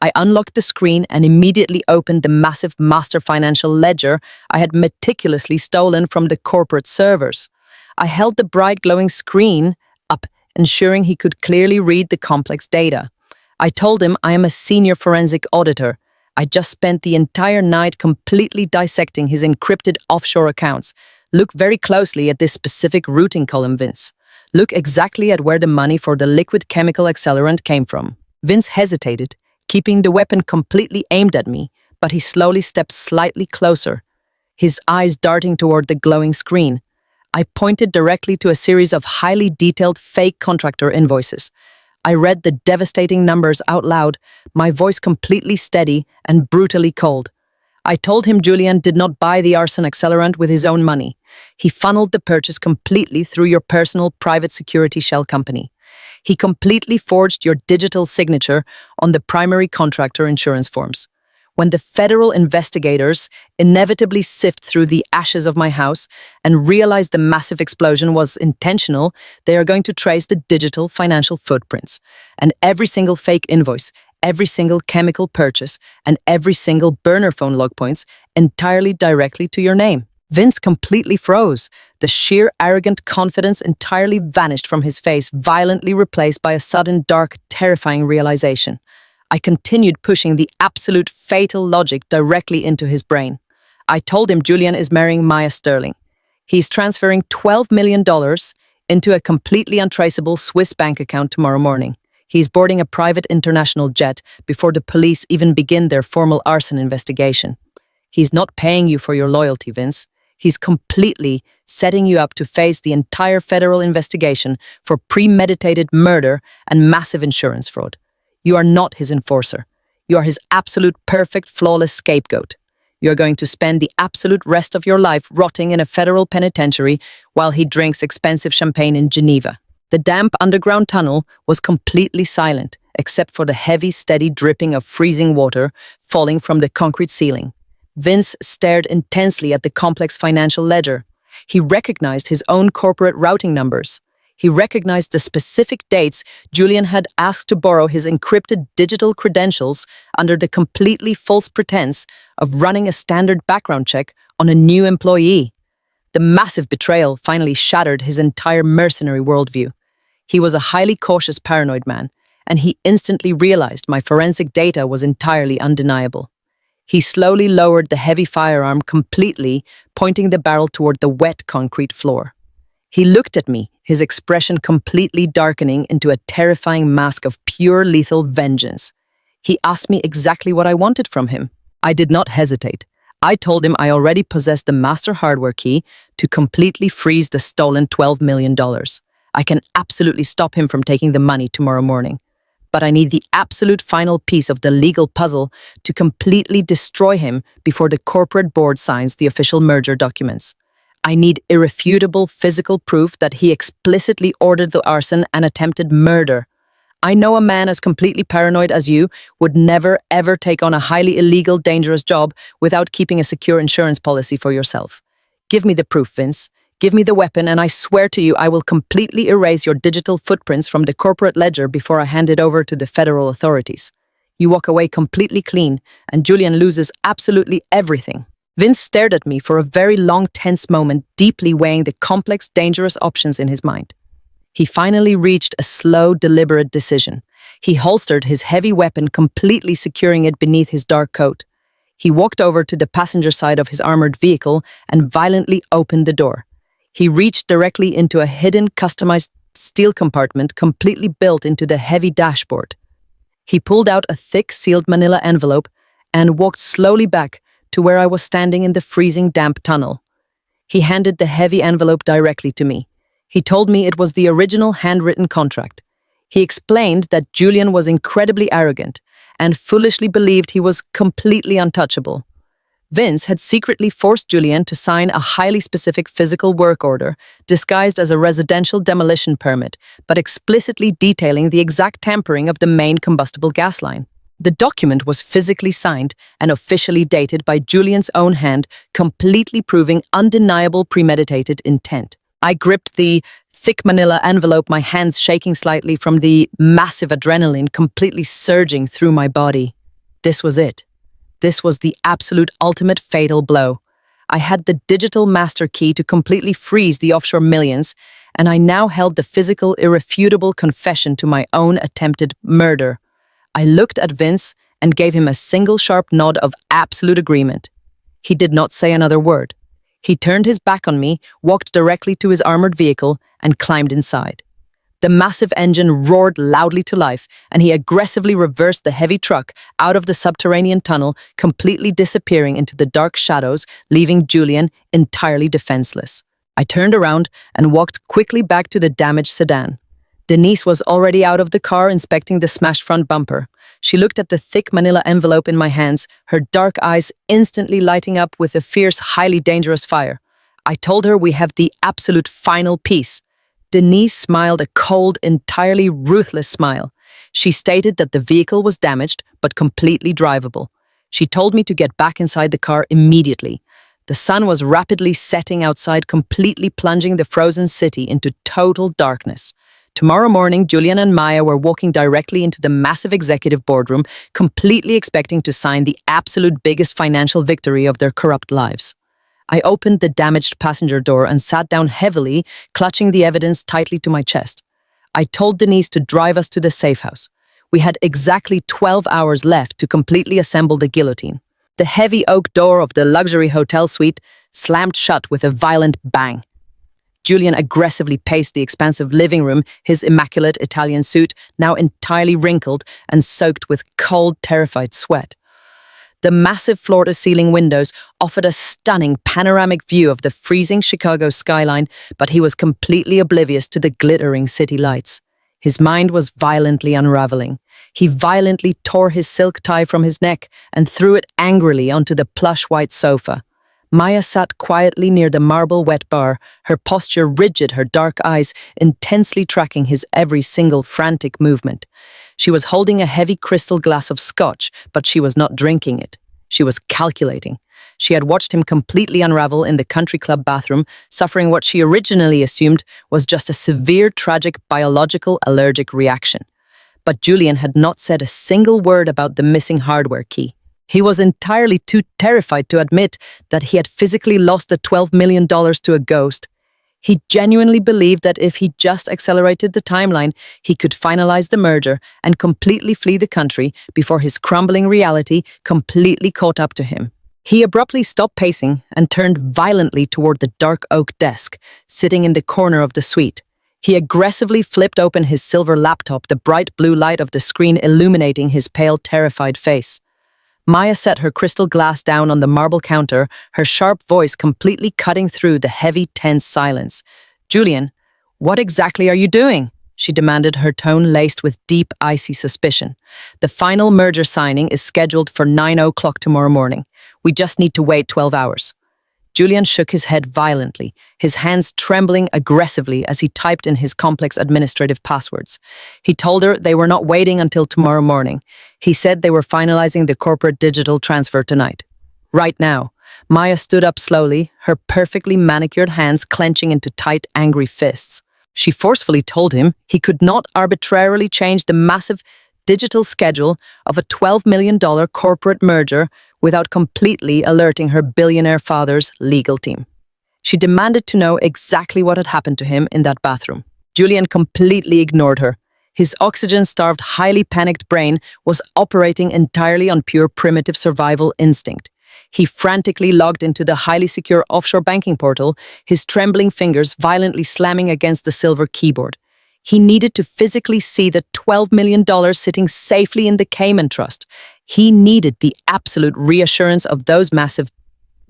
I unlocked the screen and immediately opened the massive master financial ledger I had meticulously stolen from the corporate servers. I held the bright glowing screen up, ensuring he could clearly read the complex data. I told him I am a senior forensic auditor. I just spent the entire night completely dissecting his encrypted offshore accounts. Look very closely at this specific routing column, Vince. Look exactly at where the money for the liquid chemical accelerant came from. Vince hesitated, keeping the weapon completely aimed at me, but he slowly stepped slightly closer, his eyes darting toward the glowing screen. I pointed directly to a series of highly detailed fake contractor invoices. I read the devastating numbers out loud, my voice completely steady and brutally cold. I told him Julian did not buy the arson accelerant with his own money. He funneled the purchase completely through your personal private security shell company. He completely forged your digital signature on the primary contractor insurance forms. When the federal investigators inevitably sift through the ashes of my house and realize the massive explosion was intentional, they are going to trace the digital financial footprints. And every single fake invoice, every single chemical purchase, and every single burner phone log points entirely directly to your name. Vince completely froze. The sheer arrogant confidence entirely vanished from his face, violently replaced by a sudden, dark, terrifying realization. I continued pushing the absolute fatal logic directly into his brain. I told him Julian is marrying Maya Sterling. He's transferring $12 million into a completely untraceable Swiss bank account tomorrow morning. He's boarding a private international jet before the police even begin their formal arson investigation. He's not paying you for your loyalty, Vince. He's completely setting you up to face the entire federal investigation for premeditated murder and massive insurance fraud. You are not his enforcer. You are his absolute perfect, flawless scapegoat. You are going to spend the absolute rest of your life rotting in a federal penitentiary while he drinks expensive champagne in Geneva. The damp underground tunnel was completely silent, except for the heavy, steady dripping of freezing water falling from the concrete ceiling. Vince stared intensely at the complex financial ledger. He recognized his own corporate routing numbers. He recognized the specific dates Julian had asked to borrow his encrypted digital credentials under the completely false pretense of running a standard background check on a new employee. The massive betrayal finally shattered his entire mercenary worldview. He was a highly cautious, paranoid man, and he instantly realized my forensic data was entirely undeniable. He slowly lowered the heavy firearm completely, pointing the barrel toward the wet concrete floor. He looked at me, his expression completely darkening into a terrifying mask of pure lethal vengeance. He asked me exactly what I wanted from him. I did not hesitate. I told him I already possessed the master hardware key to completely freeze the stolen $12 million. I can absolutely stop him from taking the money tomorrow morning. But I need the absolute final piece of the legal puzzle to completely destroy him before the corporate board signs the official merger documents. I need irrefutable physical proof that he explicitly ordered the arson and attempted murder. I know a man as completely paranoid as you would never ever take on a highly illegal, dangerous job without keeping a secure insurance policy for yourself. Give me the proof, Vince. Give me the weapon, and I swear to you I will completely erase your digital footprints from the corporate ledger before I hand it over to the federal authorities. You walk away completely clean, and Julian loses absolutely everything. Vince stared at me for a very long, tense moment, deeply weighing the complex, dangerous options in his mind. He finally reached a slow, deliberate decision. He holstered his heavy weapon, completely securing it beneath his dark coat. He walked over to the passenger side of his armored vehicle and violently opened the door. He reached directly into a hidden, customized steel compartment completely built into the heavy dashboard. He pulled out a thick, sealed manila envelope and walked slowly back to where I was standing in the freezing, damp tunnel. He handed the heavy envelope directly to me. He told me it was the original handwritten contract. He explained that Julian was incredibly arrogant and foolishly believed he was completely untouchable. Vince had secretly forced Julian to sign a highly specific physical work order, disguised as a residential demolition permit, but explicitly detailing the exact tampering of the main combustible gas line. The document was physically signed and officially dated by Julian's own hand, completely proving undeniable premeditated intent. I gripped the thick manila envelope, my hands shaking slightly from the massive adrenaline completely surging through my body. This was it. This was the absolute ultimate fatal blow. I had the digital master key to completely freeze the offshore millions, and I now held the physical, irrefutable confession to my own attempted murder. I looked at Vince and gave him a single sharp nod of absolute agreement. He did not say another word. He turned his back on me, walked directly to his armored vehicle, and climbed inside. The massive engine roared loudly to life, and he aggressively reversed the heavy truck out of the subterranean tunnel, completely disappearing into the dark shadows, leaving Julian entirely defenseless. I turned around and walked quickly back to the damaged sedan. Denise was already out of the car inspecting the smashed front bumper. She looked at the thick manila envelope in my hands, her dark eyes instantly lighting up with a fierce, highly dangerous fire. I told her we have the absolute final piece. Denise smiled a cold, entirely ruthless smile. She stated that the vehicle was damaged, but completely drivable. She told me to get back inside the car immediately. The sun was rapidly setting outside, completely plunging the frozen city into total darkness. Tomorrow morning, Julian and Maya were walking directly into the massive executive boardroom, completely expecting to sign the absolute biggest financial victory of their corrupt lives. I opened the damaged passenger door and sat down heavily, clutching the evidence tightly to my chest. I told Denise to drive us to the safe house. We had exactly 12 hours left to completely assemble the guillotine. The heavy oak door of the luxury hotel suite slammed shut with a violent bang. Julian aggressively paced the expansive living room, his immaculate Italian suit now entirely wrinkled and soaked with cold, terrified sweat. The massive floor-to-ceiling windows offered a stunning panoramic view of the freezing Chicago skyline, but he was completely oblivious to the glittering city lights. His mind was violently unraveling. He violently tore his silk tie from his neck and threw it angrily onto the plush white sofa. Maya sat quietly near the marble wet bar, her posture rigid, her dark eyes intensely tracking his every single frantic movement. She was holding a heavy crystal glass of scotch, but she was not drinking it. She was calculating. She had watched him completely unravel in the country club bathroom, suffering what she originally assumed was just a severe, tragic, biological allergic reaction. But Julian had not said a single word about the missing hardware key. He was entirely too terrified to admit that he had physically lost the $12 million to a ghost. He genuinely believed that if he just accelerated the timeline, he could finalize the merger and completely flee the country before his crumbling reality completely caught up to him. He abruptly stopped pacing and turned violently toward the dark oak desk, sitting in the corner of the suite. He aggressively flipped open his silver laptop, the bright blue light of the screen illuminating his pale, terrified face. Maya set her crystal glass down on the marble counter, her sharp voice completely cutting through the heavy, tense silence. "Julian, what exactly are you doing?" she demanded, her tone laced with deep, icy suspicion. "The final merger signing is scheduled for 9 o'clock tomorrow morning. We just need to wait 12 hours. Julian shook his head violently, his hands trembling aggressively as he typed in his complex administrative passwords. He told her they were not waiting until tomorrow morning. He said they were finalizing the corporate digital transfer tonight. Right now. Maya stood up slowly, her perfectly manicured hands clenching into tight, angry fists. She forcefully told him he could not arbitrarily change the massive digital schedule of a $12 million corporate merger without completely alerting her billionaire father's legal team. She demanded to know exactly what had happened to him in that bathroom. Julian completely ignored her. His oxygen-starved, highly panicked brain was operating entirely on pure primitive survival instinct. He frantically logged into the highly secure offshore banking portal, his trembling fingers violently slamming against the silver keyboard. He needed to physically see the $12 million sitting safely in the Cayman Trust. He needed the absolute reassurance of those massive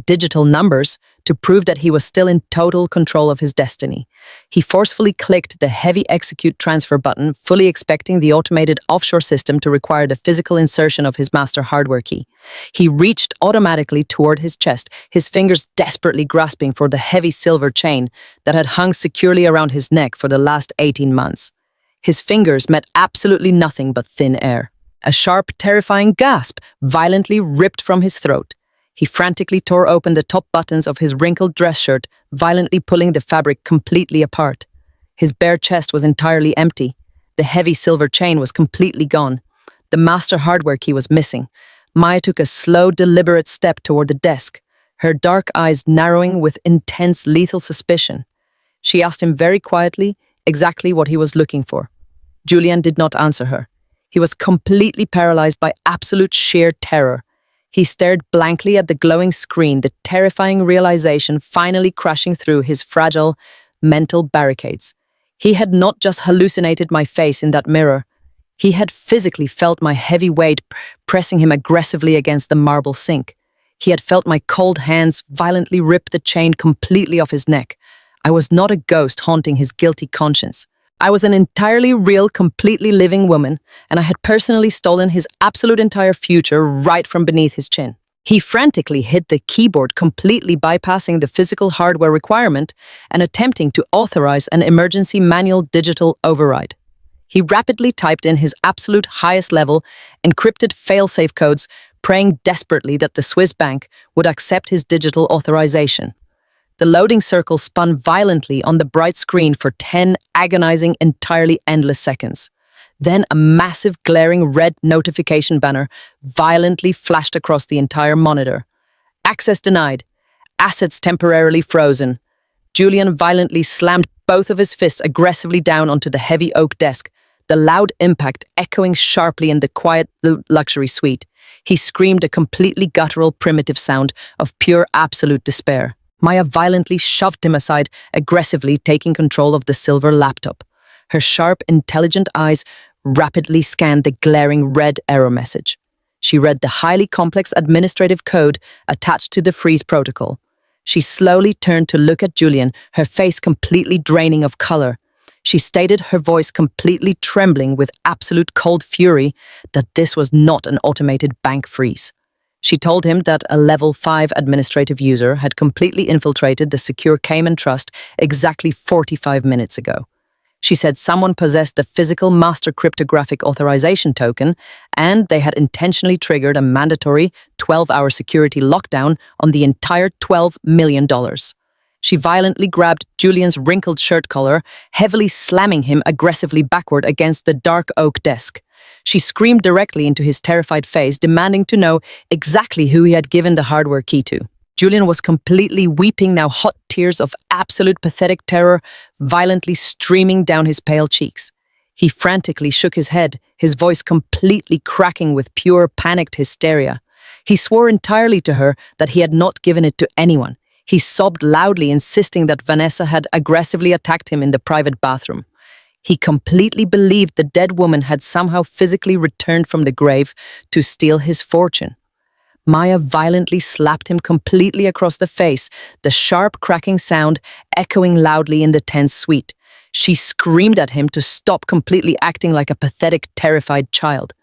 digital numbers to prove that he was still in total control of his destiny. He forcefully clicked the heavy execute transfer button, fully expecting the automated offshore system to require the physical insertion of his master hardware key. He reached automatically toward his chest, his fingers desperately grasping for the heavy silver chain that had hung securely around his neck for the last 18 months. His fingers met absolutely nothing but thin air. A sharp, terrifying gasp violently ripped from his throat. He frantically tore open the top buttons of his wrinkled dress shirt, violently pulling the fabric completely apart. His bare chest was entirely empty. The heavy silver chain was completely gone. The master hardware key was missing. Maya took a slow, deliberate step toward the desk, her dark eyes narrowing with intense, lethal suspicion. She asked him very quietly exactly what he was looking for. Julian did not answer her. He was completely paralyzed by absolute sheer terror. He stared blankly at the glowing screen, the terrifying realization finally crashing through his fragile mental barricades. He had not just hallucinated my face in that mirror. He had physically felt my heavy weight pressing him aggressively against the marble sink. He had felt my cold hands violently rip the chain completely off his neck. I was not a ghost haunting his guilty conscience. I was an entirely real, completely living woman, and I had personally stolen his absolute entire future right from beneath his chin. He frantically hit the keyboard, completely bypassing the physical hardware requirement and attempting to authorize an emergency manual digital override. He rapidly typed in his absolute highest level encrypted fail-safe codes, praying desperately that the Swiss bank would accept his digital authorization. The loading circle spun violently on the bright screen for 10 agonizing, entirely endless seconds. Then a massive, glaring red notification banner violently flashed across the entire monitor. Access denied. Assets temporarily frozen. Julian violently slammed both of his fists aggressively down onto the heavy oak desk, the loud impact echoing sharply in the quiet luxury suite. He screamed a completely guttural, primitive sound of pure, absolute despair. Maya violently shoved him aside, aggressively taking control of the silver laptop. Her sharp, intelligent eyes rapidly scanned the glaring red error message. She read the highly complex administrative code attached to the freeze protocol. She slowly turned to look at Julian, her face completely draining of color. She stated, her voice completely trembling with absolute cold fury, that this was not an automated bank freeze. She told him that a level 5 administrative user had completely infiltrated the secure Cayman Trust exactly 45 minutes ago. She said someone possessed the physical master cryptographic authorization token, and they had intentionally triggered a mandatory 12-hour security lockdown on the entire $12 million. She violently grabbed Julian's wrinkled shirt collar, heavily slamming him aggressively backward against the dark oak desk. She screamed directly into his terrified face, demanding to know exactly who he had given the hardware key to. Julian was completely weeping now, hot tears of absolute pathetic terror violently streaming down his pale cheeks. He frantically shook his head, his voice completely cracking with pure panicked hysteria. He swore entirely to her that he had not given it to anyone. He sobbed loudly, insisting that Vanessa had aggressively attacked him in the private bathroom. He completely believed the dead woman had somehow physically returned from the grave to steal his fortune. Maya violently slapped him completely across the face, the sharp cracking sound echoing loudly in the tense suite. She screamed at him to stop completely acting like a pathetic, terrified child.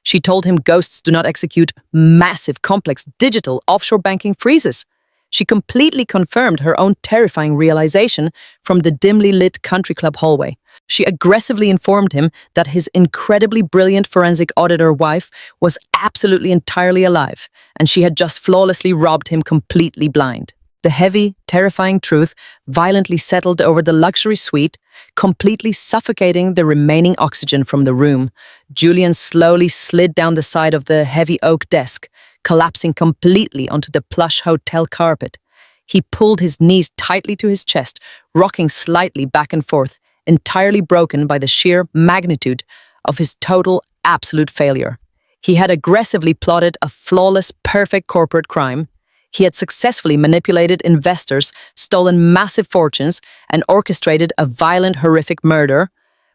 She told him ghosts do not execute massive, complex, digital offshore banking freezes. She completely confirmed her own terrifying realization from the dimly lit country club hallway. She aggressively informed him that his incredibly brilliant forensic auditor wife was absolutely entirely alive, and she had just flawlessly robbed him completely blind. The heavy, terrifying truth violently settled over the luxury suite, completely suffocating the remaining oxygen from the room. Julian slowly slid down the side of the heavy oak desk, collapsing completely onto the plush hotel carpet. He pulled his knees tightly to his chest, rocking slightly back and forth, entirely broken by the sheer magnitude of his total, absolute failure. He had aggressively plotted a flawless, perfect corporate crime. He had successfully manipulated investors, stolen massive fortunes, and orchestrated a violent, horrific murder.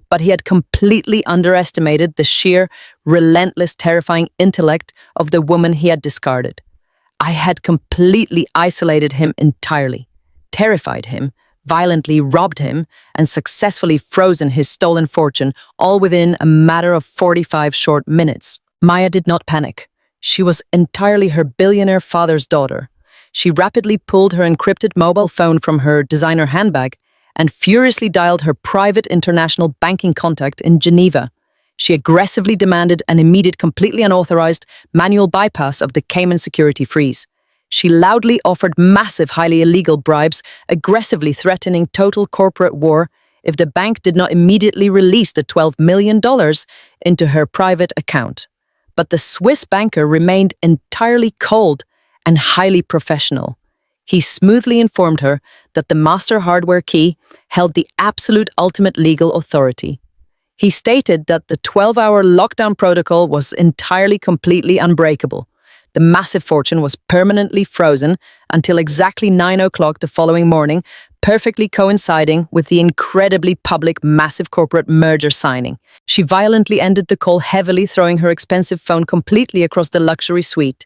But he had completely underestimated the sheer, relentless, terrifying intellect of the woman he had discarded. I had completely isolated him entirely, terrified him, violently robbed him, and successfully frozen his stolen fortune, all within a matter of 45 short minutes. Maya did not panic. She was entirely her billionaire father's daughter. She rapidly pulled her encrypted mobile phone from her designer handbag and furiously dialed her private international banking contact in Geneva. She aggressively demanded an immediate, completely unauthorized manual bypass of the Cayman security freeze. She loudly offered massive, highly illegal bribes, aggressively threatening total corporate war if the bank did not immediately release the $12 million into her private account. But the Swiss banker remained entirely cold and highly professional. He smoothly informed her that the master hardware key held the absolute ultimate legal authority. He stated that the 12-hour lockdown protocol was entirely, completely unbreakable. The massive fortune was permanently frozen until exactly 9 o'clock the following morning, perfectly coinciding with the incredibly public massive corporate merger signing. She violently ended the call, heavily throwing her expensive phone completely across the luxury suite.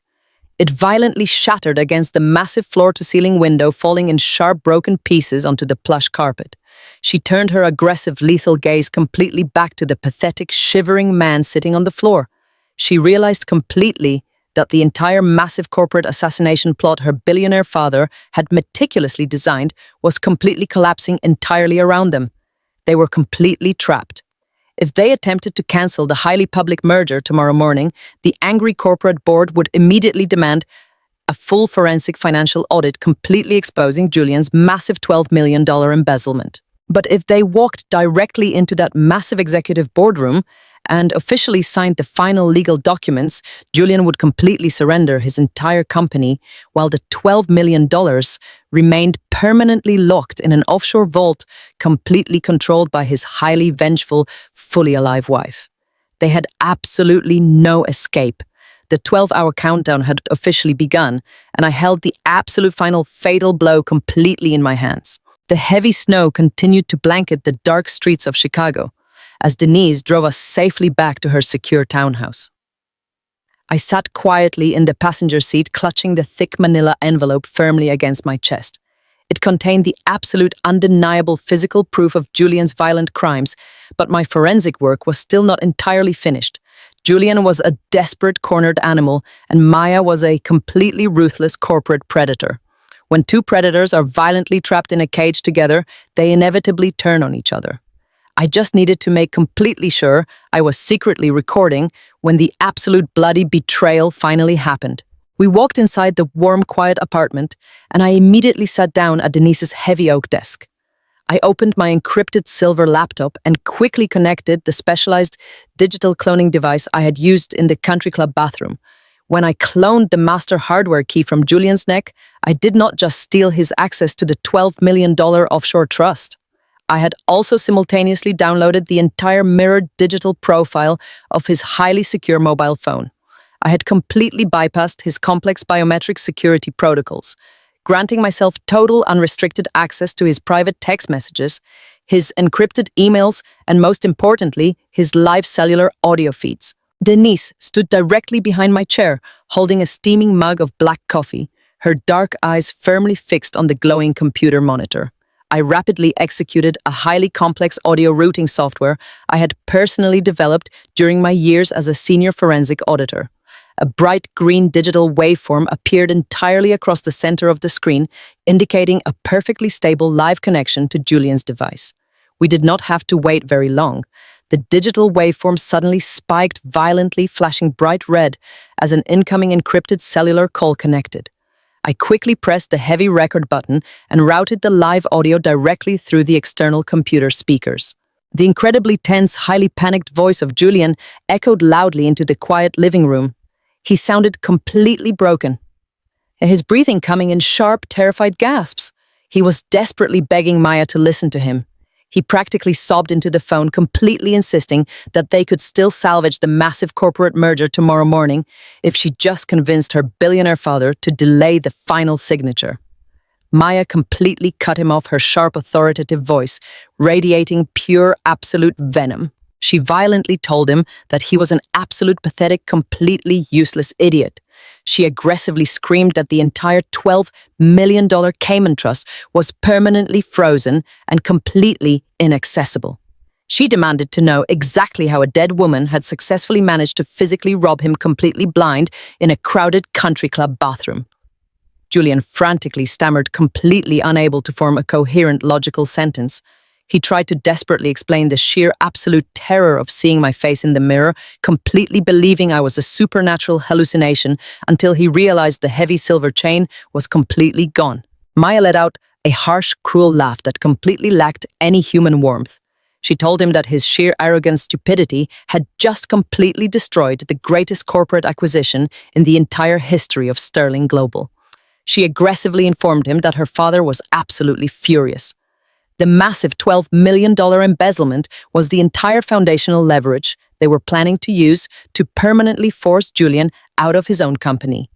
It violently shattered against the massive floor-to-ceiling window, falling in sharp broken pieces onto the plush carpet. She turned her aggressive, lethal gaze completely back to the pathetic, shivering man sitting on the floor. She realized completely that the entire massive corporate assassination plot her billionaire father had meticulously designed was completely collapsing entirely around them. They were completely trapped. If they attempted to cancel the highly public merger tomorrow morning, the angry corporate board would immediately demand a full forensic financial audit, completely exposing Julian's massive $12 million embezzlement. But if they walked directly into that massive executive boardroom and officially signed the final legal documents, Julian would completely surrender his entire company, while the $12 million remained permanently locked in an offshore vault, completely controlled by his highly vengeful, fully alive wife. They had absolutely no escape. The 12-hour countdown had officially begun, and I held the absolute final fatal blow completely in my hands. The heavy snow continued to blanket the dark streets of Chicago as Denise drove us safely back to her secure townhouse. I sat quietly in the passenger seat, clutching the thick manila envelope firmly against my chest. It contained the absolute undeniable physical proof of Julian's violent crimes, but my forensic work was still not entirely finished. Julian was a desperate, cornered animal, and Maya was a completely ruthless corporate predator. When two predators are violently trapped in a cage together, they inevitably turn on each other. I just needed to make completely sure I was secretly recording when the absolute bloody betrayal finally happened. We walked inside the warm, quiet apartment, and I immediately sat down at Denise's heavy oak desk. I opened my encrypted silver laptop and quickly connected the specialized digital cloning device I had used in the country club bathroom. When I cloned the master hardware key from Julian's neck, I did not just steal his access to the $12 million offshore trust. I had also simultaneously downloaded the entire mirrored digital profile of his highly secure mobile phone. I had completely bypassed his complex biometric security protocols, granting myself total unrestricted access to his private text messages, his encrypted emails, and most importantly, his live cellular audio feeds. Denise stood directly behind my chair, holding a steaming mug of black coffee, her dark eyes firmly fixed on the glowing computer monitor. I rapidly executed a highly complex audio routing software I had personally developed during my years as a senior forensic auditor. A bright green digital waveform appeared entirely across the center of the screen, indicating a perfectly stable live connection to Julian's device. We did not have to wait very long. The digital waveform suddenly spiked violently, flashing bright red as an incoming encrypted cellular call connected. I quickly pressed the heavy record button and routed the live audio directly through the external computer speakers. The incredibly tense, highly panicked voice of Julian echoed loudly into the quiet living room. He sounded completely broken, his breathing coming in sharp, terrified gasps. He was desperately begging Maya to listen to him. He practically sobbed into the phone, completely insisting that they could still salvage the massive corporate merger tomorrow morning if she just convinced her billionaire father to delay the final signature. Maya completely cut him off, her sharp, authoritative voice radiating pure, absolute venom. She violently told him that he was an absolute, pathetic, completely useless idiot. She aggressively screamed that the entire $12 million Cayman Trust was permanently frozen and completely inaccessible. She demanded to know exactly how a dead woman had successfully managed to physically rob him completely blind in a crowded country club bathroom. Julian frantically stammered, completely unable to form a coherent, logical sentence. He tried to desperately explain the sheer absolute terror of seeing my face in the mirror, completely believing I was a supernatural hallucination, until he realized the heavy silver chain was completely gone. Maya let out a harsh, cruel laugh that completely lacked any human warmth. She told him that his sheer arrogant stupidity had just completely destroyed the greatest corporate acquisition in the entire history of Sterling Global. She aggressively informed him that her father was absolutely furious. The massive $12 million embezzlement was the entire foundational leverage they were planning to use to permanently force Julian out of his own company.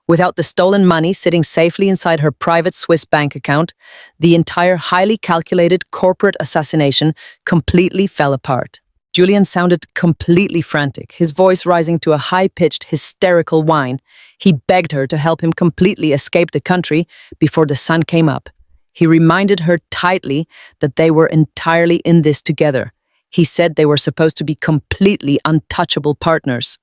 Without the stolen money sitting safely inside her private Swiss bank account, the entire highly calculated corporate assassination completely fell apart. Julian sounded completely frantic, his voice rising to a high-pitched, hysterical whine. He begged her to help him completely escape the country before the sun came up. He reminded her tightly that they were entirely in this together. He said they were supposed to be completely untouchable partners.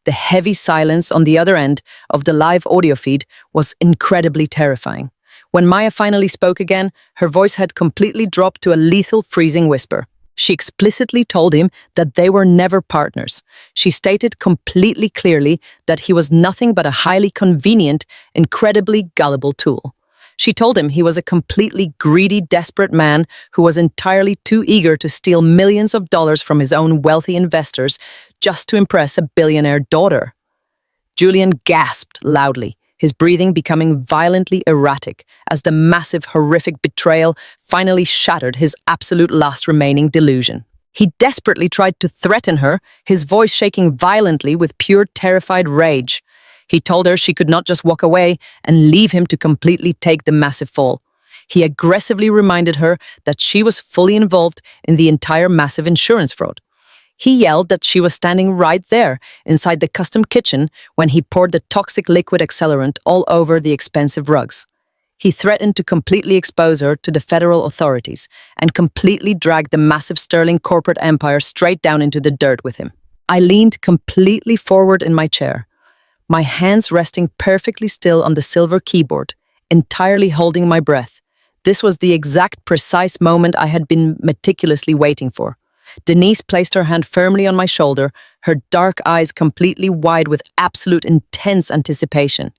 The heavy silence on the other end of the live audio feed was incredibly terrifying. When Maya finally spoke again, her voice had completely dropped to a lethal, freezing whisper. She explicitly told him that they were never partners. She stated completely clearly that he was nothing but a highly convenient, incredibly gullible tool. She told him he was a completely greedy, desperate man who was entirely too eager to steal millions of dollars from his own wealthy investors just to impress a billionaire daughter. Julian gasped loudly, his breathing becoming violently erratic as the massive, horrific betrayal finally shattered his absolute last remaining delusion. He desperately tried to threaten her, his voice shaking violently with pure terrified rage. He told her she could not just walk away and leave him to completely take the massive fall. He aggressively reminded her that she was fully involved in the entire massive insurance fraud. He yelled that she was standing right there inside the custom kitchen when he poured the toxic liquid accelerant all over the expensive rugs. He threatened to completely expose her to the federal authorities and completely drag the massive sterling corporate empire straight down into the dirt with him. I leaned completely forward in my chair, my hands resting perfectly still on the silver keyboard, entirely holding my breath. This was the exact precise moment I had been meticulously waiting for. Denise placed her hand firmly on my shoulder, her dark eyes completely wide with absolute intense anticipation.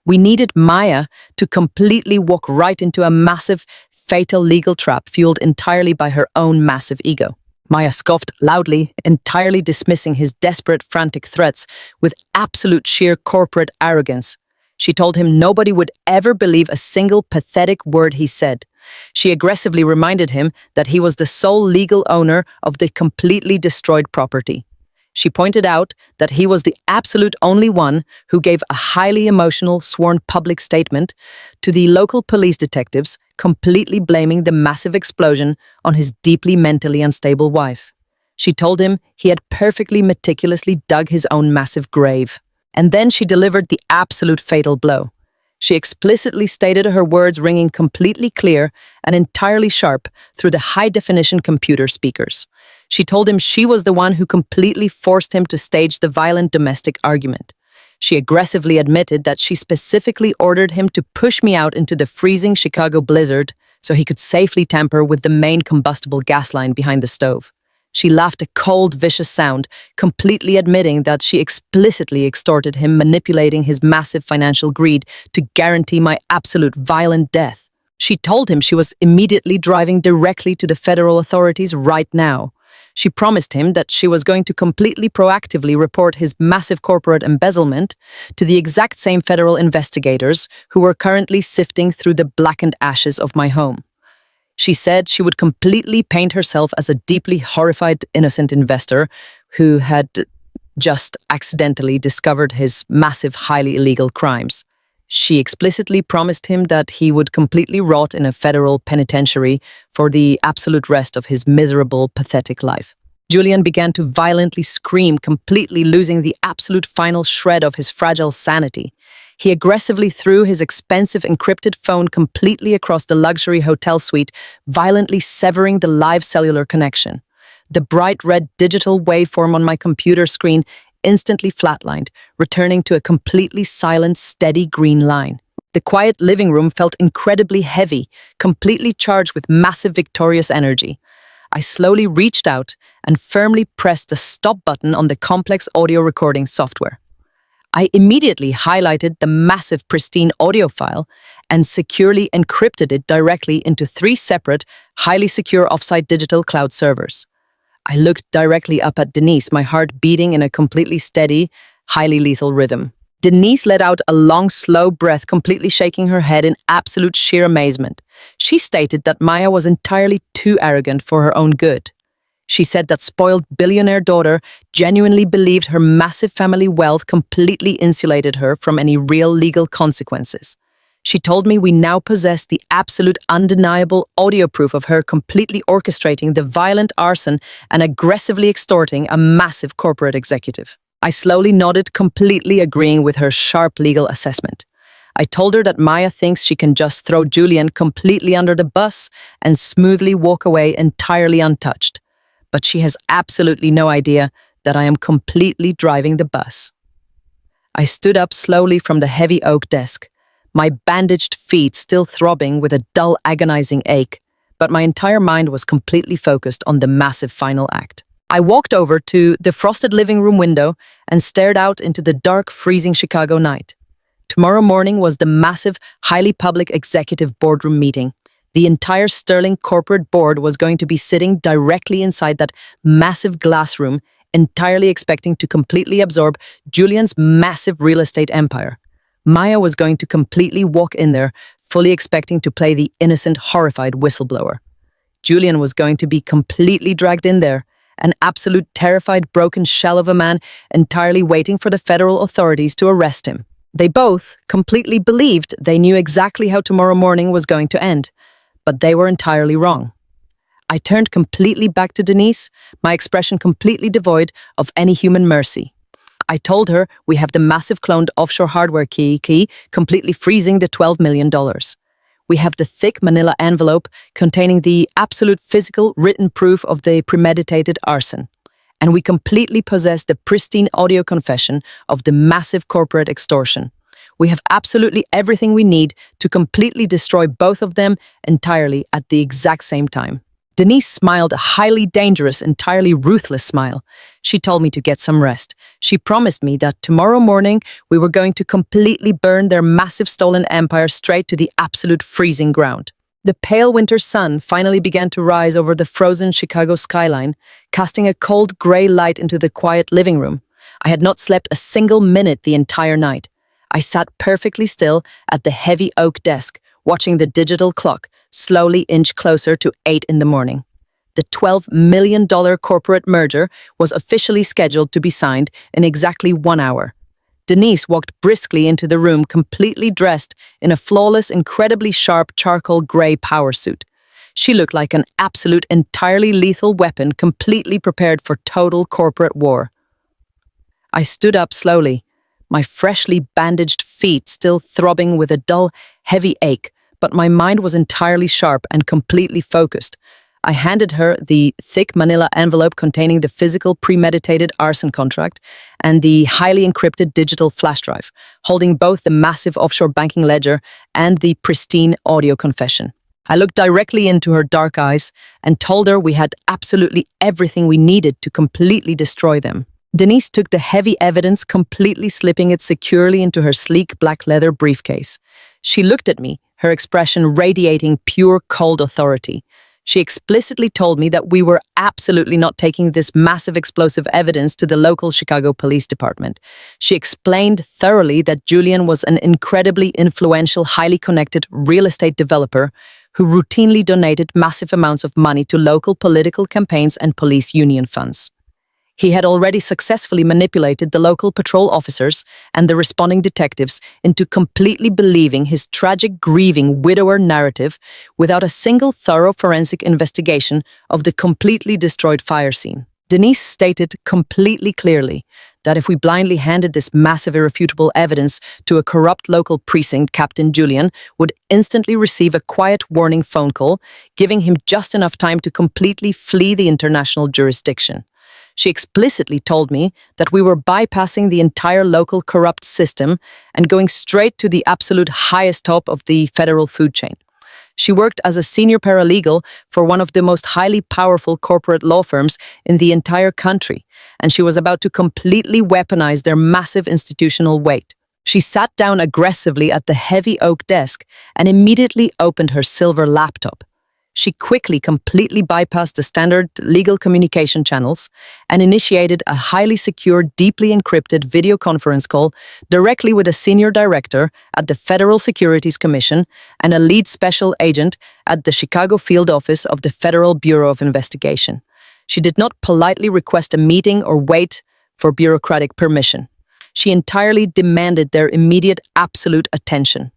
We needed Maya to completely walk right into a massive, fatal legal trap fueled entirely by her own massive ego. Maya scoffed loudly, entirely dismissing his desperate, frantic threats with absolute sheer corporate arrogance. She told him nobody would ever believe a single pathetic word he said. She aggressively reminded him that he was the sole legal owner of the completely destroyed property. She pointed out that he was the absolute only one who gave a highly emotional, sworn public statement to the local police detectives, completely blaming the massive explosion on his deeply mentally unstable wife. She told him he had perfectly meticulously dug his own massive grave. And then she delivered the absolute fatal blow. She explicitly stated her words ringing completely clear and entirely sharp through the high-definition computer speakers. She told him she was the one who completely forced him to stage the violent domestic argument. She aggressively admitted that she specifically ordered him to push me out into the freezing Chicago blizzard so he could safely tamper with the main combustible gas line behind the stove. She laughed a cold, vicious sound, completely admitting that she explicitly extorted him, manipulating his massive financial greed to guarantee my absolute violent death. She told him she was immediately driving directly to the federal authorities right now. She promised him that she was going to completely proactively report his massive corporate embezzlement to the exact same federal investigators who were currently sifting through the blackened ashes of my home. She said she would completely paint herself as a deeply horrified innocent investor who had just accidentally discovered his massive, highly illegal crimes. She explicitly promised him that he would completely rot in a federal penitentiary for the absolute rest of his miserable, pathetic life. Julian began to violently scream, completely losing the absolute final shred of his fragile sanity. He aggressively threw his expensive encrypted phone completely across the luxury hotel suite, violently severing the live cellular connection. The bright red digital waveform on my computer screen instantly flatlined, returning to a completely silent, steady green line. The quiet living room felt incredibly heavy, completely charged with massive victorious energy. I slowly reached out and firmly pressed the stop button on the complex audio recording software. I immediately highlighted the massive pristine audio file and securely encrypted it directly into 3 separate, highly secure offsite digital cloud servers. I looked directly up at Denise, my heart beating in a completely steady, highly lethal rhythm. Denise let out a long, slow breath, completely shaking her head in absolute sheer amazement. She stated that Maya was entirely too arrogant for her own good. She said that spoiled billionaire daughter genuinely believed her massive family wealth completely insulated her from any real legal consequences. She told me we now possess the absolute undeniable audio proof of her completely orchestrating the violent arson and aggressively extorting a massive corporate executive. I slowly nodded, completely agreeing with her sharp legal assessment. I told her that Maya thinks she can just throw Julian completely under the bus and smoothly walk away entirely untouched. But she has absolutely no idea that I am completely driving the bus. I stood up slowly from the heavy oak desk, my bandaged feet still throbbing with a dull, agonizing ache, but my entire mind was completely focused on the massive final act. I walked over to the frosted living room window and stared out into the dark, freezing Chicago night. Tomorrow morning was the massive, highly public executive boardroom meeting. The entire Sterling corporate board was going to be sitting directly inside that massive glass room, entirely expecting to completely absorb Julian's massive real estate empire. Maya was going to completely walk in there, fully expecting to play the innocent, horrified whistleblower. Julian was going to be completely dragged in there, an absolute terrified, broken shell of a man entirely waiting for the federal authorities to arrest him. They both completely believed they knew exactly how tomorrow morning was going to end, but they were entirely wrong. I turned completely back to Denise, my expression completely devoid of any human mercy. I told her we have the massive cloned offshore hardware key completely freezing the $12 million. We have the thick manila envelope containing the absolute physical written proof of the premeditated arson. And we completely possess the pristine audio confession of the massive corporate extortion. We have absolutely everything we need to completely destroy both of them entirely at the exact same time. Denise smiled a highly dangerous, entirely ruthless smile. She told me to get some rest. She promised me that tomorrow morning we were going to completely burn their massive stolen empire straight to the absolute freezing ground. The pale winter sun finally began to rise over the frozen Chicago skyline, casting a cold gray light into the quiet living room. I had not slept a single minute the entire night. I sat perfectly still at the heavy oak desk, watching the digital clock slowly inch closer to 8 in the morning. The $12 million corporate merger was officially scheduled to be signed in exactly 1 hour. Denise walked briskly into the room, completely dressed in a flawless, incredibly sharp charcoal gray power suit. She looked like an absolute, entirely lethal weapon, completely prepared for total corporate war. I stood up slowly, my freshly bandaged feet still throbbing with a dull, heavy ache, but my mind was entirely sharp and completely focused. I handed her the thick manila envelope containing the physical premeditated arson contract and the highly encrypted digital flash drive, holding both the massive offshore banking ledger and the pristine audio confession. I looked directly into her dark eyes and told her we had absolutely everything we needed to completely destroy them. Denise took the heavy evidence, completely slipping it securely into her sleek black leather briefcase. She looked at me, her expression radiating pure, cold authority. She explicitly told me that we were absolutely not taking this massive explosive evidence to the local Chicago Police Department. She explained thoroughly that Julian was an incredibly influential, highly connected real estate developer who routinely donated massive amounts of money to local political campaigns and police union funds. He had already successfully manipulated the local patrol officers and the responding detectives into completely believing his tragic, grieving widower narrative without a single thorough forensic investigation of the completely destroyed fire scene. Denise stated completely clearly that if we blindly handed this massive, irrefutable evidence to a corrupt local precinct, Captain Julian would instantly receive a quiet warning phone call, giving him just enough time to completely flee the international jurisdiction. She explicitly told me that we were bypassing the entire local corrupt system and going straight to the absolute highest top of the federal food chain. She worked as a senior paralegal for one of the most highly powerful corporate law firms in the entire country, and she was about to completely weaponize their massive institutional weight. She sat down aggressively at the heavy oak desk and immediately opened her silver laptop. She quickly, completely bypassed the standard legal communication channels and initiated a highly secure, deeply encrypted video conference call directly with a senior director at the Federal Securities Commission and a lead special agent at the Chicago field office of the Federal Bureau of Investigation. She did not politely request a meeting or wait for bureaucratic permission. She entirely demanded their immediate, absolute attention.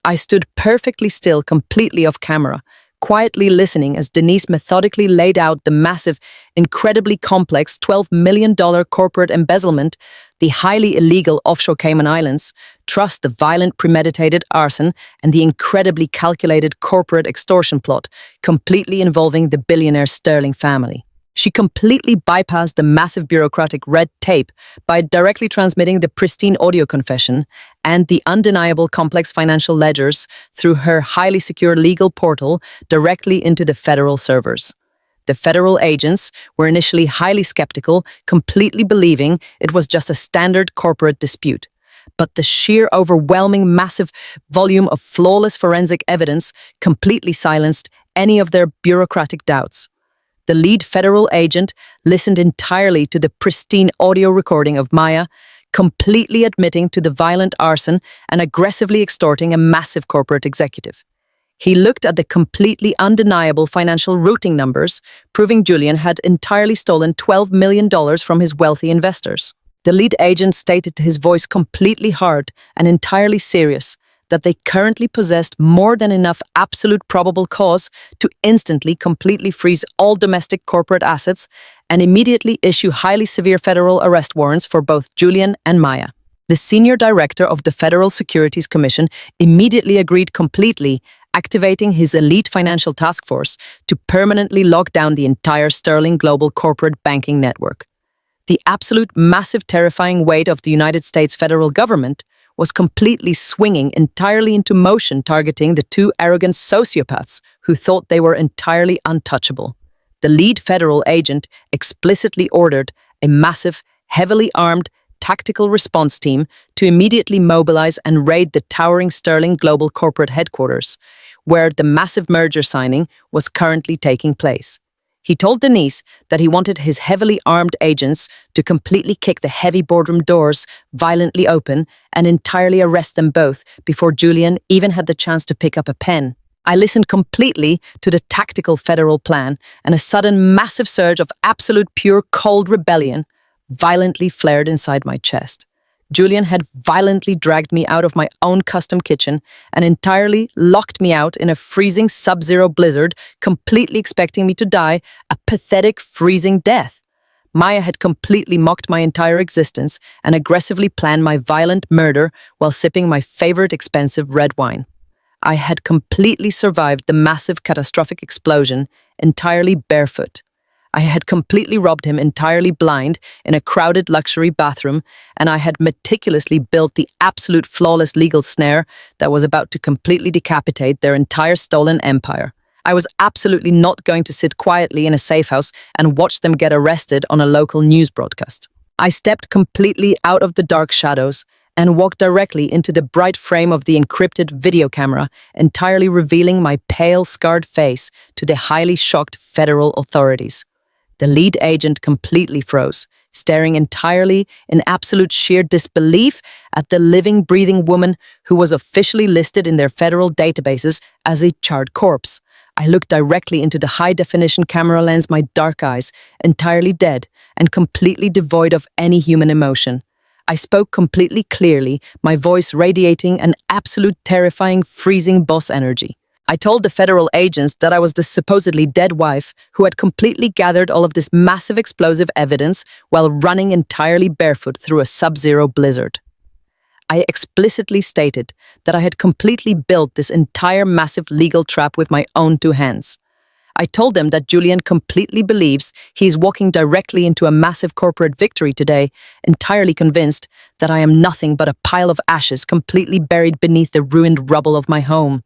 I stood perfectly still, completely off camera, quietly listening as Denise methodically laid out the massive, incredibly complex $12 million corporate embezzlement, the highly illegal offshore Cayman Islands, trust, the violent premeditated arson, and the incredibly calculated corporate extortion plot, completely involving the billionaire Sterling family. She completely bypassed the massive bureaucratic red tape by directly transmitting the pristine audio confession and the undeniable complex financial ledgers through her highly secure legal portal directly into the federal servers. The federal agents were initially highly skeptical, completely believing it was just a standard corporate dispute. But the sheer overwhelming massive volume of flawless forensic evidence completely silenced any of their bureaucratic doubts. The lead federal agent listened entirely to the pristine audio recording of Maya, completely admitting to the violent arson and aggressively extorting a massive corporate executive. He looked at the completely undeniable financial routing numbers, proving Julian had entirely stolen $12 million from his wealthy investors. The lead agent stated, his voice completely hard and entirely serious, that they currently possessed more than enough absolute probable cause to instantly completely freeze all domestic corporate assets and immediately issue highly severe federal arrest warrants for both Julian and Maya. The senior director of the Federal Securities Commission immediately agreed, completely activating his elite financial task force to permanently lock down the entire Sterling global corporate banking network. The absolute massive terrifying weight of the United States federal government was completely swinging entirely into motion, targeting the two arrogant sociopaths who thought they were entirely untouchable. The lead federal agent explicitly ordered a massive, heavily armed, tactical response team to immediately mobilize and raid the towering Sterling global corporate headquarters, where the massive merger signing was currently taking place. He told Denise that he wanted his heavily armed agents to completely kick the heavy boardroom doors violently open and entirely arrest them both before Julian even had the chance to pick up a pen. I listened completely to the tactical federal plan, and a sudden massive surge of absolute pure cold rebellion violently flared inside my chest. Julian had violently dragged me out of my own custom kitchen and entirely locked me out in a freezing sub-zero blizzard, completely expecting me to die a pathetic freezing death. Maya had completely mocked my entire existence and aggressively planned my violent murder while sipping my favorite expensive red wine. I had completely survived the massive catastrophic explosion entirely barefoot. I had completely robbed him entirely blind in a crowded luxury bathroom, and I had meticulously built the absolute flawless legal snare that was about to completely decapitate their entire stolen empire. I was absolutely not going to sit quietly in a safe house and watch them get arrested on a local news broadcast. I stepped completely out of the dark shadows and walked directly into the bright frame of the encrypted video camera, entirely revealing my pale, scarred face to the highly shocked federal authorities. The lead agent completely froze, staring entirely in absolute sheer disbelief at the living, breathing woman who was officially listed in their federal databases as a charred corpse. I looked directly into the high-definition camera lens, my dark eyes entirely dead and completely devoid of any human emotion. I spoke completely clearly, my voice radiating an absolute terrifying, freezing boss energy. I told the federal agents that I was the supposedly dead wife who had completely gathered all of this massive explosive evidence while running entirely barefoot through a sub-zero blizzard. I explicitly stated that I had completely built this entire massive legal trap with my own two hands. I told them that Julian completely believes he's walking directly into a massive corporate victory today, entirely convinced that I am nothing but a pile of ashes completely buried beneath the ruined rubble of my home.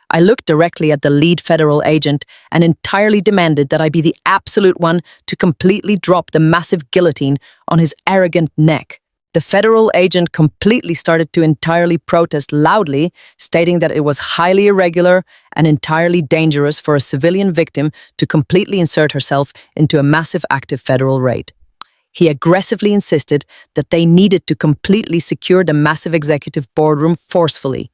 I looked directly at the lead federal agent and entirely demanded that I be the absolute one to completely drop the massive guillotine on his arrogant neck. The federal agent completely started to entirely protest loudly, stating that it was highly irregular and entirely dangerous for a civilian victim to completely insert herself into a massive active federal raid. He aggressively insisted that they needed to completely secure the massive executive boardroom forcefully.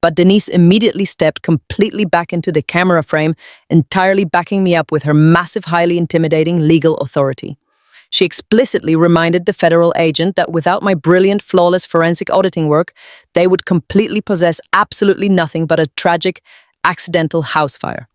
But Denise immediately stepped completely back into the camera frame, entirely backing me up with her massive, highly intimidating legal authority. She explicitly reminded the federal agent that without my brilliant, flawless forensic auditing work, they would completely possess absolutely nothing but a tragic, accidental house fire.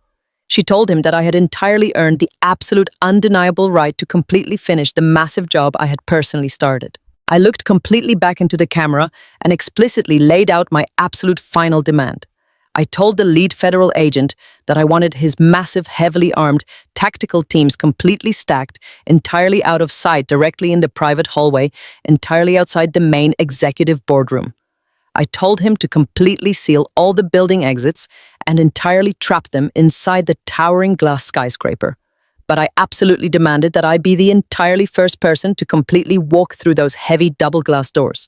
She told him that I had entirely earned the absolute undeniable right to completely finish the massive job I had personally started. I looked completely back into the camera and explicitly laid out my absolute final demand. I told the lead federal agent that I wanted his massive, heavily armed, tactical teams completely stacked, entirely out of sight directly in the private hallway, entirely outside the main executive boardroom. I told him to completely seal all the building exits and entirely trap them inside the towering glass skyscraper. But I absolutely demanded that I be the entirely first person to completely walk through those heavy double glass doors.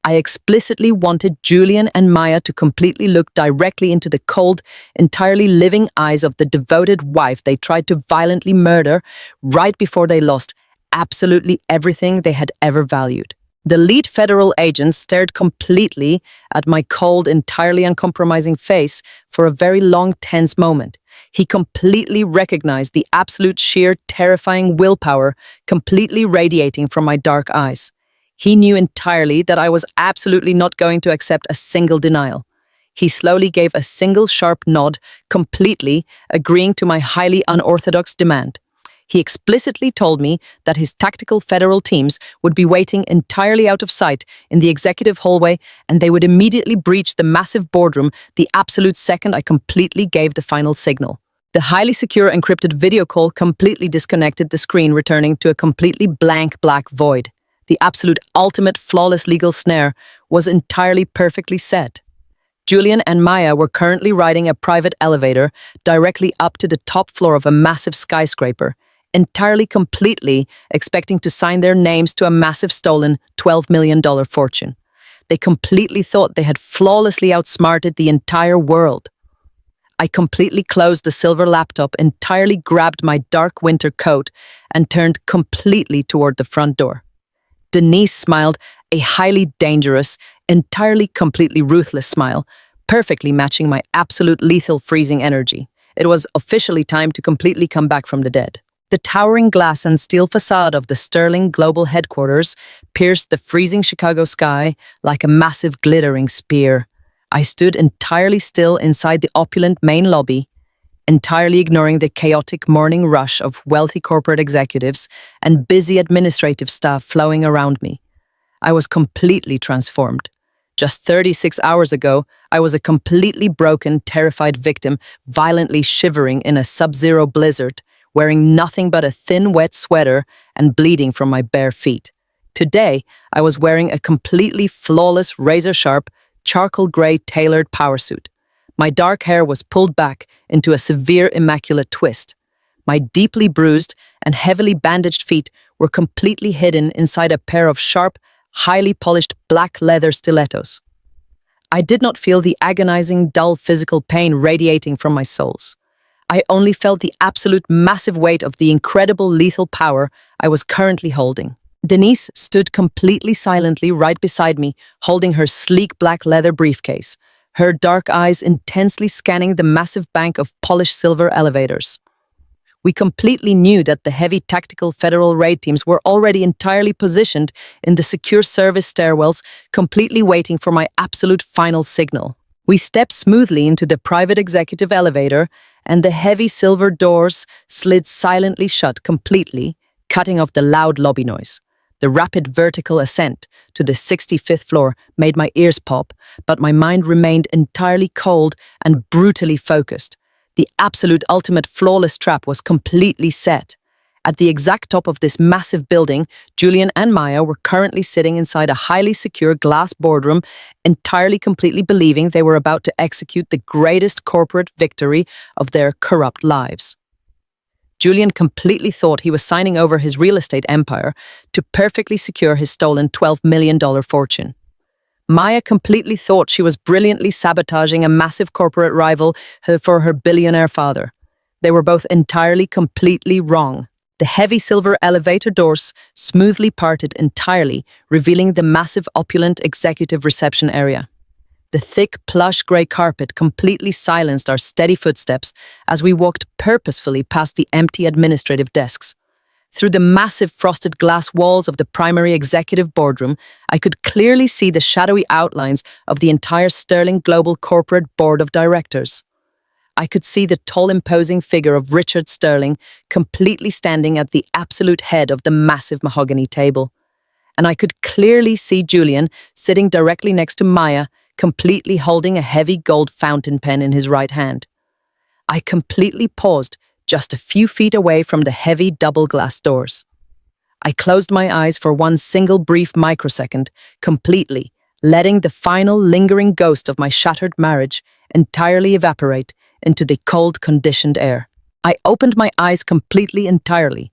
I explicitly wanted Julian and Maya to completely look directly into the cold, entirely living eyes of the devoted wife they tried to violently murder right before they lost absolutely everything they had ever valued. The lead federal agent stared completely at my cold, entirely uncompromising face for a very long, tense moment. He completely recognized the absolute sheer, terrifying willpower completely radiating from my dark eyes. He knew entirely that I was absolutely not going to accept a single denial. He slowly gave a single sharp nod, completely agreeing to my highly unorthodox demand. He explicitly told me that his tactical federal teams would be waiting entirely out of sight in the executive hallway, and they would immediately breach the massive boardroom the absolute second I completely gave the final signal. The highly secure encrypted video call completely disconnected the screen, returning to a completely blank black void. The absolute ultimate flawless legal snare was entirely perfectly set. Julian and Maya were currently riding a private elevator directly up to the top floor of a massive skyscraper, entirely completely expecting to sign their names to a massive stolen $12 million fortune. They completely thought they had flawlessly outsmarted the entire world. I completely closed the silver laptop, entirely grabbed my dark winter coat, and turned completely toward the front door. Denise smiled, a highly dangerous, entirely completely ruthless smile, perfectly matching my absolute lethal freezing energy. It was officially time to completely come back from the dead. The towering glass and steel facade of the Sterling Global Headquarters pierced the freezing Chicago sky like a massive glittering spear. I stood entirely still inside the opulent main lobby, entirely ignoring the chaotic morning rush of wealthy corporate executives and busy administrative staff flowing around me. I was completely transformed. Just 36 hours ago, I was a completely broken, terrified victim, violently shivering in a sub-zero blizzard, wearing nothing but a thin, wet sweater and bleeding from my bare feet. Today, I was wearing a completely flawless, razor-sharp, charcoal gray tailored power suit. My dark hair was pulled back into a severe, immaculate twist. My deeply bruised and heavily bandaged feet were completely hidden inside a pair of sharp, highly polished black leather stilettos. I did not feel the agonizing, dull physical pain radiating from my soles. I only felt the absolute massive weight of the incredible lethal power I was currently holding. Denise stood completely silently right beside me, holding her sleek black leather briefcase, her dark eyes intensely scanning the massive bank of polished silver elevators. We completely knew that the heavy tactical federal raid teams were already entirely positioned in the secure service stairwells, completely waiting for my absolute final signal. We stepped smoothly into the private executive elevator, and the heavy silver doors slid silently shut completely, cutting off the loud lobby noise. The rapid vertical ascent to the 65th floor made my ears pop, but my mind remained entirely cold and brutally focused. The absolute ultimate flawless trap was completely set. At the exact top of this massive building, Julian and Maya were currently sitting inside a highly secure glass boardroom, entirely completely believing they were about to execute the greatest corporate victory of their corrupt lives. Julian completely thought he was signing over his real estate empire to perfectly secure his stolen $12 million fortune. Maya completely thought she was brilliantly sabotaging a massive corporate rival for her billionaire father. They were both entirely, completely wrong. The heavy silver elevator doors smoothly parted entirely, revealing the massive, opulent executive reception area. The thick, plush grey carpet completely silenced our steady footsteps as we walked purposefully past the empty administrative desks. Through the massive frosted glass walls of the primary executive boardroom, I could clearly see the shadowy outlines of the entire Sterling Global Corporate Board of Directors. I could see the tall, imposing figure of Richard Sterling completely standing at the absolute head of the massive mahogany table. And I could clearly see Julian sitting directly next to Maya, completely holding a heavy gold fountain pen in his right hand. I completely paused just a few feet away from the heavy double glass doors. I closed my eyes for one single brief microsecond, completely, letting the final lingering ghost of my shattered marriage entirely evaporate into the cold, conditioned air. I opened my eyes completely entirely,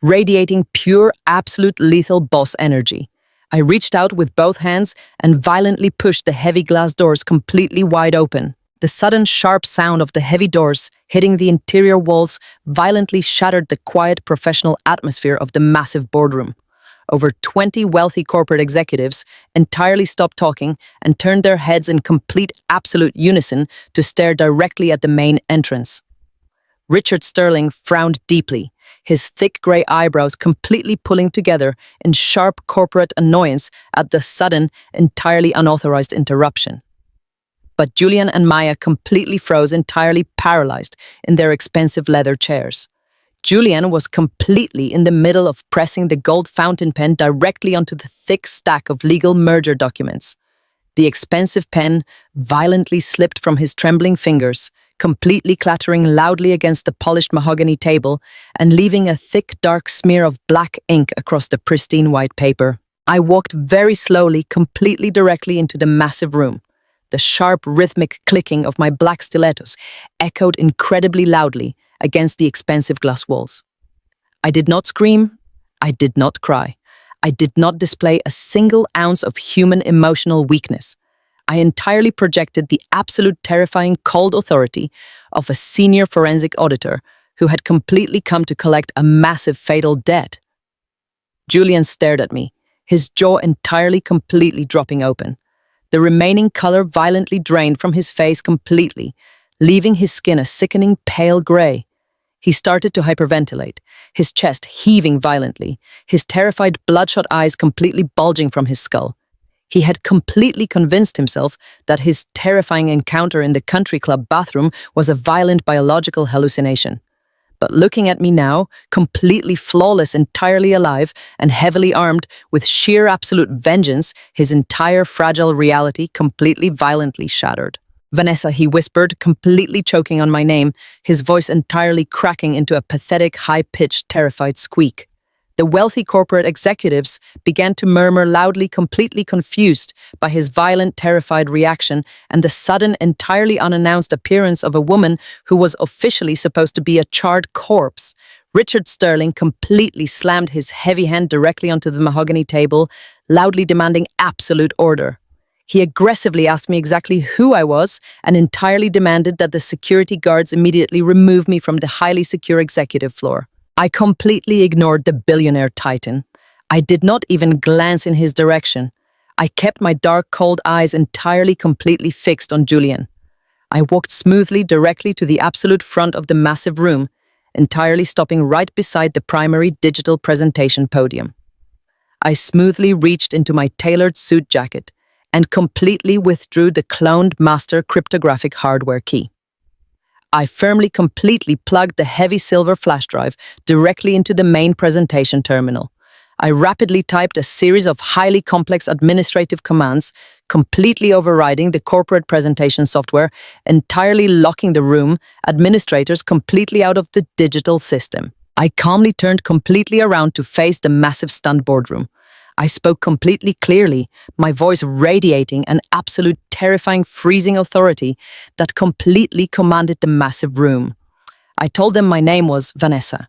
radiating pure, absolute lethal boss energy. I reached out with both hands and violently pushed the heavy glass doors completely wide open. The sudden sharp sound of the heavy doors hitting the interior walls violently shattered the quiet professional atmosphere of the massive boardroom. Over 20 wealthy corporate executives entirely stopped talking and turned their heads in complete absolute unison to stare directly at the main entrance. Richard Sterling frowned deeply, his thick grey eyebrows completely pulling together in sharp corporate annoyance at the sudden, entirely unauthorized interruption. But Julian and Maya completely froze, entirely paralyzed in their expensive leather chairs. Julian was completely in the middle of pressing the gold fountain pen directly onto the thick stack of legal merger documents. The expensive pen violently slipped from his trembling fingers, completely clattering loudly against the polished mahogany table and leaving a thick, dark smear of black ink across the pristine white paper. I walked very slowly, completely directly into the massive room. The sharp, rhythmic clicking of my black stilettos echoed incredibly loudly against the expensive glass walls. I did not scream. I did not cry. I did not display a single ounce of human emotional weakness. I entirely projected the absolute terrifying cold authority of a senior forensic auditor who had completely come to collect a massive fatal debt. Julian stared at me, his jaw entirely completely dropping open. The remaining color violently drained from his face completely, leaving his skin a sickening pale gray. He started to hyperventilate, his chest heaving violently, his terrified bloodshot eyes completely bulging from his skull. He had completely convinced himself that his terrifying encounter in the country club bathroom was a violent biological hallucination. But looking at me now, completely flawless, entirely alive, and heavily armed with sheer absolute vengeance, his entire fragile reality completely violently shattered. "Vanessa," he whispered, completely choking on my name, his voice entirely cracking into a pathetic, high-pitched, terrified squeak. The wealthy corporate executives began to murmur loudly, completely confused by his violent, terrified reaction and the sudden, entirely unannounced appearance of a woman who was officially supposed to be a charred corpse. Richard Sterling completely slammed his heavy hand directly onto the mahogany table, loudly demanding absolute order. He aggressively asked me exactly who I was and entirely demanded that the security guards immediately remove me from the highly secure executive floor. I completely ignored the billionaire titan. I did not even glance in his direction. I kept my dark, cold eyes entirely completely fixed on Julian. I walked smoothly directly to the absolute front of the massive room, entirely stopping right beside the primary digital presentation podium. I smoothly reached into my tailored suit jacket and completely withdrew the cloned master cryptographic hardware key. I firmly, completely plugged the heavy silver flash drive directly into the main presentation terminal. I rapidly typed a series of highly complex administrative commands, completely overriding the corporate presentation software, entirely locking the room, administrators completely out of the digital system. I calmly turned completely around to face the massive stunned boardroom. I spoke completely clearly, my voice radiating an absolute terrifying freezing authority that completely commanded the massive room. I told them my name was Vanessa.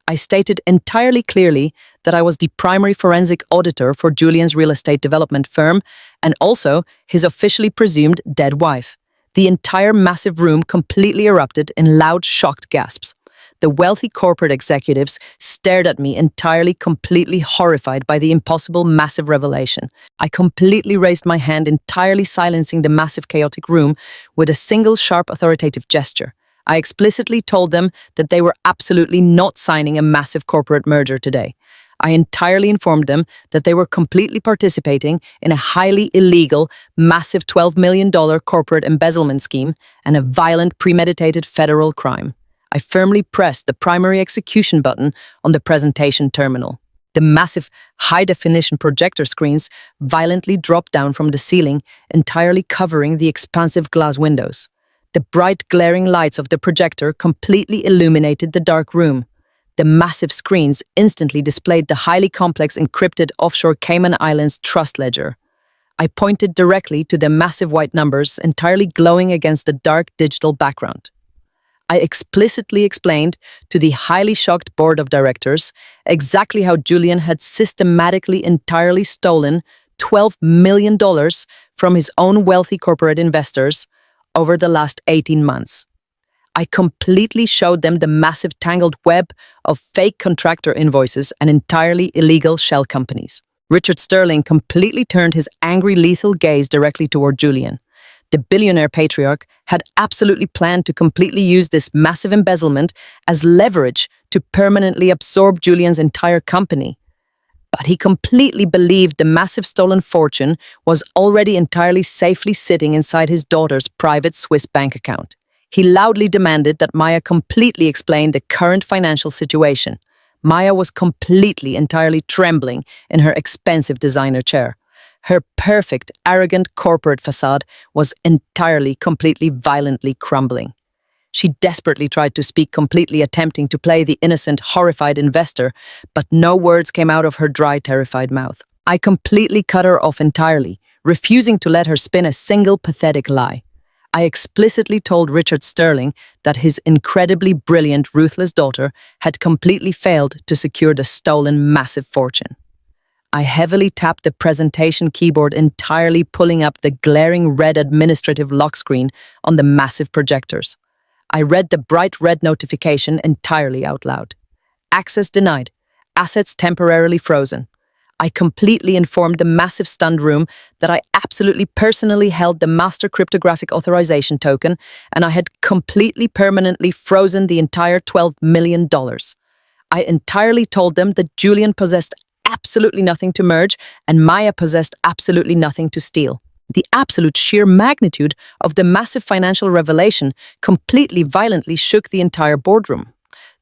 I stated entirely clearly that I was the primary forensic auditor for Julian's real estate development firm and also his officially presumed dead wife. The entire massive room completely erupted in loud, shocked gasps. The wealthy corporate executives stared at me entirely, completely horrified by the impossible, massive revelation. I completely raised my hand, entirely silencing the massive, chaotic room with a single sharp, authoritative gesture. I explicitly told them that they were absolutely not signing a massive corporate merger today. I entirely informed them that they were completely participating in a highly illegal, massive $12 million corporate embezzlement scheme and a violent, premeditated federal crime. I firmly pressed the primary execution button on the presentation terminal. The massive, high-definition projector screens violently dropped down from the ceiling, entirely covering the expansive glass windows. The bright, glaring lights of the projector completely illuminated the dark room. The massive screens instantly displayed the highly complex encrypted offshore Cayman Islands trust ledger. I pointed directly to the massive white numbers entirely glowing against the dark digital background. I explicitly explained to the highly shocked board of directors exactly how Julian had systematically entirely stolen $12 million from his own wealthy corporate investors over the last 18 months. I completely showed them the massive tangled web of fake contractor invoices and entirely illegal shell companies. Richard Sterling completely turned his angry, lethal gaze directly toward Julian. The billionaire patriarch had absolutely planned to completely use this massive embezzlement as leverage to permanently absorb Julian's entire company. But he completely believed the massive stolen fortune was already entirely safely sitting inside his daughter's private Swiss bank account. He loudly demanded that Maya completely explain the current financial situation. Maya was completely, entirely trembling in her expensive designer chair. Her perfect, arrogant corporate facade was entirely, completely, violently crumbling. She desperately tried to speak, completely attempting to play the innocent, horrified investor, but no words came out of her dry, terrified mouth. I completely cut her off entirely, refusing to let her spin a single pathetic lie. I explicitly told Richard Sterling that his incredibly brilliant, ruthless daughter had completely failed to secure the stolen massive fortune. I heavily tapped the presentation keyboard, entirely pulling up the glaring red administrative lock screen on the massive projectors. I read the bright red notification entirely out loud. Access denied. Assets temporarily frozen. I completely informed the massive stunned room that I absolutely personally held the master cryptographic authorization token and I had completely permanently frozen the entire $12 million. I entirely told them that Julian possessed absolutely nothing to merge and Maya possessed absolutely nothing to steal. The absolute sheer magnitude of the massive financial revelation completely violently shook the entire boardroom.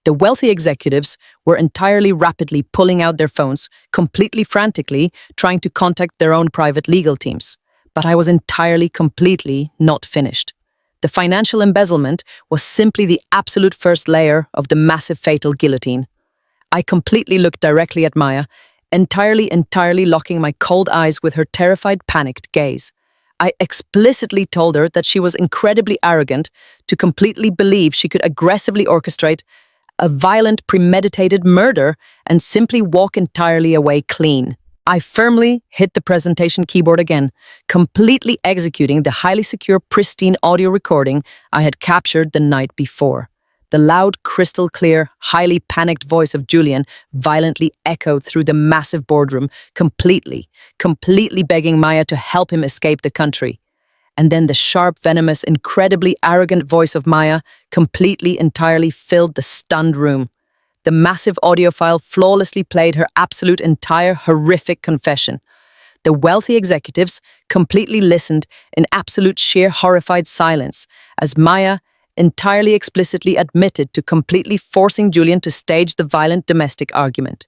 The wealthy executives were entirely rapidly pulling out their phones, completely frantically trying to contact their own private legal teams. But I was entirely, completely not finished. The financial embezzlement was simply the absolute first layer of the massive fatal guillotine. I completely looked directly at Maya, entirely locking my cold eyes with her terrified, panicked gaze. I explicitly told her that she was incredibly arrogant to completely believe she could aggressively orchestrate a violent, premeditated murder and simply walk entirely away clean. I firmly hit the presentation keyboard again, completely executing the highly secure, pristine audio recording I had captured the night before. The loud, crystal clear, highly panicked voice of Julian violently echoed through the massive boardroom, completely begging Maya to help him escape the country. And then the sharp, venomous, incredibly arrogant voice of Maya entirely filled the stunned room. The massive audio file flawlessly played her absolute, entire, horrific confession. The wealthy executives completely listened in absolute, sheer, horrified silence as Maya entirely explicitly admitted to completely forcing Julian to stage the violent domestic argument.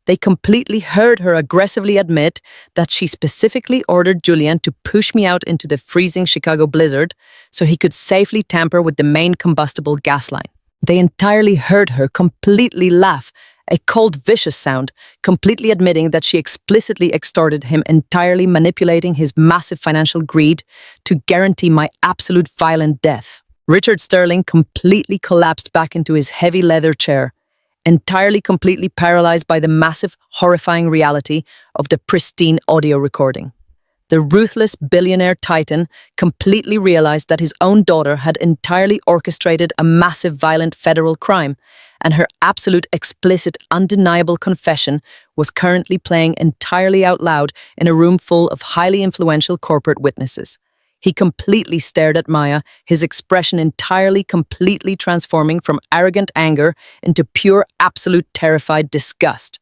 They completely heard her aggressively admit that she specifically ordered Julian to push me out into the freezing Chicago blizzard so he could safely tamper with the main combustible gas line. They entirely heard her completely laugh, a cold, vicious sound, completely admitting that she explicitly extorted him, entirely manipulating his massive financial greed to guarantee my absolute violent death. Richard Sterling completely collapsed back into his heavy leather chair, entirely completely paralyzed by the massive, horrifying reality of the pristine audio recording. The ruthless billionaire titan completely realized that his own daughter had entirely orchestrated a massive violent federal crime, and her absolute explicit, undeniable confession was currently playing entirely out loud in a room full of highly influential corporate witnesses. He completely stared at Maya, his expression entirely completely transforming from arrogant anger into pure, absolute terrified disgust.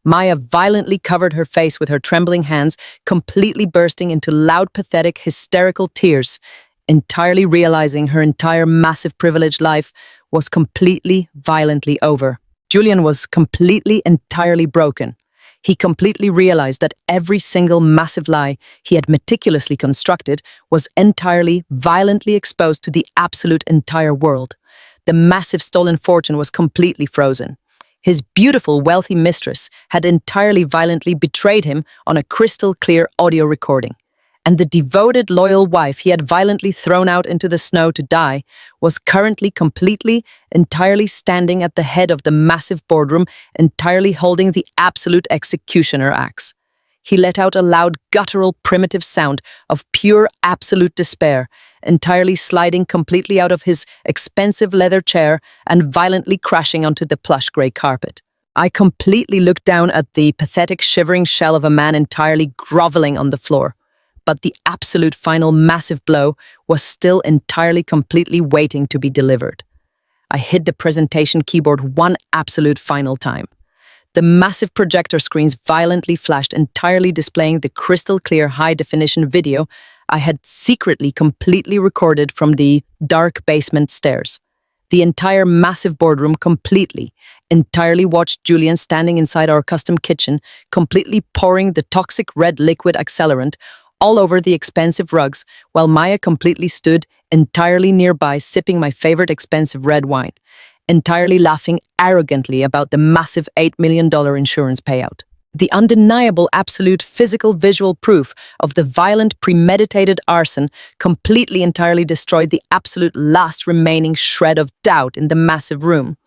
Maya violently covered her face with her trembling hands, completely bursting into loud, pathetic, hysterical tears, entirely realizing her entire massive privileged life was completely, violently over. Julian was completely, entirely broken. He completely realized that every single massive lie he had meticulously constructed was entirely, violently exposed to the absolute entire world. The massive stolen fortune was completely frozen. His beautiful, wealthy mistress had entirely violently betrayed him on a crystal-clear audio recording. And the devoted, loyal wife he had violently thrown out into the snow to die was currently completely, entirely standing at the head of the massive boardroom, entirely holding the absolute executioner axe. He let out a loud, guttural, primitive sound of pure, absolute despair, entirely sliding completely out of his expensive leather chair and violently crashing onto the plush grey carpet. I completely looked down at the pathetic, shivering shell of a man entirely groveling on the floor. But the absolute final massive blow was still entirely completely waiting to be delivered. I hit the presentation keyboard one absolute final time. The massive projector screens violently flashed, entirely displaying the crystal-clear high-definition video I had secretly completely recorded from the dark basement stairs. The entire massive boardroom entirely watched Julian standing inside our custom kitchen, completely pouring the toxic red liquid accelerant all over the expensive rugs, while Maya completely stood entirely nearby sipping my favorite expensive red wine, entirely laughing arrogantly about the massive $8 million insurance payout. The undeniable, absolute physical visual proof of the violent, premeditated arson completely entirely destroyed the absolute last remaining shred of doubt in the massive room.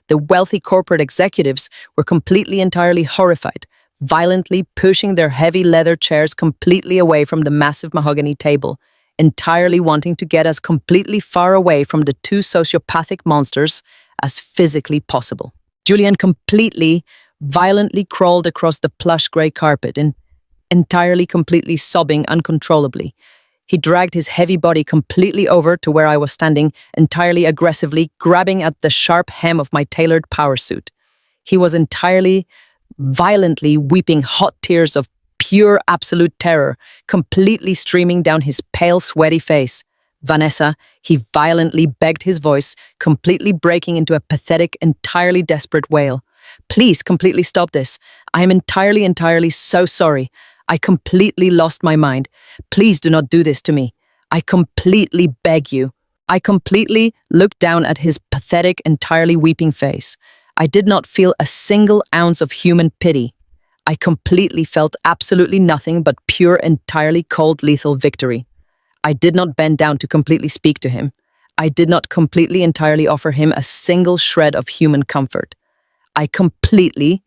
The wealthy corporate executives were completely entirely horrified, violently pushing their heavy leather chairs completely away from the massive mahogany table, entirely wanting to get as completely far away from the two sociopathic monsters as physically possible. Julian completely, violently crawled across the plush grey carpet, entirely completely sobbing uncontrollably. He dragged his heavy body completely over to where I was standing, entirely aggressively grabbing at the sharp hem of my tailored power suit. He was entirely, violently weeping hot tears of pure absolute terror, completely streaming down his pale, sweaty face. "Vanessa," he violently begged, his voice completely breaking into a pathetic, entirely desperate wail. "Please completely stop this. I am entirely so sorry. I completely lost my mind. Please do not do this to me. I completely beg you." I completely looked down at his pathetic, entirely weeping face. I did not feel a single ounce of human pity. I completely felt absolutely nothing but pure, entirely cold, lethal victory. I did not bend down to completely speak to him. I did not completely, entirely offer him a single shred of human comfort. I completely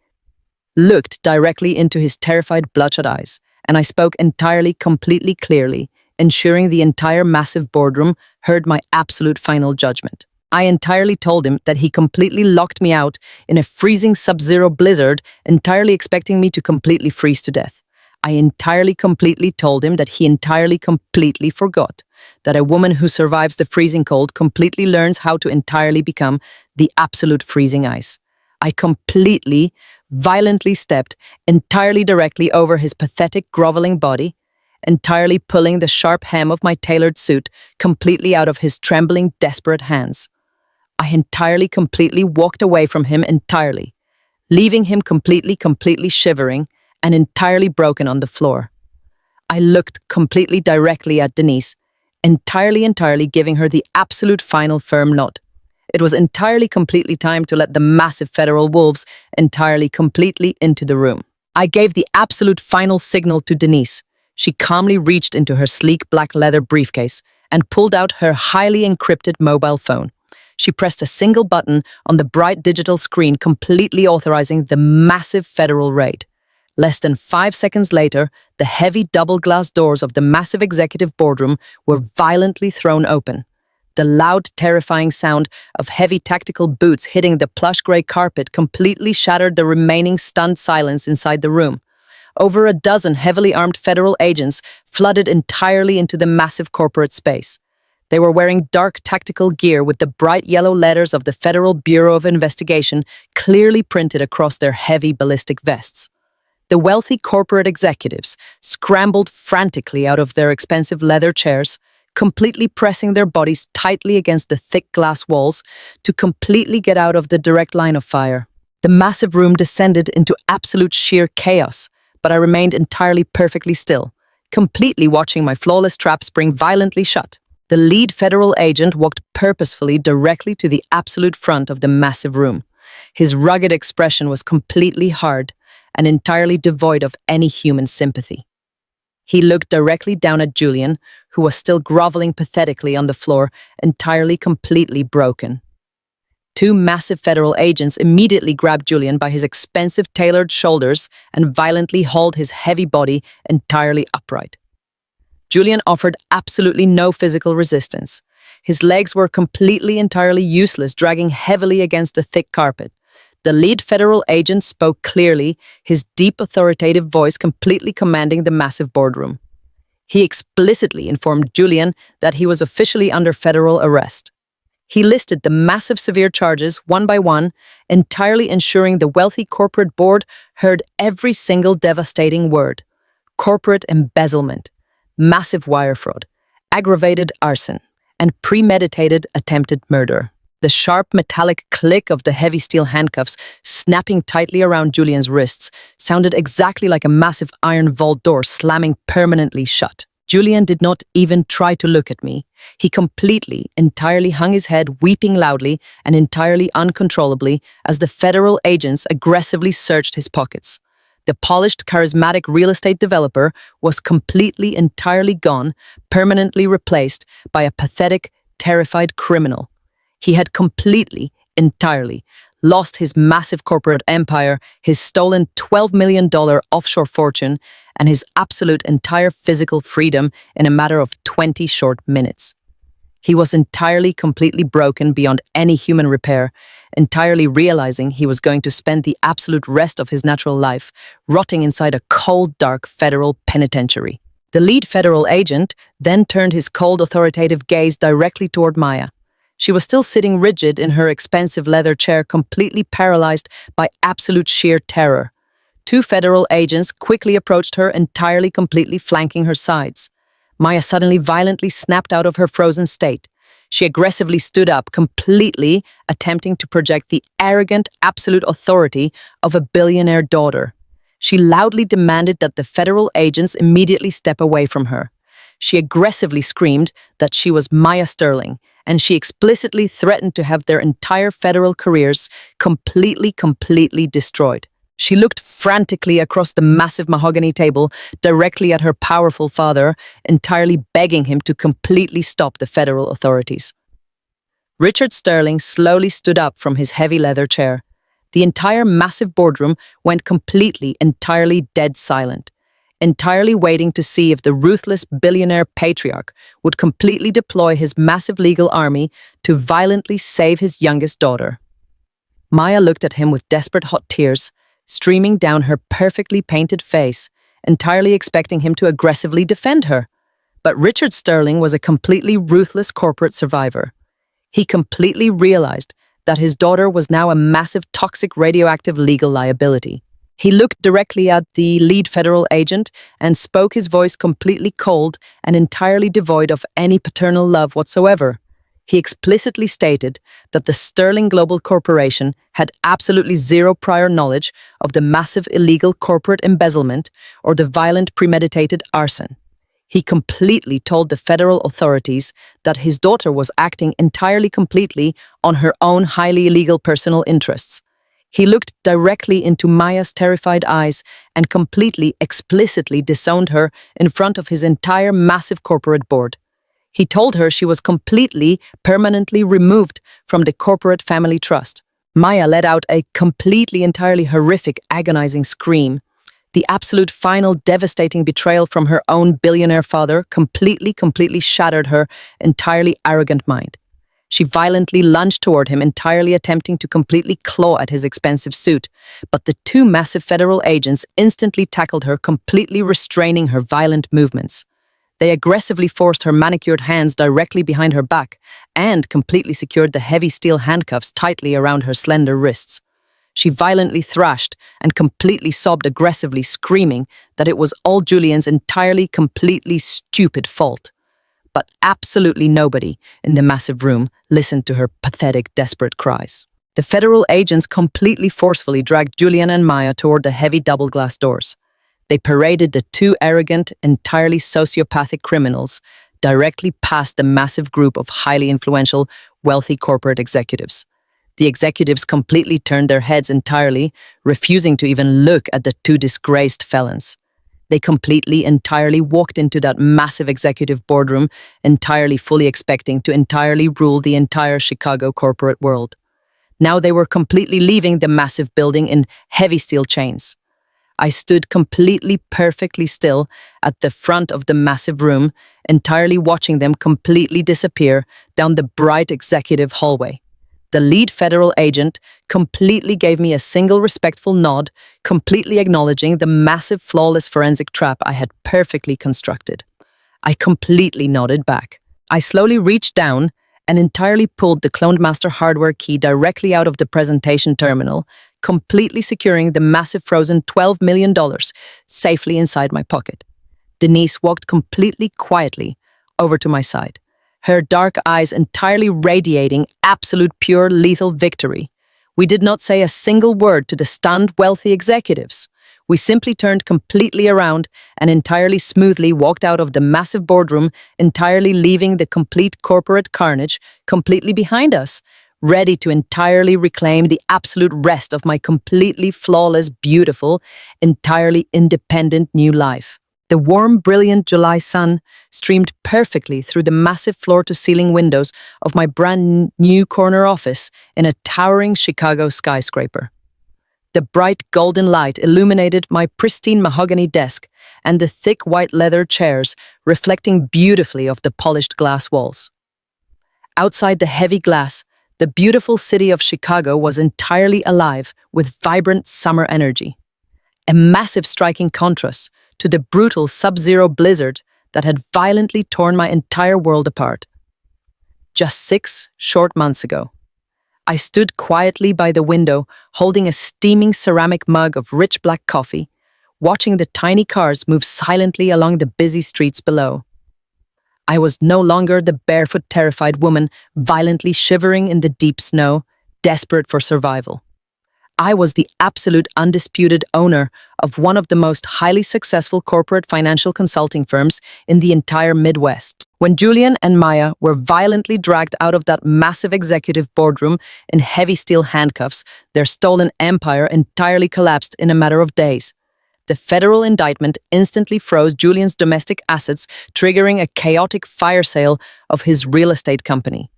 looked directly into his terrified, bloodshot eyes, and I spoke entirely, completely clearly, ensuring the entire massive boardroom heard my absolute final judgment. I entirely told him that he completely locked me out in a freezing sub-zero blizzard, entirely expecting me to completely freeze to death. I entirely completely told him that he entirely completely forgot that a woman who survives the freezing cold completely learns how to entirely become the absolute freezing ice. I completely, violently stepped entirely directly over his pathetic, groveling body, entirely pulling the sharp hem of my tailored suit completely out of his trembling, desperate hands. I entirely, completely walked away from him entirely, leaving him completely shivering and entirely broken on the floor. I looked completely directly at Denise, entirely giving her the absolute final firm nod. It was entirely completely time to let the massive federal wolves entirely completely into the room. I gave the absolute final signal to Denise. She calmly reached into her sleek black leather briefcase and pulled out her highly encrypted mobile phone. She pressed a single button on the bright digital screen, completely authorizing the massive federal raid. Less than 5 seconds later, the heavy double-glass doors of the massive executive boardroom were violently thrown open. The loud, terrifying sound of heavy tactical boots hitting the plush gray carpet completely shattered the remaining stunned silence inside the room. Over a dozen heavily armed federal agents flooded entirely into the massive corporate space. They were wearing dark tactical gear with the bright yellow letters of the Federal Bureau of Investigation clearly printed across their heavy ballistic vests. The wealthy corporate executives scrambled frantically out of their expensive leather chairs, completely pressing their bodies tightly against the thick glass walls to completely get out of the direct line of fire. The massive room descended into absolute sheer chaos, but I remained entirely perfectly still, completely watching my flawless trap spring violently shut. The lead federal agent walked purposefully directly to the absolute front of the massive room. His rugged expression was completely hard and entirely devoid of any human sympathy. He looked directly down at Julian, who was still groveling pathetically on the floor, entirely completely broken. Two massive federal agents immediately grabbed Julian by his expensive tailored shoulders and violently hauled his heavy body entirely upright. Julian offered absolutely no physical resistance. His legs were completely entirely useless, dragging heavily against the thick carpet. The lead federal agent spoke clearly, his deep authoritative voice completely commanding the massive boardroom. He explicitly informed Julian that he was officially under federal arrest. He listed the massive severe charges one by one, entirely ensuring the wealthy corporate board heard every single devastating word: corporate embezzlement, massive wire fraud, aggravated arson, and premeditated attempted murder. The sharp metallic click of the heavy steel handcuffs snapping tightly around Julian's wrists sounded exactly like a massive iron vault door slamming permanently shut. Julian did not even try to look at me. He entirely hung his head, weeping loudly and entirely uncontrollably as the federal agents aggressively searched his pockets. The polished, charismatic real estate developer was entirely gone, permanently replaced by a pathetic, terrified criminal. He had entirely lost his massive corporate empire, his stolen $12 million offshore fortune, and his absolute entire physical freedom in a matter of 20 short minutes. He was completely broken beyond any human repair, entirely realizing he was going to spend the absolute rest of his natural life rotting inside a cold, dark federal penitentiary. The lead federal agent then turned his cold, authoritative gaze directly toward Maya. She was still sitting rigid in her expensive leather chair, completely paralyzed by absolute sheer terror. Two federal agents quickly approached her, completely flanking her sides. Maya suddenly violently snapped out of her frozen state. She aggressively stood up, completely attempting to project the arrogant, absolute authority of a billionaire daughter. She loudly demanded that the federal agents immediately step away from her. She aggressively screamed that she was Maya Sterling, and she explicitly threatened to have their entire federal careers completely destroyed. She looked frantically across the massive mahogany table directly at her powerful father, entirely begging him to completely stop the federal authorities. Richard Sterling slowly stood up from his heavy leather chair. The entire massive boardroom went entirely dead silent, entirely waiting to see if the ruthless billionaire patriarch would completely deploy his massive legal army to violently save his youngest daughter. Maya looked at him with desperate hot tears streaming down her perfectly painted face, entirely expecting him to aggressively defend her. But Richard Sterling was a completely ruthless corporate survivor. He completely realized that his daughter was now a massive toxic radioactive legal liability. He looked directly at the lead federal agent and spoke, his voice completely cold and entirely devoid of any paternal love whatsoever. He explicitly stated that the Sterling Global Corporation had absolutely zero prior knowledge of the massive illegal corporate embezzlement or the violent premeditated arson. He completely told the federal authorities that his daughter was acting entirely completely on her own highly illegal personal interests. He looked directly into Maya's terrified eyes and explicitly disowned her in front of his entire massive corporate board. He told her she was permanently removed from the corporate family trust. Maya let out a entirely horrific, agonizing scream. The absolute final devastating betrayal from her own billionaire father completely shattered her entirely arrogant mind. She violently lunged toward him, entirely attempting to completely claw at his expensive suit, but the two massive federal agents instantly tackled her, completely restraining her violent movements. They aggressively forced her manicured hands directly behind her back and completely secured the heavy steel handcuffs tightly around her slender wrists. She violently thrashed and completely sobbed aggressively, screaming that it was all Julian's entirely, completely stupid fault. But absolutely nobody in the massive room listened to her pathetic, desperate cries. The federal agents completely forcefully dragged Julian and Maya toward the heavy double-glass doors. They paraded the two arrogant, entirely sociopathic criminals directly past the massive group of highly influential, wealthy corporate executives. The executives completely turned their heads entirely, refusing to even look at the two disgraced felons. They entirely walked into that massive executive boardroom, entirely fully expecting to entirely rule the entire Chicago corporate world. Now they were completely leaving the massive building in heavy steel chains. I stood completely perfectly still at the front of the massive room, entirely watching them completely disappear down the bright executive hallway. The lead federal agent completely gave me a single respectful nod, completely acknowledging the massive, flawless forensic trap I had perfectly constructed. I completely nodded back. I slowly reached down and entirely pulled the Cloned Master hardware key directly out of the presentation terminal, completely securing the massive frozen $12 million safely inside my pocket. Denise walked completely quietly over to my side, her dark eyes entirely radiating absolute pure lethal victory. We did not say a single word to the stunned wealthy executives. We simply turned completely around and entirely smoothly walked out of the massive boardroom, entirely leaving the complete corporate carnage completely behind us, ready to entirely reclaim the absolute rest of my completely flawless, beautiful, entirely independent new life. The warm, brilliant July sun streamed perfectly through the massive floor-to-ceiling windows of my brand new corner office in a towering Chicago skyscraper. The bright golden light illuminated my pristine mahogany desk and the thick white leather chairs, reflecting beautifully off the polished glass walls. Outside the heavy glass, the beautiful city of Chicago was entirely alive with vibrant summer energy. A massive striking contrast to the brutal sub-zero blizzard that had violently torn my entire world apart. Just 6 short months ago, I stood quietly by the window, holding a steaming ceramic mug of rich black coffee, watching the tiny cars move silently along the busy streets below. I was no longer the barefoot, terrified woman violently shivering in the deep snow, desperate for survival. I was the absolute undisputed owner of one of the most highly successful corporate financial consulting firms in the entire Midwest. When Julian and Maya were violently dragged out of that massive executive boardroom in heavy steel handcuffs, their stolen empire entirely collapsed in a matter of days. The federal indictment instantly froze Julian's domestic assets, triggering a chaotic fire sale of his real estate company.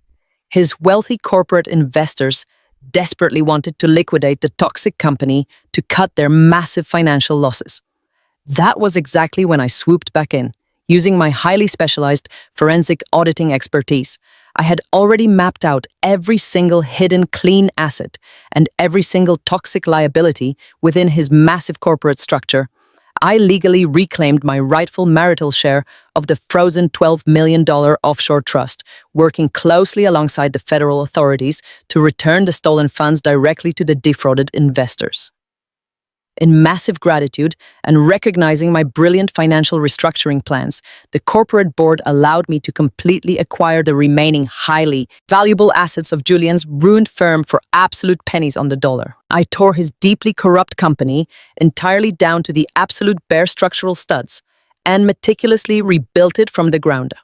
His wealthy corporate investors desperately wanted to liquidate the toxic company to cut their massive financial losses. That was exactly when I swooped back in. Using my highly specialized forensic auditing expertise, I had already mapped out every single hidden clean asset and every single toxic liability within his massive corporate structure. I legally reclaimed my rightful marital share of the frozen $12 million offshore trust, working closely alongside the federal authorities to return the stolen funds directly to the defrauded investors. In massive gratitude and recognizing my brilliant financial restructuring plans, the corporate board allowed me to completely acquire the remaining highly valuable assets of Julian's ruined firm for absolute pennies on the dollar. I tore his deeply corrupt company entirely down to the absolute bare structural studs and meticulously rebuilt it from the ground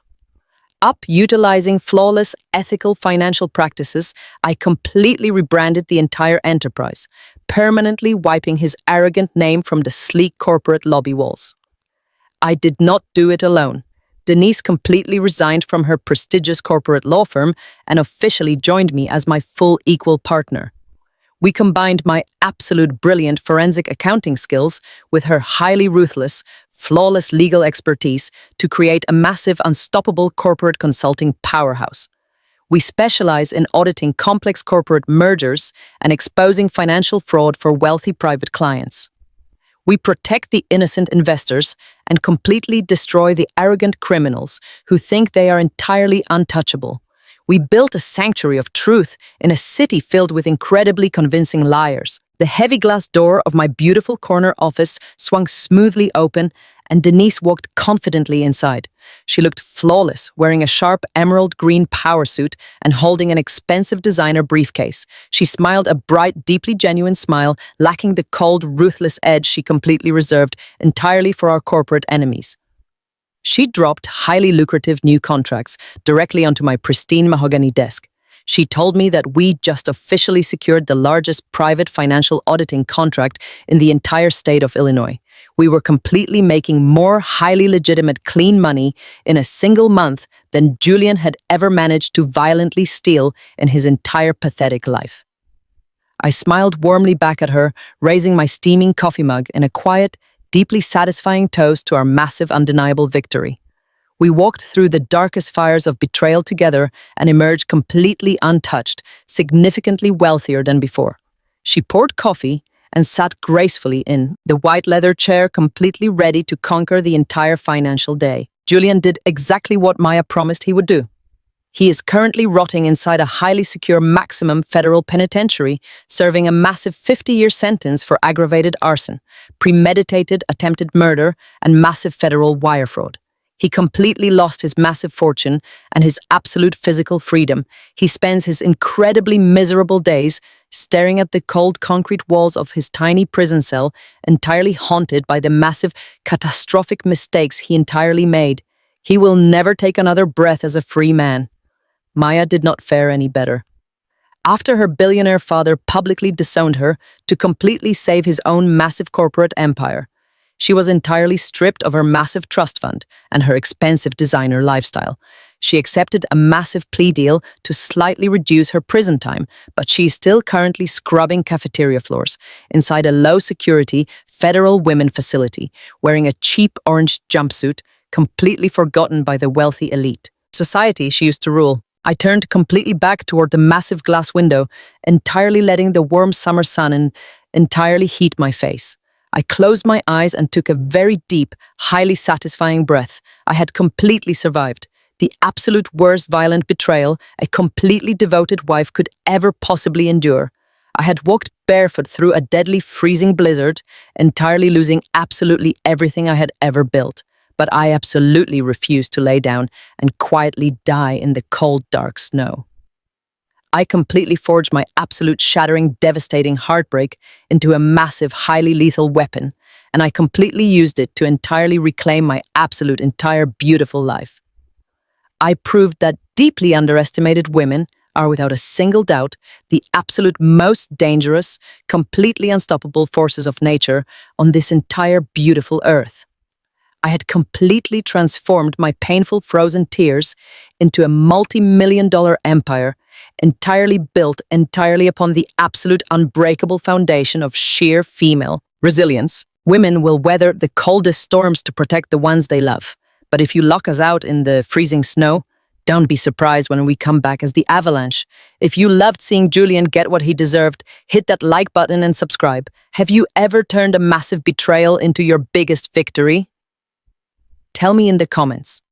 up. Utilizing flawless, ethical financial practices, I completely rebranded the entire enterprise, permanently wiping his arrogant name from the sleek corporate lobby walls. I did not do it alone. Denise completely resigned from her prestigious corporate law firm and officially joined me as my full equal partner. We combined my absolute brilliant forensic accounting skills with her highly ruthless, flawless legal expertise to create a massive, unstoppable corporate consulting powerhouse. We specialize in auditing complex corporate mergers and exposing financial fraud for wealthy private clients. We protect the innocent investors and completely destroy the arrogant criminals who think they are entirely untouchable. We built a sanctuary of truth in a city filled with incredibly convincing liars. The heavy glass door of my beautiful corner office swung smoothly open, and Denise walked confidently inside. She looked flawless, wearing a sharp emerald green power suit and holding an expensive designer briefcase. She smiled a bright, deeply genuine smile, lacking the cold, ruthless edge she completely reserved entirely for our corporate enemies. She dropped highly lucrative new contracts directly onto my pristine mahogany desk. She told me that we just officially secured the largest private financial auditing contract in the entire state of Illinois. We were completely making more highly legitimate clean money in a single month than Julian had ever managed to violently steal in his entire pathetic life. I smiled warmly back at her, raising my steaming coffee mug in a quiet, deeply satisfying toast to our massive, undeniable victory. We walked through the darkest fires of betrayal together and emerged completely untouched, significantly wealthier than before. She poured coffee and sat gracefully in the white leather chair, completely ready to conquer the entire financial day. Julian did exactly what Maya promised he would do. He is currently rotting inside a highly secure maximum federal penitentiary, serving a massive 50-year sentence for aggravated arson, premeditated attempted murder, and massive federal wire fraud. He completely lost his massive fortune and his absolute physical freedom. He spends his incredibly miserable days staring at the cold concrete walls of his tiny prison cell, entirely haunted by the massive, catastrophic mistakes he entirely made. He will never take another breath as a free man. Maya did not fare any better. After her billionaire father publicly disowned her to completely save his own massive corporate empire, she was entirely stripped of her massive trust fund and her expensive designer lifestyle. She accepted a massive plea deal to slightly reduce her prison time, but she is still currently scrubbing cafeteria floors inside a low-security federal women facility, wearing a cheap orange jumpsuit, completely forgotten by the wealthy elite. Society she used to rule. I turned completely back toward the massive glass window, entirely letting the warm summer sun entirely heat my face. I closed my eyes and took a very deep, highly satisfying breath. I had completely survived. The absolute worst violent betrayal a completely devoted wife could ever possibly endure. I had walked barefoot through a deadly freezing blizzard, entirely losing absolutely everything I had ever built. But I absolutely refused to lay down and quietly die in the cold, dark snow. I completely forged my absolute shattering, devastating heartbreak into a massive, highly lethal weapon, and I completely used it to entirely reclaim my absolute, entire beautiful life. I proved that deeply underestimated women are, without a single doubt, the absolute most dangerous, completely unstoppable forces of nature on this entire beautiful earth. I had completely transformed my painful frozen tears into a multi-million-dollar empire entirely built entirely upon the absolute unbreakable foundation of sheer female resilience. Women will weather the coldest storms to protect the ones they love. But if you lock us out in the freezing snow, don't be surprised when we come back as the avalanche. If you loved seeing Julian get what he deserved, hit that like button and subscribe. Have you ever turned a massive betrayal into your biggest victory? Tell me in the comments.